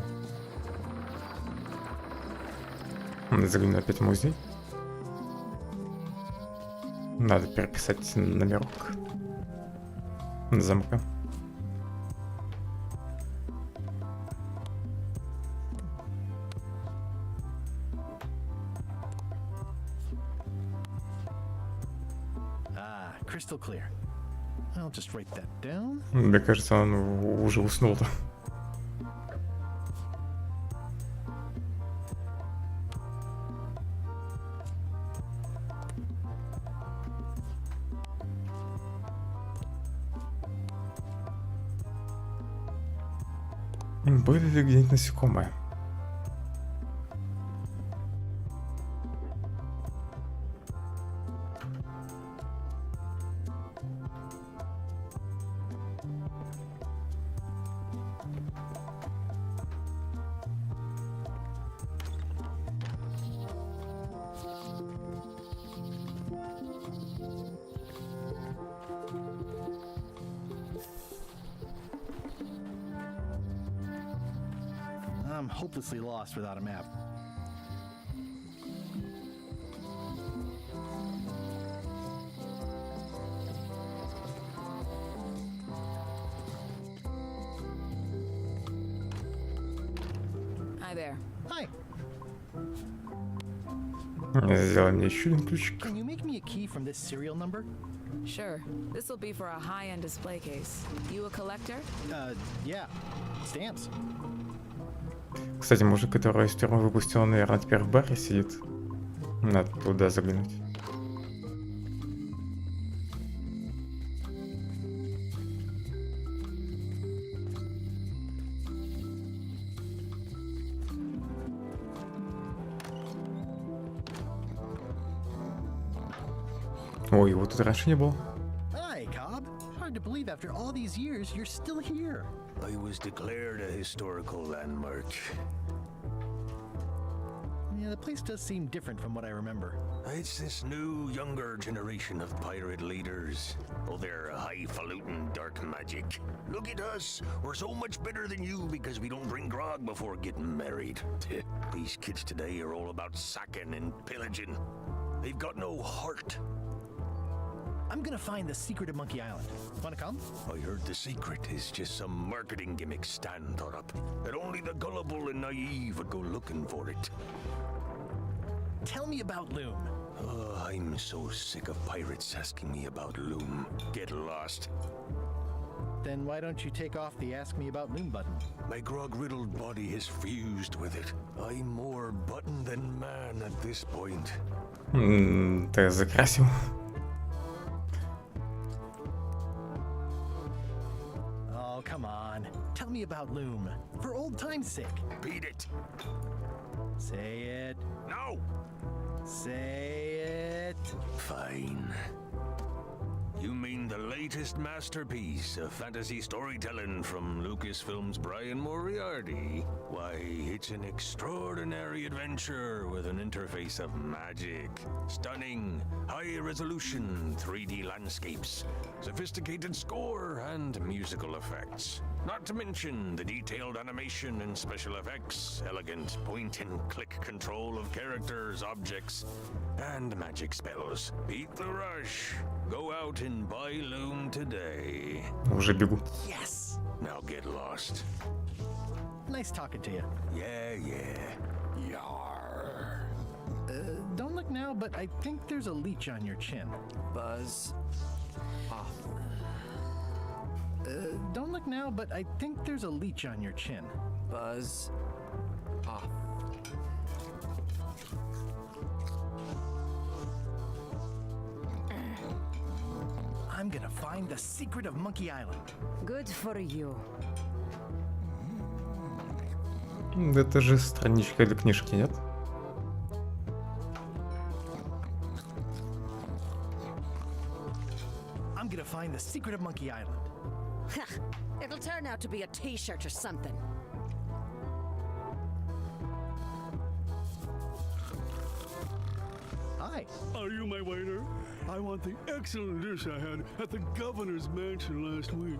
Загляну опять в музей. Надо переписать номерок замка. Crystal clear. I'll just write that down. Мне кажется, он уже уснул. Были ли где-нибудь насекомые? I'm hopelessly lost without a map. Hi there. Hi. Сделай мне еще один ключик. Can you make me a key from this serial number? Sure. This will be for a high-end display case. You a collector? Yeah. Stamps. Кстати, мужик, который из тюрьмы выпустил, наверное, теперь в баре сидит. Надо туда заглянуть. Ой, его тут раньше не было. Hi, Cobb. Hard to believe after all these years years, you're still here. I was declared a historical landmark. Yeah, the place does seem different from what I remember. It's this new, younger generation of pirate leaders. Oh, they're highfalutin dark magic. Look at us. We're so much better than you because we don't drink grog before getting married. These kids today are all about sacking and pillaging. They've got no heart. I'm gonna find the secret of Monkey Island. Wanna come? I heard the secret is just some marketing gimmick Stan thought up. That only the gullible and naive would go looking for it. Tell me about Loom. Oh, I'm so sick of pirates asking me about Loom. Get lost. Then why don't you take off the Ask Me About Loom button? My grog-riddled body is fused with it. I'm more button than man at this point. Ты закрасил. Oh, come on. Tell me about Loom. For old time's sake. Beat it. Say it. No! Say it. Fine. You mean the latest masterpiece of fantasy storytelling from Lucasfilm's Brian Moriarty? Why, it's an extraordinary adventure with an interface of magic, stunning, high-resolution 3D landscapes, sophisticated score, and musical effects. Not to mention the detailed animation and special effects, elegant point-and-click control of characters, objects, and magic spells. Beat the rush. Go out and buy Loom today. Уже бегу. Yes! Now get lost. Nice talking to you. Yeah. Yar. Don't look now, but I think there's a leech on your chin. Buzz off. Don't look now, but I think there's a leech on your chin. Buzz off. I'm gonna find the secret of Monkey Island. Good for you. Это же страничка для книжки, нет? I'm gonna find the secret of Monkey Island. It'll turn out to be a t-shirt or something. Hi. Are you my waiter? I want the excellent dish I had at the governor's mansion last week.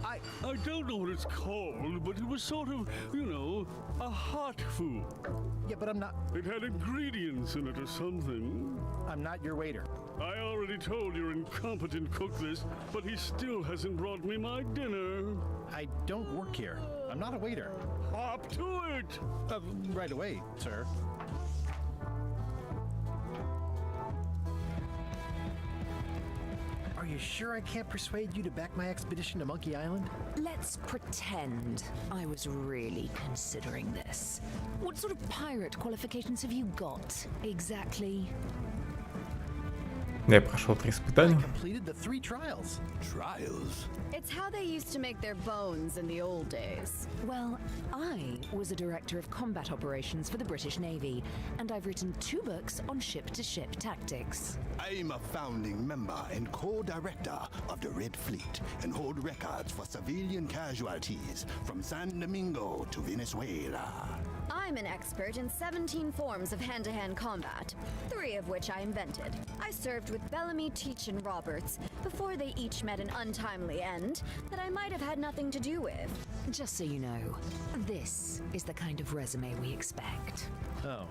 I don't know what it's called, but it was sort of, you know, a hot food. Yeah, but I'm not... It had ingredients in it or something. I'm not your waiter. I already told your incompetent cook this, but he still hasn't brought me my dinner. I don't work here. I'm not a waiter. Hop to it! Right away, sir. Are you sure I can't persuade you to back my expedition to Monkey Island? Let's pretend I was really considering this. What sort of pirate qualifications have you got, exactly? Я прошел 3 испытания. Completed the 3 trials. Trials? It's how they used to make their bones in the old days. Well, I was a director of combat operations for the British Navy, and I've written 2 books on ship-to-ship tactics. I'm a founding member and co-director of the Red Fleet and hold records for civilian casualties from San Domingo to Venezuela. I'm an expert in 17 forms of hand-to-hand combat, 3 of which I invented. I served with Bellamy, Teach, and Roberts before they each met an untimely end that I might have had nothing to do with. Just so you know, this is the kind of resume we expect. Oh.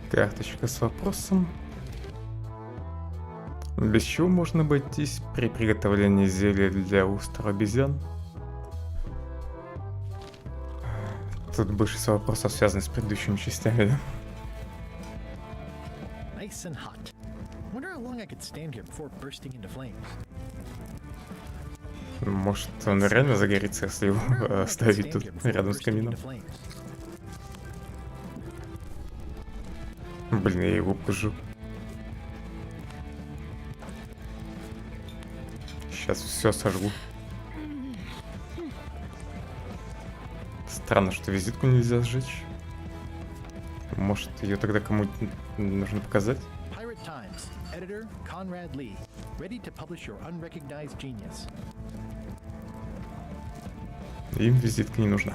Карточка с вопросом. Без чего можно обойтись при приготовлении зелья для острова обезьян? Тут большинство вопросов связаны с предыдущими частями, да? Nice and hot. Wonder how long I could stand here before bursting into flames. Может, он реально загорится, если его оставить тут рядом с камином. Блин, я его пожу. Сейчас все сожгу. Странно, что визитку нельзя сжечь. Может, ее тогда кому-то нужно показать? Pirate times. Editor Conrad Lee, ready to publish your unrecognized genius. Им визитка не нужна.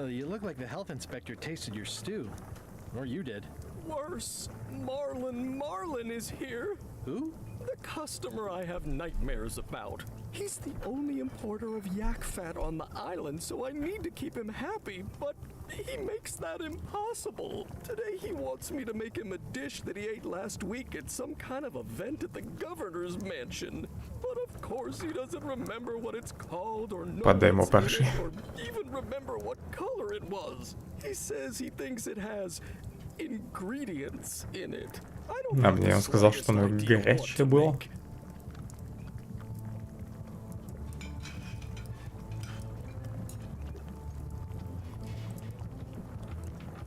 You look like the health inspector tasted your stew. Or you did. Worse, Marlin is here. Who? The customer I have nightmares about. He's the only importer of yak fat on the island, so I need to keep him happy, but he makes that impossible. Today he wants me to make him a dish that he ate last week at some kind of event at the governor's mansion. But of course he doesn't remember what it's called or know Подай ему what's in парши. it or even remember what color it was. He says he thinks it has ingredients in it. I don't А have мне the он сказал, slightest что оно idea what to горячее было. make.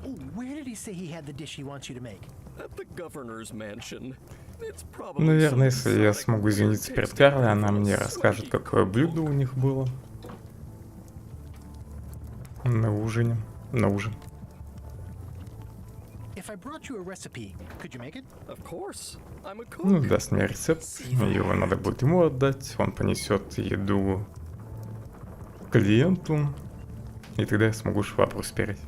Oh, where did he say he had the dish he wants you to make? At the governor's mansion. It's probably Наверное, some если я exotic смогу извиниться перед Карлой, она мне расскажет, какое блюдо у них было на ужине. На ужин. If I brought you a recipe, could you make it? Of course. I'm a cook. Ну, даст мне рецепт, его надо будет ему отдать, он понесет еду клиенту, и тогда я смогу швабру спереть.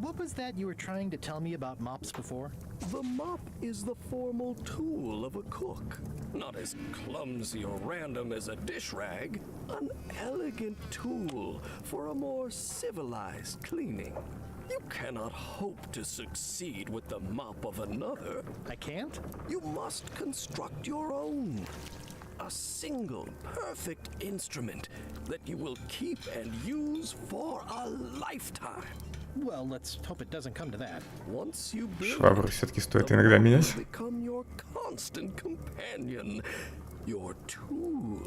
What was that you were trying to tell me about mops before? The mop is the formal tool of a cook. Not as clumsy or random as a dish rag. An elegant tool for a more civilized cleaning. You cannot hope to succeed with the mop of another. I can't? You must construct your own. A single, perfect instrument that you will keep and use for a lifetime. Well, let's hope it doesn't come to that. Once you build Швабру все-таки стоит иногда менять. become your constant companion, your tool,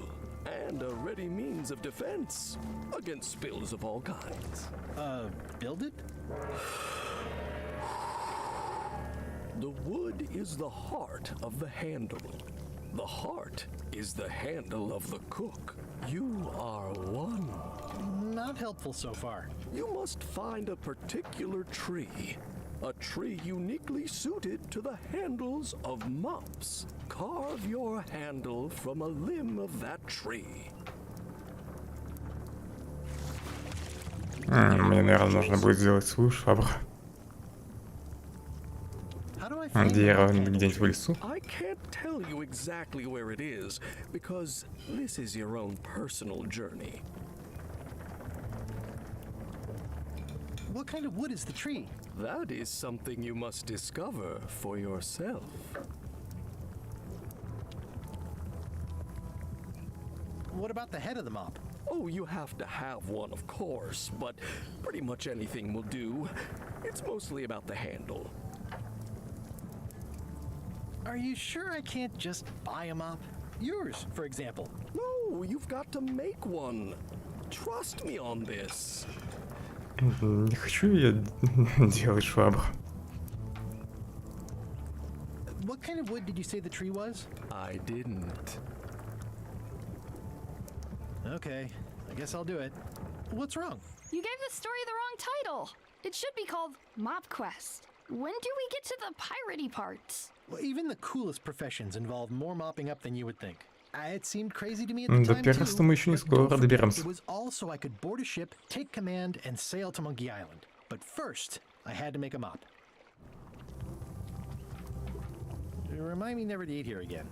and a ready means of defense against spills of all kinds. Build it? The wood is the heart of the handle. The heart is the handle of the cook. You are one. Not helpful so far. You must find a particular tree. A tree uniquely suited to the handles of mops. Carve your handle from a limb of that tree. Мне, наверное, нужно будет сделать свою швабру. Дерево где-нибудь в лесу. I can't tell you exactly where it is, because this is your own personal journey. What kind of wood is the tree? That is something you must discover for yourself. What about the head of the mop? Oh, you have to have one, of course, but pretty much anything will do. It's mostly about the handle. Are you sure I can't just buy a mop? Yours, for example. No, you've got to make one. Trust me on this. Не хочу я делать швабру. What kind of wood did you say the tree was? I didn't. Okay, I guess I'll do it. What's wrong? You gave the story the wrong title. It should be called Mop Quest. When do we get to the piratey parts? Well, even the coolest professions involve more mopping up than you would think. It seemed crazy to me at the До time пиратства too, мы еще не but don't скоро forget, доберемся. it was all so I could board a ship, take command, and sail to Monkey Island. But first, I had to make a mop. Remind me never to eat here again.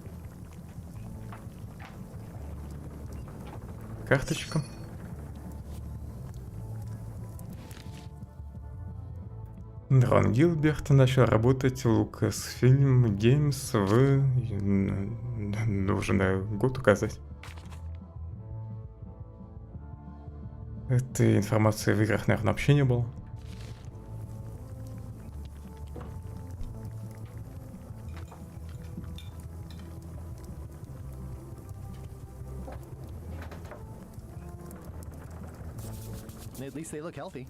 Карточка. Рон Гилберт начал работать в Lucasfilm Games нужно год указать. Этой информации в играх, наверное, вообще не было. At least they look healthy.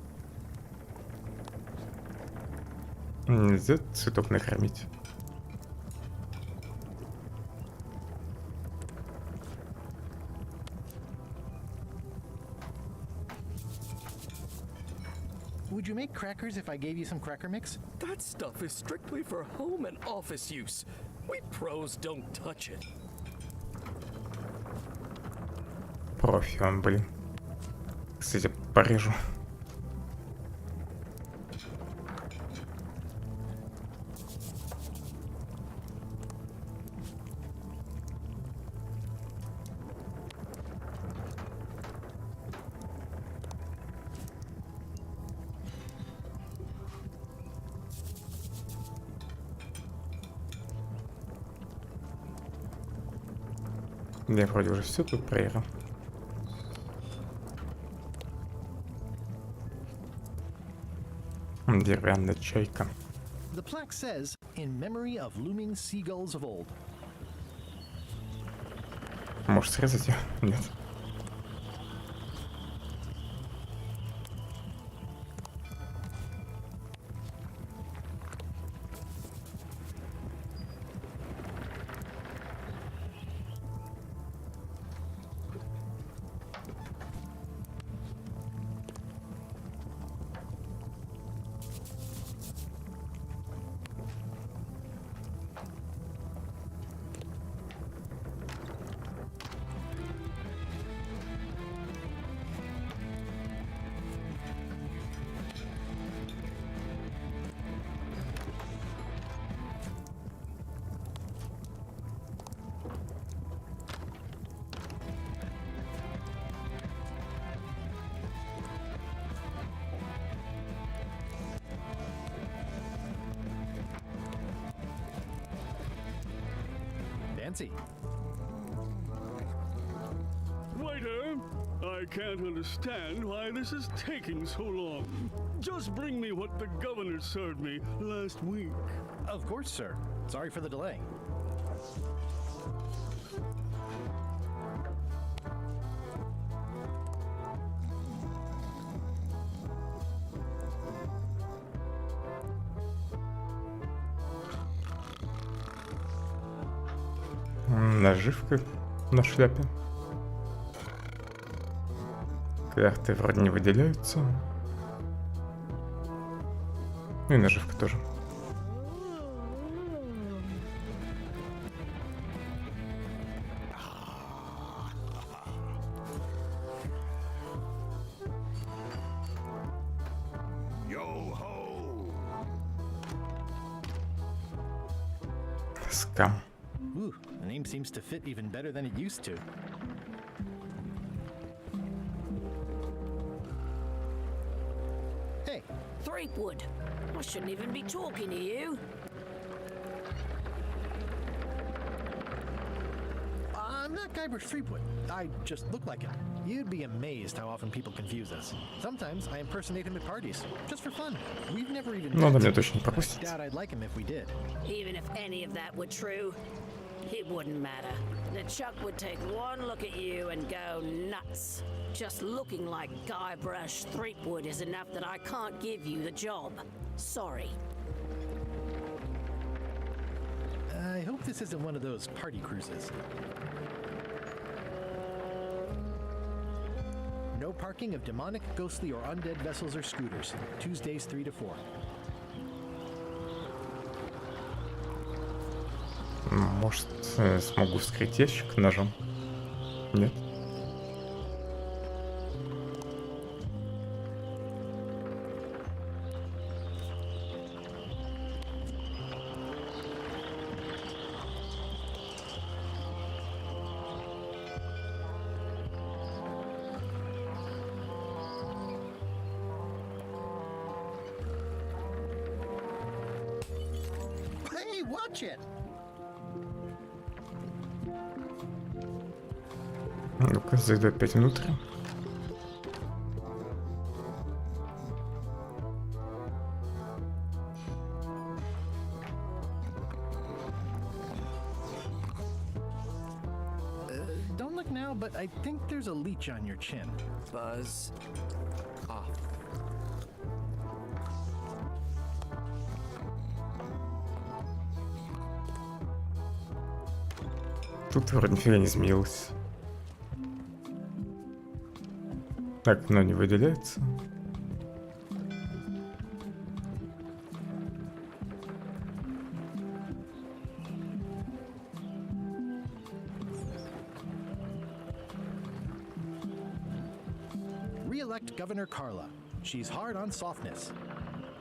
Нельзя цветок накормить. Would you make crackers if I gave you some cracker mix? That stuff is strictly for home and office use. We pros don't touch it. Профи он, блин. Кстати, порежу. Я вроде уже все тут проверил. Деревянная чайка. The plaque says, "In memory of looming seagulls of old." Может срезать ее? Нет. Fancy. Waiter, I can't understand why this is taking so long. Just bring me what the governor served me last week. Of course, sir. Sorry for the delay. Наживка на шляпе. Карты вроде не выделяются. Ну и наживка тоже. Скам. Ooh, the name seems to fit even better than it used to. Hey. Threepwood. I shouldn't even be talking to you. I'm not Guybrush Threepwood. I just look like him. You'd be amazed how often people confuse us. Sometimes I impersonate him at parties, just for fun. We've never even Ну, met. да, меня точно не I пропустит. doubt I'd like him if we did. Even if any of that were true, it wouldn't matter. The Chuck would take one look at you and go nuts. Just looking like Guybrush Threepwood is enough that I can't give you the job. Sorry. I hope this isn't one of those party cruises. No parking of demonic, ghostly, or undead vessels or scooters. Tuesdays 3 to 4. Может, смогу вскрыть ящик ножом? Нет. Hey, watch it! Ну-ка, зайду опять внутрь. Don't look now, but I think there's a leech on your chin. Buzz off. Тут вроде нифига не изменилось. Так, но не выделяется. Re-elect Governor Carla. She's hard on softness.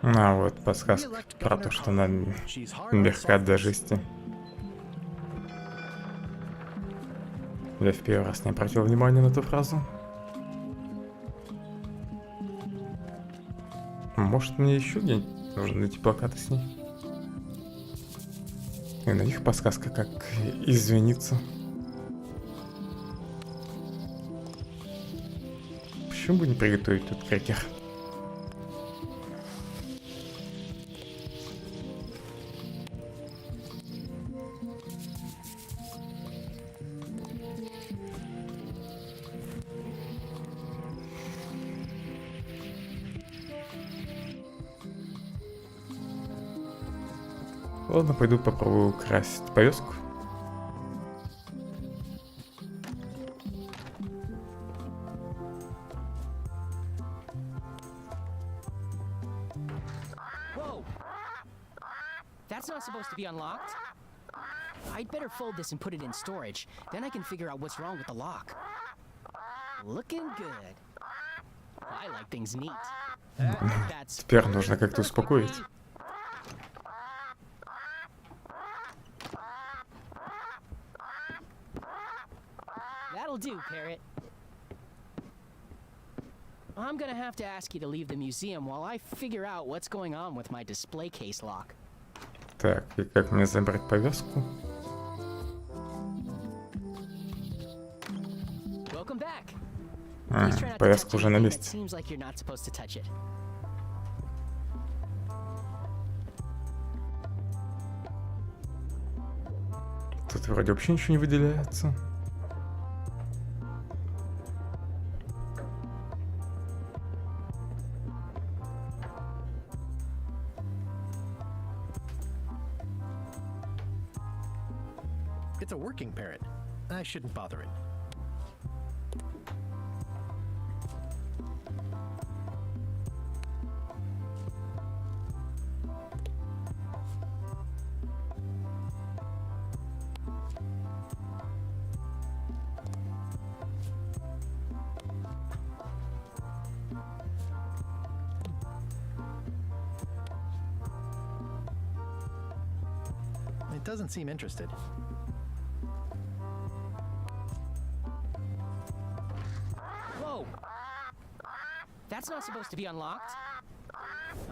А вот подсказка про то, что она мягка до жести. Я в первый раз не обратил внимания на эту фразу. Может, мне еще где-нибудь нужно найти плакаты с ней? И на них подсказка, как извиниться. Почему бы не приготовить тут крекер? Ладно, пойду попробую красить повязку. Whoa! That's not supposed to be unlocked. I'd better fold this and put it in storage. Then I can figure out what's wrong with the lock. Looking good. I like things neat. Теперь нужно как-то успокоить. That'll do, Parrot. I'm gonna have to ask you to leave the museum while I figure out what's going on with my display case lock. Так, и как мне забрать повязку? Welcome back. Повязка уже на It месте. seems like you're not supposed to touch it. Тут вроде вообще ничего не выделяется. It's a working parrot. I shouldn't bother it. It doesn't seem interested. Whoa! That's not supposed to be unlocked.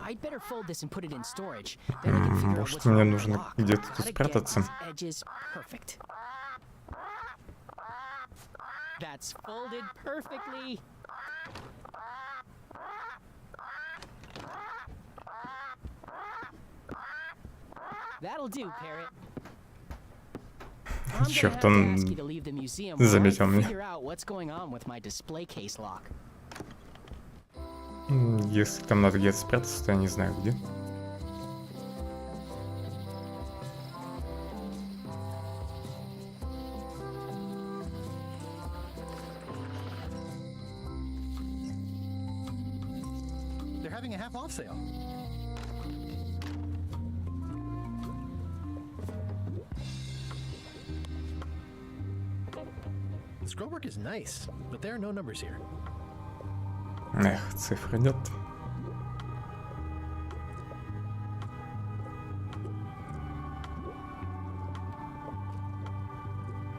I'd better fold this and put it in storage. Then I can figure out Может, what's мне wrong with the нужно lock. где-то тут Gotta get спрятаться. these edges perfect. That's folded perfectly. That'll do, Parrot. I'm gonna Черт, have to он ask you to leave the museum while I заметил меня. figure out what's going on with my display case lock. Если там надо где-то спрятаться, то я не знаю где. They're having a half-off sale. The scrollwork is nice, but there are no numbers here. Эх, цифры нет.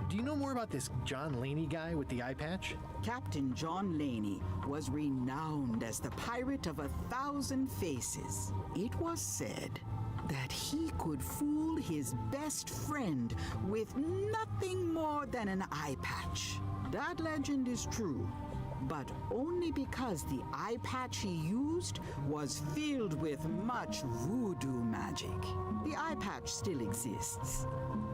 Do you know more about this John Laney guy with the eye patch? Captain John Laney was renowned as the pirate of 1,000 faces. It was said that he could fool his best friend with nothing more than an eye patch. That legend is true, but only because the eye patch he used was filled with much voodoo magic. The eye patch still exists.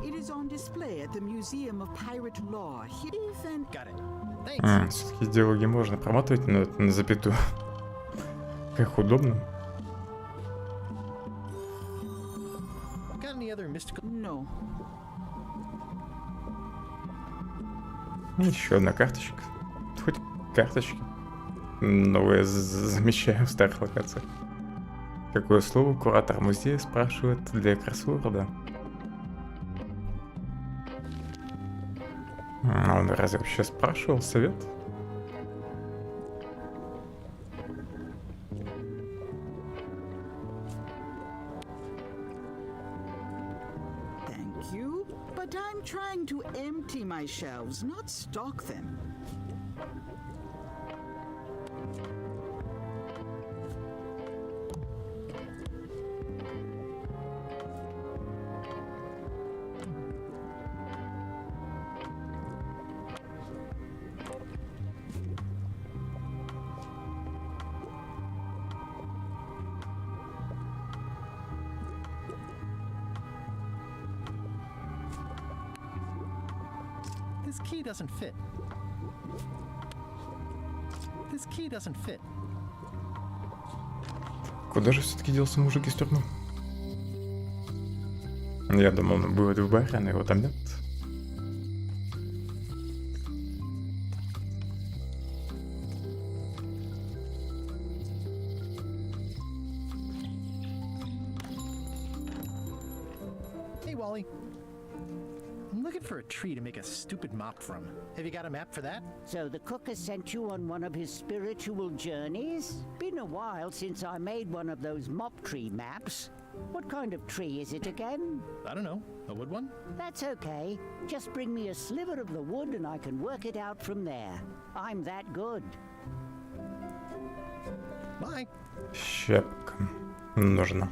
It is on display at the Museum of Pirate Lore. Even... Got it. Все-таки диалоги можно проматывать, но это на запятую. Как удобно. Got any other mystical? No. Еще одна карточка. Хоть карточки. Новые замечаю в старых локациях. Какое слово куратор музея спрашивает для кроссворда? Он разве вообще спрашивал совет? Thank you, but I'm trying to empty my shelves, not stock them. This key doesn't fit. This key doesn't fit. Куда же все-таки делся мужик из тюрьмы? Я думал, он будет в баре, но его там нет. Hey, Wally. I'm looking for a tree to make a stupid mop from. Have you got a map for that? So the cook has sent you on one of his spiritual journeys? Been a while since I made one of those mop tree maps. What kind of tree is it again? I don't know. A wood one? That's okay. Just bring me a sliver of the wood and I can work it out from there. I'm that good. Bye. Щепка нужна.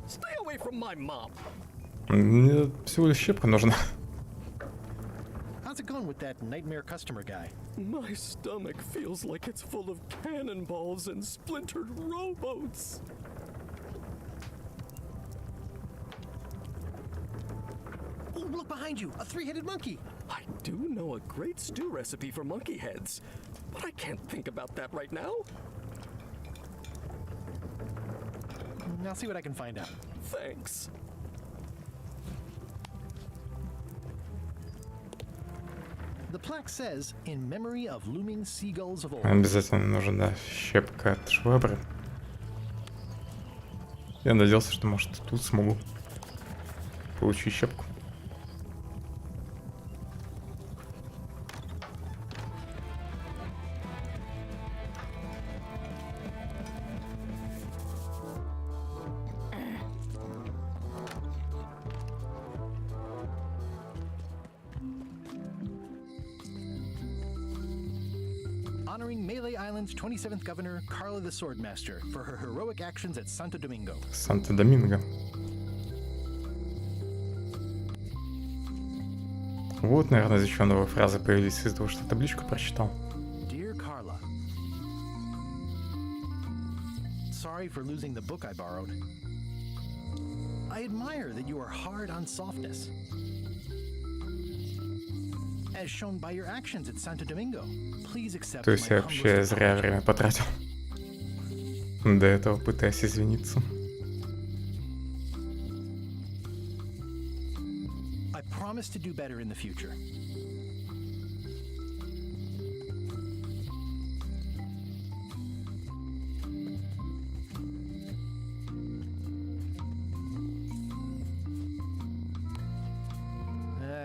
Stay away from my mop. Мне всего лишь щепка нужна. How's it going with that nightmare customer guy? My stomach feels like it's full of cannonballs and splintered rowboats. Oh, look behind you! A three-headed monkey! I do know a great stew recipe for monkey heads, but I can't think about that right now. I'll see what I can find out. Thanks. The plaque says, in memory of looming seagulls of old. Обязательно нужна щепка от швабры. Я надеялся, что, может, тут смогу получить щепку. Honoring Melee Island's 27th governor, Carla the Swordmaster, for her heroic actions at Santo Domingo. Санто-Доминго. Вот, наверное, из-за чего новые фразы появились, из-за того, что табличку прочитал. Dear Carla, sorry for losing the book I borrowed. I admire that you are hard on softness, as shown by your actions at Santo Domingo. Please accept То есть я вообще зря время потратил. До этого пытаясь извиниться. I promise to do better in the future.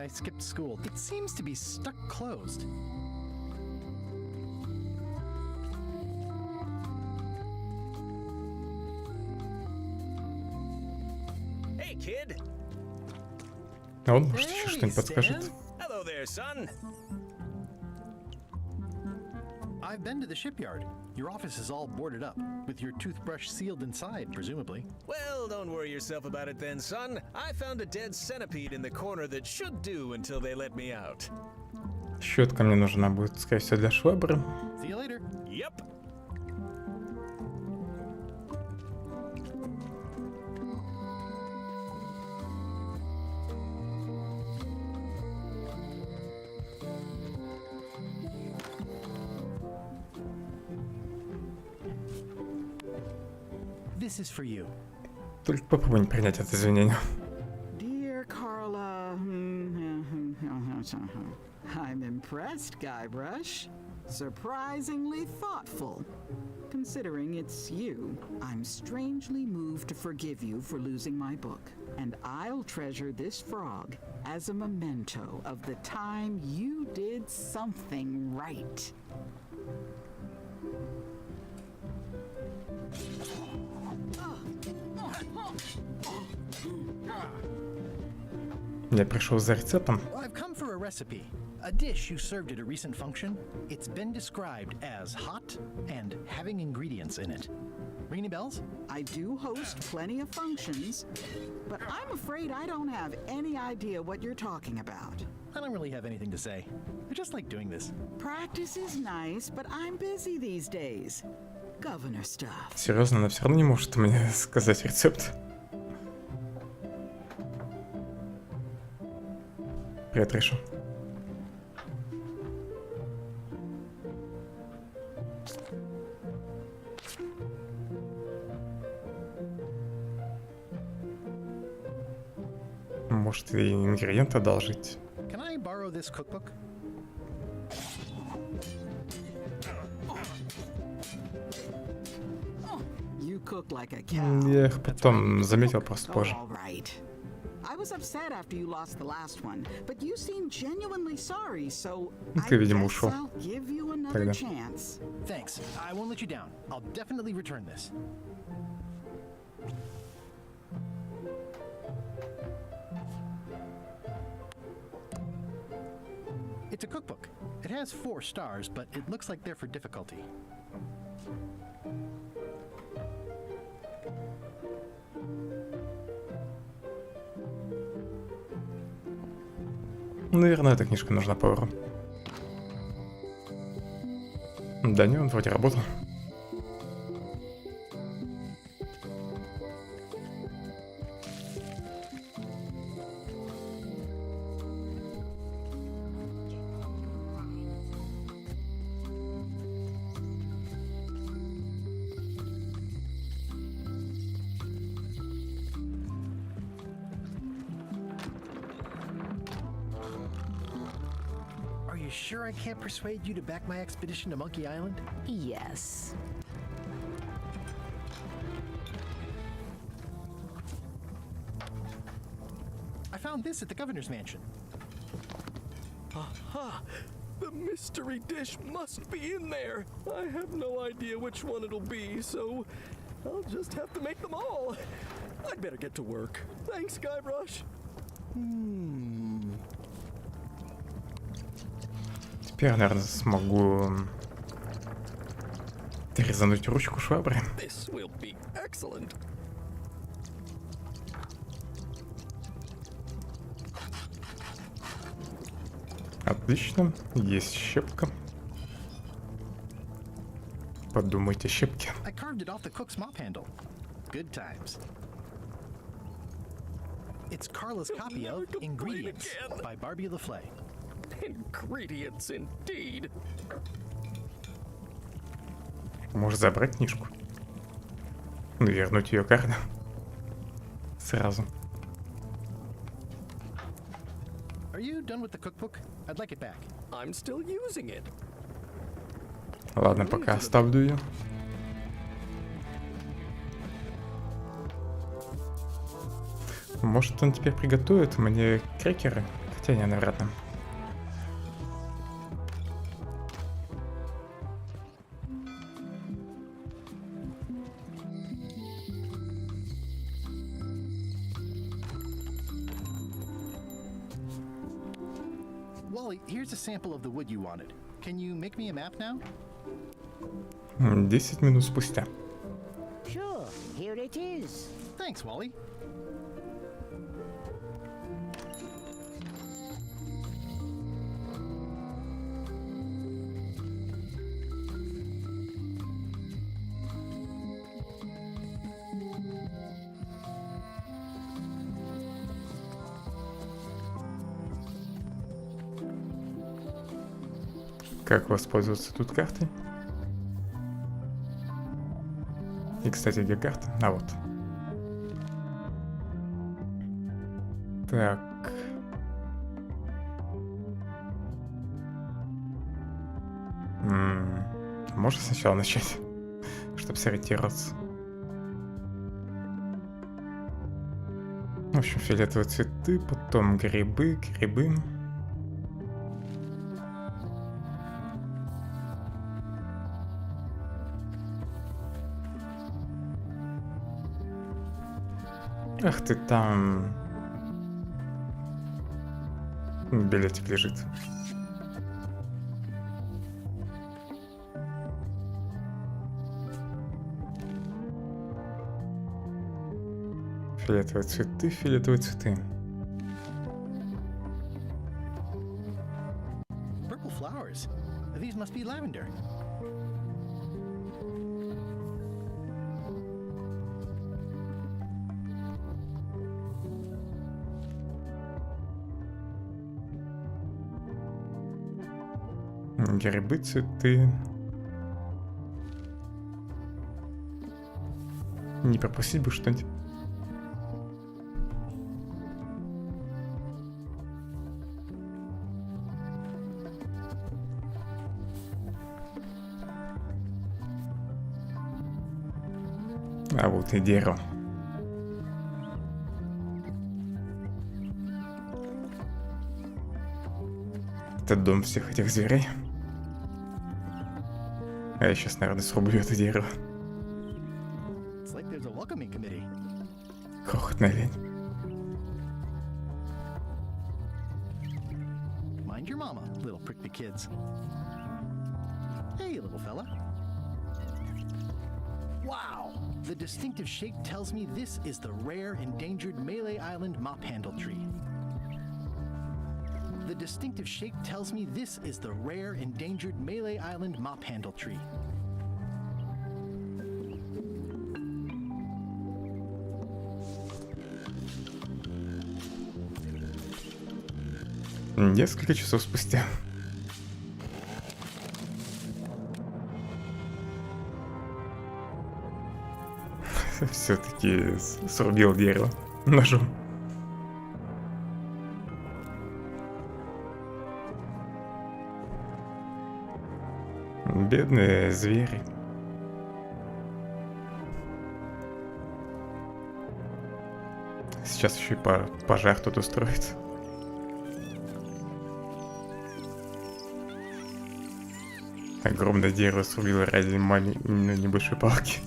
I skipped school. It seems to be stuck closed. Hey, kid. А он, может, еще что-нибудь подскажет? Hello there, son. I've been to the shipyard. Your office is all boarded up, with your toothbrush sealed inside, presumably. Well, don't worry yourself about it then, son. I found a dead centipede in the corner that should do until they let me out. Щетка мне нужна будет, скорее всего, для швабры. See you later. Yep. This is for you. Только попробуй не принять это извинение. Dear Carla, I'm impressed, Guybrush. Surprisingly thoughtful. Considering it's you, I'm strangely moved to forgive you for losing my book. And I'll treasure this frog as a memento of the time you did something right. Я пришел за рецептом. I've come for a recipe. A dish you served at a recent function. It's been described as hot and having ingredients in it. Ring any bells? I do host plenty of functions, but I'm afraid I don't have any idea what you're talking about. I don't really have anything to say. I just like doing this. Practice is nice, but I'm busy these days. Governor stuff. Серьезно, она все равно не может мне сказать рецепт. Привет, Риша. Может, и ингредиенты одолжить? Can I borrow this cookbook? You cook like a cow. Я их потом заметил просто позже. All right. I was upset after you lost the last one, but you seemed genuinely sorry, so Ты, I видимо, guess ушел. I'll give you another Тогда. chance. Thanks. I won't let you down. I'll definitely return this. It's a cookbook. It has 4 stars, but it looks like they're for difficulty. Наверное, эта книжка нужна повару. Да не, он вроде работал. Are you sure I can't persuade you to back my expedition to Monkey Island? Yes. I found this at the governor's mansion. Aha! The mystery dish must be in there. I have no idea which one it'll be, so I'll just have to make them all. I'd better get to work. Thanks, Guybrush. Теперь, наверное, смогу резануть ручку швабры. This will be excellent. Отлично, есть щепка. Подумайте, щепки. I carved it off the cook's mop handle. Good times. It's Carla's copy of Ingredients by Barbie LaFlay. Ingredients indeed. Может забрать книжку? Ну, вернуть ее Карле. Сразу. Are you done with the cookbook? I'd like it back. I'm still using it. Ладно, пока оставлю ее. Может, он теперь приготовит мне крекеры? Хотя не, навряд ли. Wally, here's a sample of the wood you wanted. Can you make me a map now? 10 минут спустя. Sure, here it is. Thanks, Wally. Как воспользоваться тут картой? И, кстати, где карта? А вот. Так. Можно сначала начать, чтобы сориентироваться? В общем, фиолетовые цветы, потом грибы. Ах ты там... Билетик лежит. Фиолетовые цветы. Purple flowers. These must be lavender. Грибы, цветы. Не пропустить бы что-нибудь. А вот и дерево. Это дом всех этих зверей. А я сейчас, наверное, срублю это дерево. Крохотная лень. Mind your mama, little prickly kids. Hey, little fella. Wow! The distinctive shape tells me this is the rare endangered Malay Island mop handle tree. The distinctive shape tells me this is the rare endangered Malay Island mop handle tree. Несколько часов спустя. Все-таки срубил дерево ножом. Бедные звери. Сейчас еще и пожар тут устроит. Огромное дерево срубило ради небольшой палки.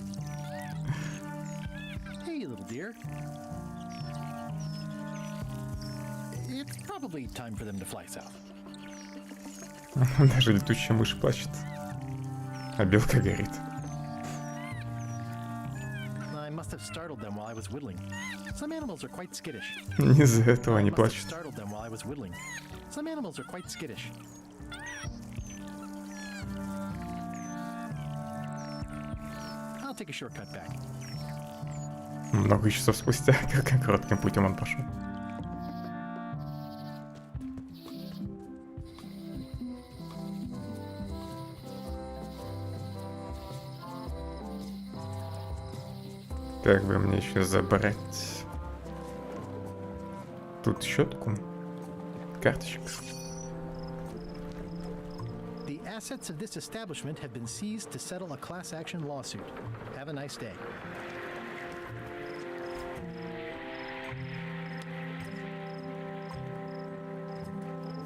Hey, little dear. It's probably time for them to fly south. Даже летучая мышь плачет, а белка горит. I must have startled them while I was whittling. Some animals are quite skittish. Не из-за этого они плачут. Startled them while I was whittling. Some animals are quite skittish. I'll take a shortcut back. Много часов спустя, как коротким путем он пошел. Как бы мне еще забрать тут щетку, карточек. The assets of this establishment have been seized to settle a class action lawsuit. Have a nice day.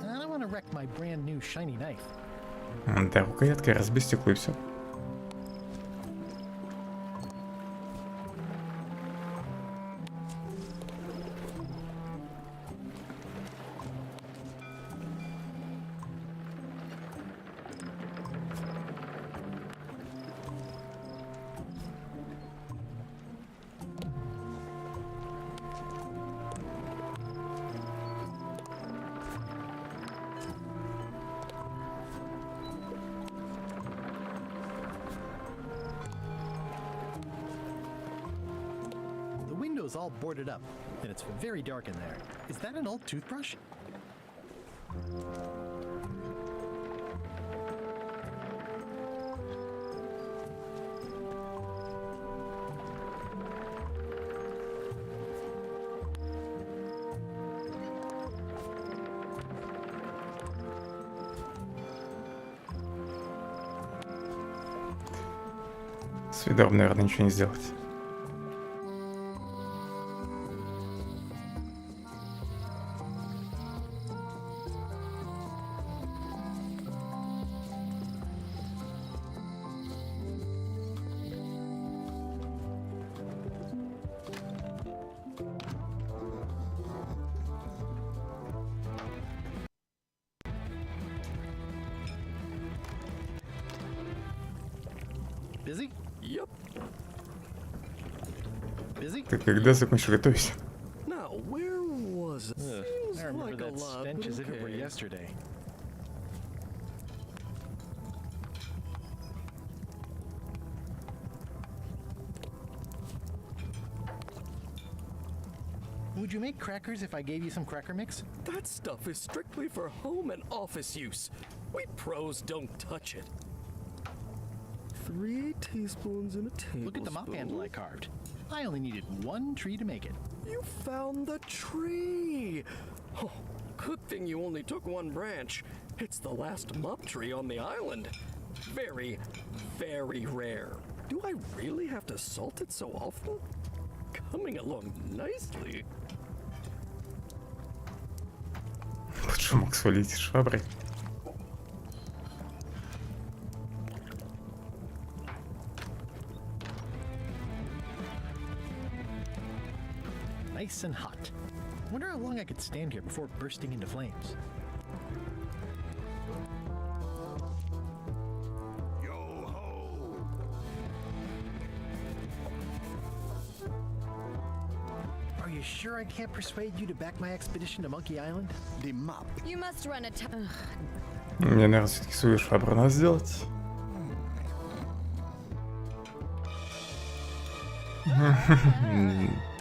I don't want to wreck my brand new shiny knife. Да, рукоятка, разбей стекло и все. All boarded up, and it's very dark in there. Is that an old toothbrush? С ведром, наверное, ничего не сделать. Busy? Yep. Busy? Ты когда закончишь готовить? Now, where was it? Feels I remember like a that lot, stench but as if it were okay. yesterday. Would you make crackers if I gave you some cracker mix? That stuff is strictly for home and office use. We pros don't touch it. 3 teaspoons in a tablespoon. Look at the mop handle I carved. I only needed 1 tree to make it. You found the tree! Oh, good thing you only took 1 branch. It's the last mop tree on the island. Very, very rare. Do I really have to salt it so often? Coming along nicely. Лучше мог свалить шваброй. Nice and hot. Wonder how long I could stand here before bursting into flames. Are you sure I can't persuade you to back my expedition to Monkey Island? The map. You must run a Мне, наверное, все-таки свою швабру надо сделать.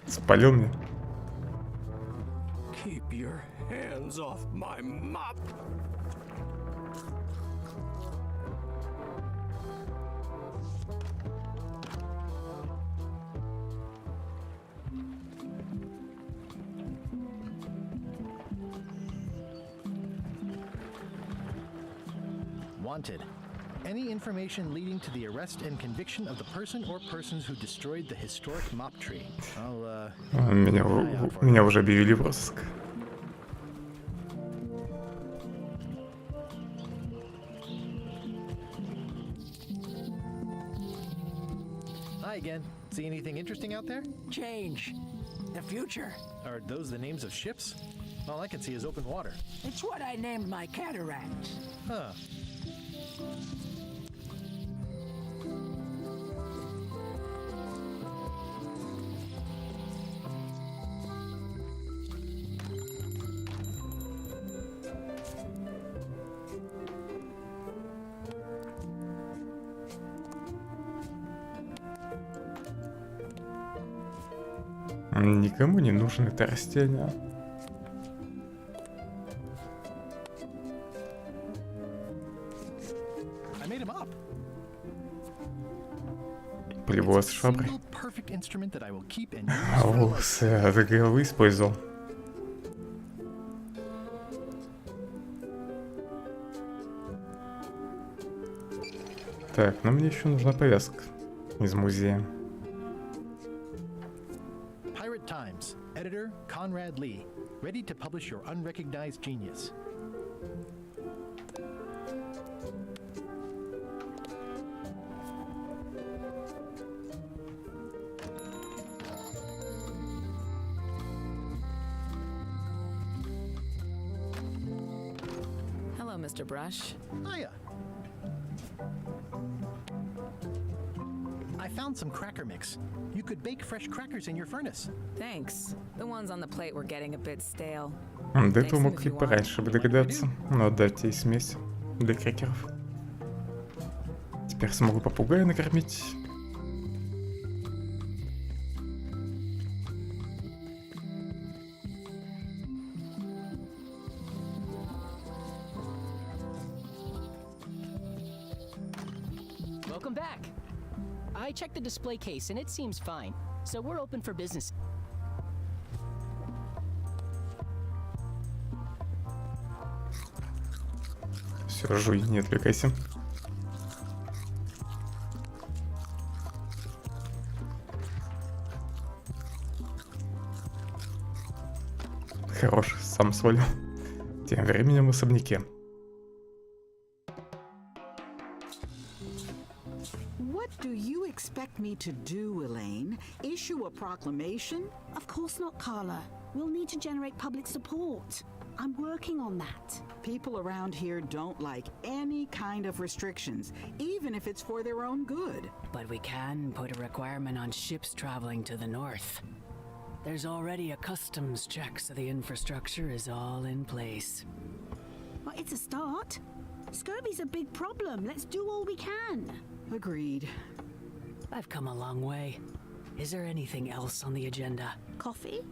Спалил меня. Keep your hands off my mop. Wanted. Any information leading to the arrest and conviction of the person or persons who destroyed the historic mop tree. I'll, Меня уже объявили в розыск. Hi again. See anything interesting out there? Change. The future. Are those the names of ships? All I can see is open water. It's what I named my cataracts. Huh. Никому не нужно это растение. I made him up. Плевал с шваброй. Single perfect instrument that I will keep and use А for волосы от головы использовал. Так, но мне еще нужна повязка из музея. Pirate Times, editor Conrad Lee, ready to publish your unrecognized genius. Hello, Mr. Brush. Hiya. I found some cracker mix. You could bake fresh crackers in your furnace. Thanks. The ones on the plate were getting a bit stale. До этого мог и пораньше бы догадаться. Но дать ей смесь для крекеров. Теперь смогу попугая накормить. Welcome back. I checked the display case and it seems fine, so we're open for business. Все, жуй, не отвлекайся. Хорош, сам свалил. Тем временем в особняке. What do you expect me to do, Elaine? Issue a proclamation? Of course not, Carla. We'll need to generate public support. I'm working on that. People around here don't like any kind of restrictions, even if it's for their own good. But we can put a requirement on ships traveling to the north. There's already a customs check, so the infrastructure is all in place. Well, it's a start. Scurvy's a big problem. Let's do all we can. Agreed. I've come a long way. Is there anything else on the agenda? Coffee?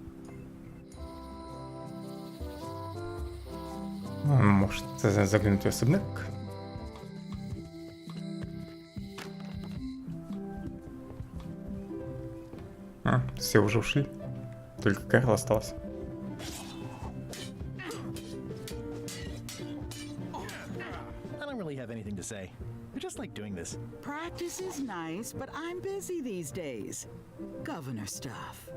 Может заглянуть в особняк. Все уже ушли. Только Карл остался. I don't really have anything to say. I just like doing this. Practice is nice, but I'm busy these days. Governor stuff.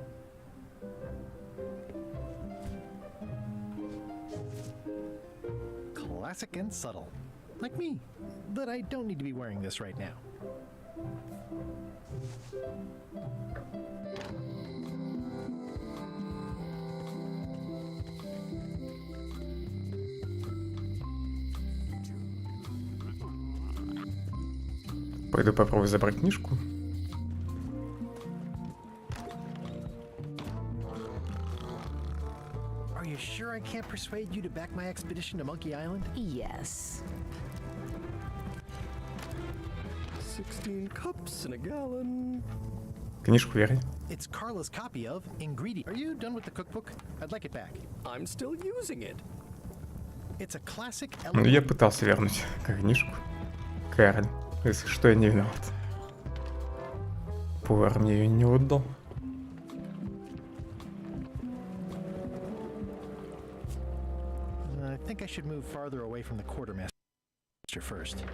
Classic and subtle. Like me. But I don't need to be wearing this right now. Пойду попробую забрать книжку. Are you sure I can't persuade you to back my expedition to Monkey Island? Yes. 16 cups in a gallon. Книжку верни. It's Carla's copy of Ingredient. Are you done with the cookbook? I'd like it back. I'm still using it. It's a classic Ну, я пытался вернуть книжку. Карль, если что, я не виноват. Повар мне ее не отдал. I think I should move farther away from the quartermaster first.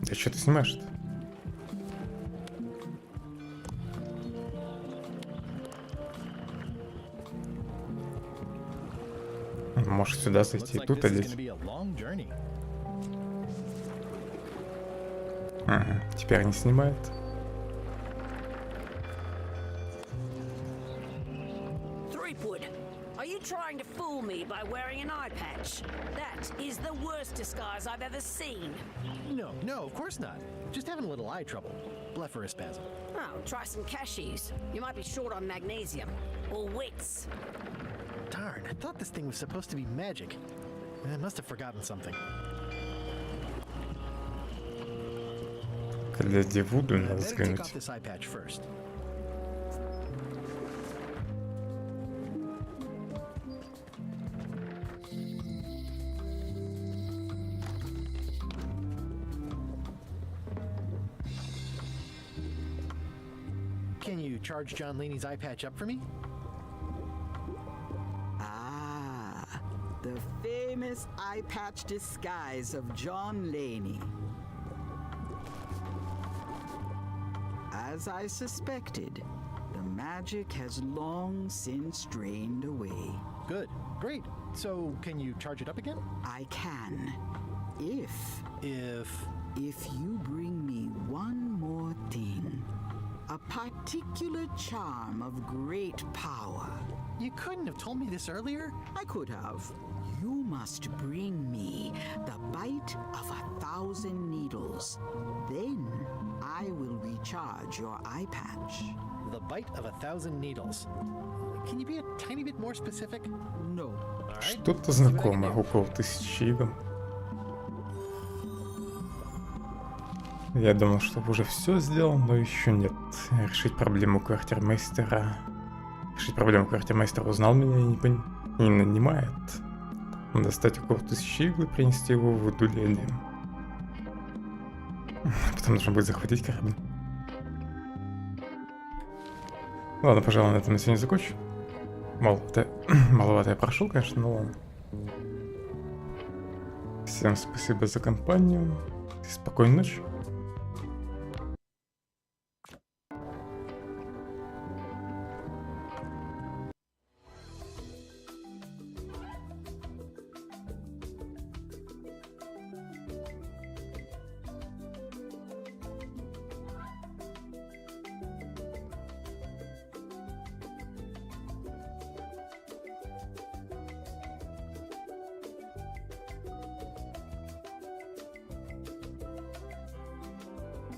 Да что ты снимаешь-то? Может сюда зайти и тут одеть. Ага, теперь не снимает. Are you trying to fool me by wearing an eye patch? That is the worst disguise I've ever seen. No, of course not. Just having a little eye trouble. Blepharospasm. Oh, try some cashews. You might be short on magnesium. Or wits. Darn, I thought this thing was supposed to be magic. I must have forgotten something. Для Девуду надо Better take взглянуть. off this eye patch first. Can you charge John Laney's eye patch up for me? Ah, the famous eye patch disguise of John Laney. As I suspected, the magic has long since drained away. Good, great. So, can you charge it up again? I can. If you bring me one more thing. A particular charm of great power. You couldn't have told me this earlier? I could have. You must bring me the bite of 1,000 needles. Then I will recharge your eye patch. The bite of 1,000 needles. Can you be a tiny bit more specific? No. Что-то знакомое, около 1000 игр. Я думал, что уже все сделал, но еще нет. Решить проблему квартирмейстера. Узнал меня и не нанимает. Достать около 1000 игл и принести его в удаление. Потом нужно будет захватить корабль. Ладно, пожалуй, на этом я сегодня закончу. Маловато я прошел, конечно, но ладно. Всем спасибо за компанию. Спокойной ночи.